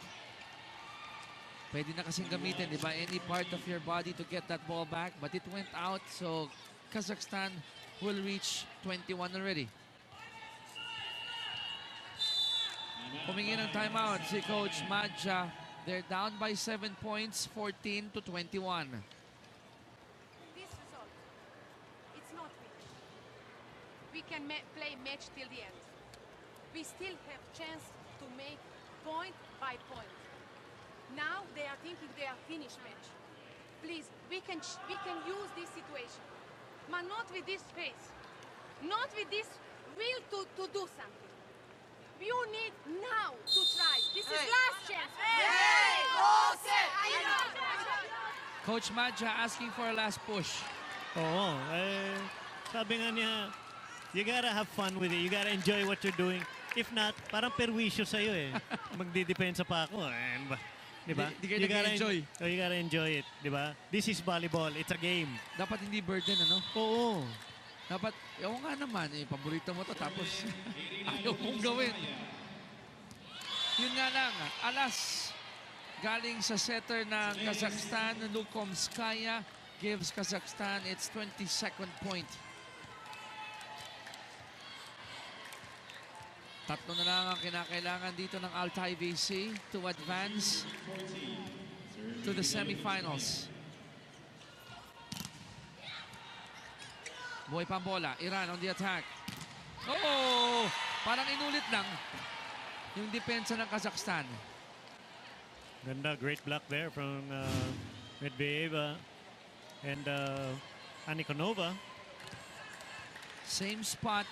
Pwede na kasing gamitin, di ba? Any part of your body to get that ball back. But it went out, so Kazakhstan will reach 21 already. Humingi ng timeout si Coach Madja. They're down by 7 points, 14 to 21. This result, it's not finished. We can play match till the end. We still have chance to make point by point. Now they are thinking they are finished match. Please, we can use this situation, but not with this face, not with this will to do something. You need now to try. This is last chance. Coach Madja asking for a last push. Oo, sabi nga niya, you gotta have fun with it. You gotta enjoy what you're doing. If not, parang perwisyo sa'yo eh. Magdidepensa pa ako. Diba? Di kayo nag-enjoy. You gotta enjoy it. Diba? This is volleyball. It's a game. Dapat hindi burden, ano? Oo. Dapat, ewan nga naman, paborito mo to, tapos ayaw mong gawin. Yun nga lang, alas, galing sa setter ng Kazakhstan, Lukomskaya, gives Kazakhstan its 22nd point. Tatlo na lang ang kinakailangan dito ng Altay VC to advance to the semifinals. Buhay pang bola. Iran on the attack. Oh, parang inulit lang yung depensa ng Kazakhstan. Ganda, great block there from Medvedeva and Anikonova. Same spot.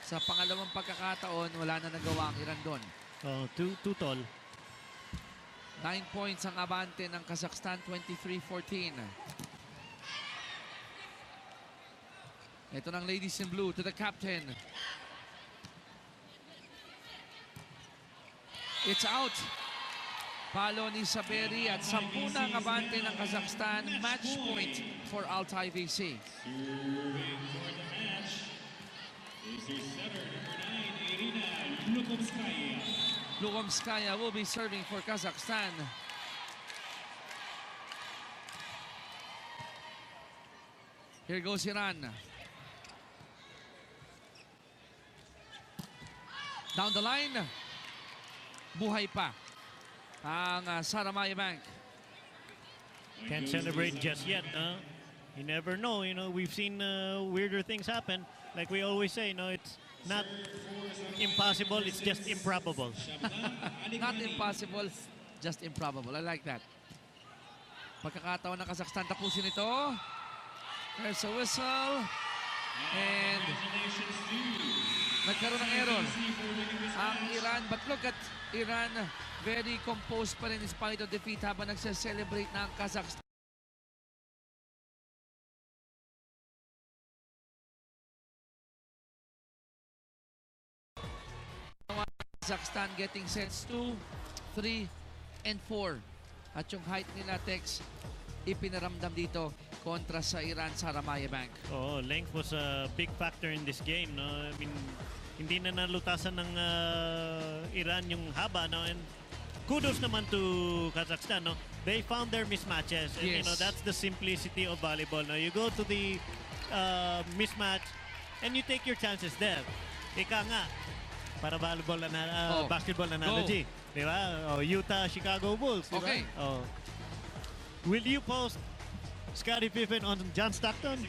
Sa pangalawang pagkakataon, wala na nagawa ang Iran doon. Oh, too tall. 9 points ang abante ng Kazakhstan, 23-14. Ito ng ladies in blue to the captain. It's out. Palo ni Saberi at 10 na ang abante ng Kazakhstan. Match point for Altay VC. Lukomskaya will be serving for Kazakhstan. Here goes Iran. Down the line. Buhay pa ang Sarmayeh Bank. Can't celebrate just yet. You never know. You know, we've seen weirder things happen. Like we always say, it's not impossible, it's just improbable. Not impossible, just improbable. I like that. Pagkakataon ng Kazakhstan, tapusin ito. There's a whistle. And nagkaroon ng error ang Iran. But look at Iran, very composed pa rin in spite of defeat habang nagse-celebrate na ang Kazakhstan. Kazakhstan getting sets 2, 3, and 4. At yung height nila, Tex, ipinaramdam dito kontra sa Iran Sarmayeh Bank. Oh, length was a big factor in this game. No? I mean, hindi na nalutasan ng Iran yung haba. No? And kudos naman to Kazakhstan. No? They found their mismatches. And Yes. that's the simplicity of volleyball. No? You go to the mismatch and you take your chances there. Ika nga, para volleyball basketball analogy. Di ba? Oh, Utah, Chicago Bulls. Di ba? Okay. Oh. Will you post Scottie Pippen on John Stockton?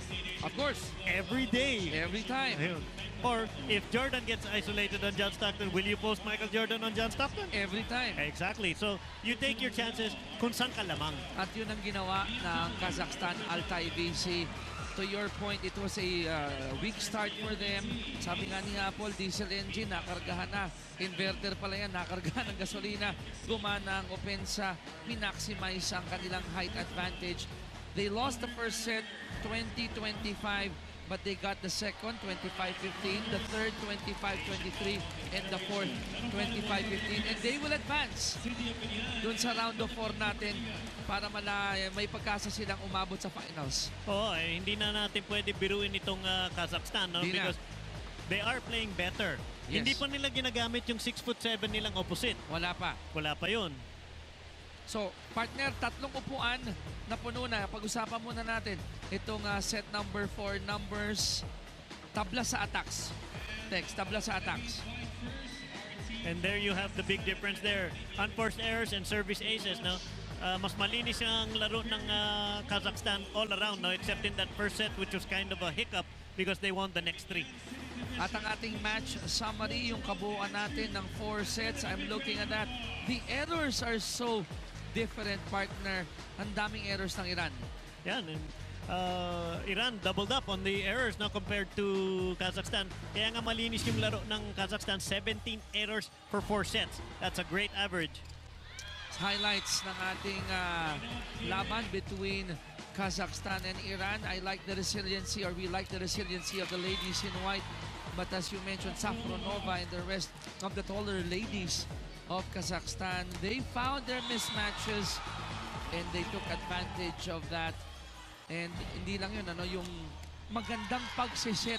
Of course. Every day. Every time. Ayun. Or if Jordan gets isolated on John Stockton, will you post Michael Jordan on John Stockton? Every time. Exactly. So you take your chances kung saan ka lamang. At yun ang ginawa ng Kazakhstan Altay VC. To your point, it was a weak start for them. Sabi nga ni Apple, diesel engine, nakargahan na. Inverter pala yan, nakargahan ng gasolina. Gumana ang opensa, minaximize ang kanilang height advantage. They lost the first set, 20-25, but they got the second, 25-15, the third, 25-23, and the fourth, 25-15. And they will advance dun sa round of 4 natin para may pagkasa silang umabot sa finals. Oo, hindi na natin pwede biruin itong Kazakhstan, no? Because they are playing better. Yes. Hindi pa nila ginagamit yung 6'7" nilang opposite. Wala pa. Wala pa yun. So, partner, 3 upuan na puno na. Pag-usapan muna natin itong set number 4 numbers. Tabla sa attacks. Text, tabla sa attacks. And there you have the big difference there. Unforced errors and service aces, no? Mas malinis ang laro ng Kazakhstan all around, no? Except in that first set, which was kind of a hiccup because they won the next 3. At ang ating match summary, yung kabuuan natin ng 4 sets, I'm looking at that. The errors are so different, partner. Ang daming errors ng Iran. Yan. And, Iran doubled up on the errors now compared to Kazakhstan. Kaya nga malinis yung laro ng Kazakhstan. 17 errors for 4 sets. That's a great average. Highlights ng ating laban between Kazakhstan and Iran. I like the resiliency, or we like the resiliency of the ladies in white. But as you mentioned, Safronova and the rest of the taller ladies of Kazakhstan, they found their mismatches and they took advantage of that. And hindi lang yun, yung magandang pagsiset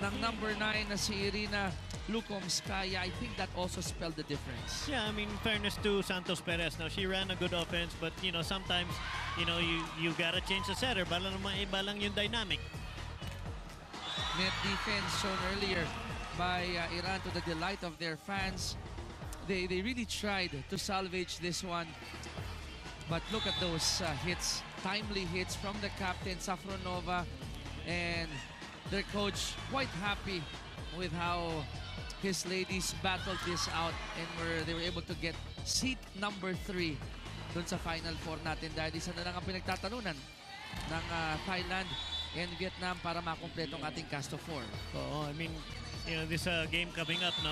ng number 9 na si Irina Lukomskaya, I think that also spelled the difference. Yeah, I mean, fairness to Santos Perez. Now, she ran a good offense, but, sometimes, you gotta change the setter. Bala naman iba lang yung dynamic. Net defense shown earlier by Iran to the delight of their fans. They really tried to salvage this one. But look at those hits, timely hits from the captain, Safronova. And their coach quite happy with how his ladies battled this out and they were able to get seat number 3 dun sa Final Four natin dahil isa na lang ang pinagtatalunan ng Thailand and Vietnam para makumpleto ang ating cast of 4. I mean, this game coming up, no,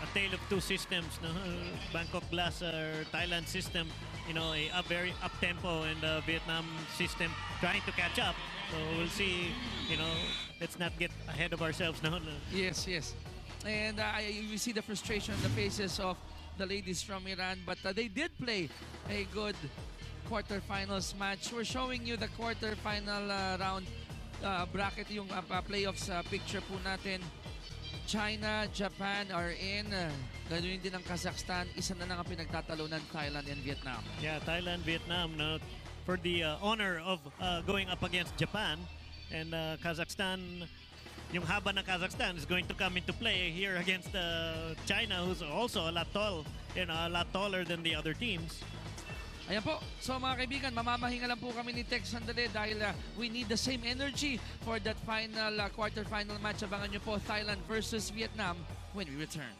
a tale of two systems, no, Bangkok Glass Thailand system, a very up tempo, and Vietnam system trying to catch up. So we'll see. Let's not get ahead of ourselves, no. Yes. And you see the frustration on the faces of the ladies from Iran, but they did play a good quarterfinals match. We're showing you the quarterfinal round bracket, yung playoffs picture po natin. China, Japan are in. Ganoon din ang Kazakhstan. Isa na lang ang pinagtatalunan, Thailand and Vietnam. Yeah, Thailand, Vietnam, no, for the honor of going up against Japan. And Kazakhstan, yung haba ng Kazakhstan is going to come into play here against China, who's also a lot tall, a lot taller than the other teams. Ayan po. So mga kaibigan, mamamahinga lang po kami ni Tex sandali dahil we need the same energy for that final quarterfinal match. Abangan nyo po Thailand versus Vietnam when we return.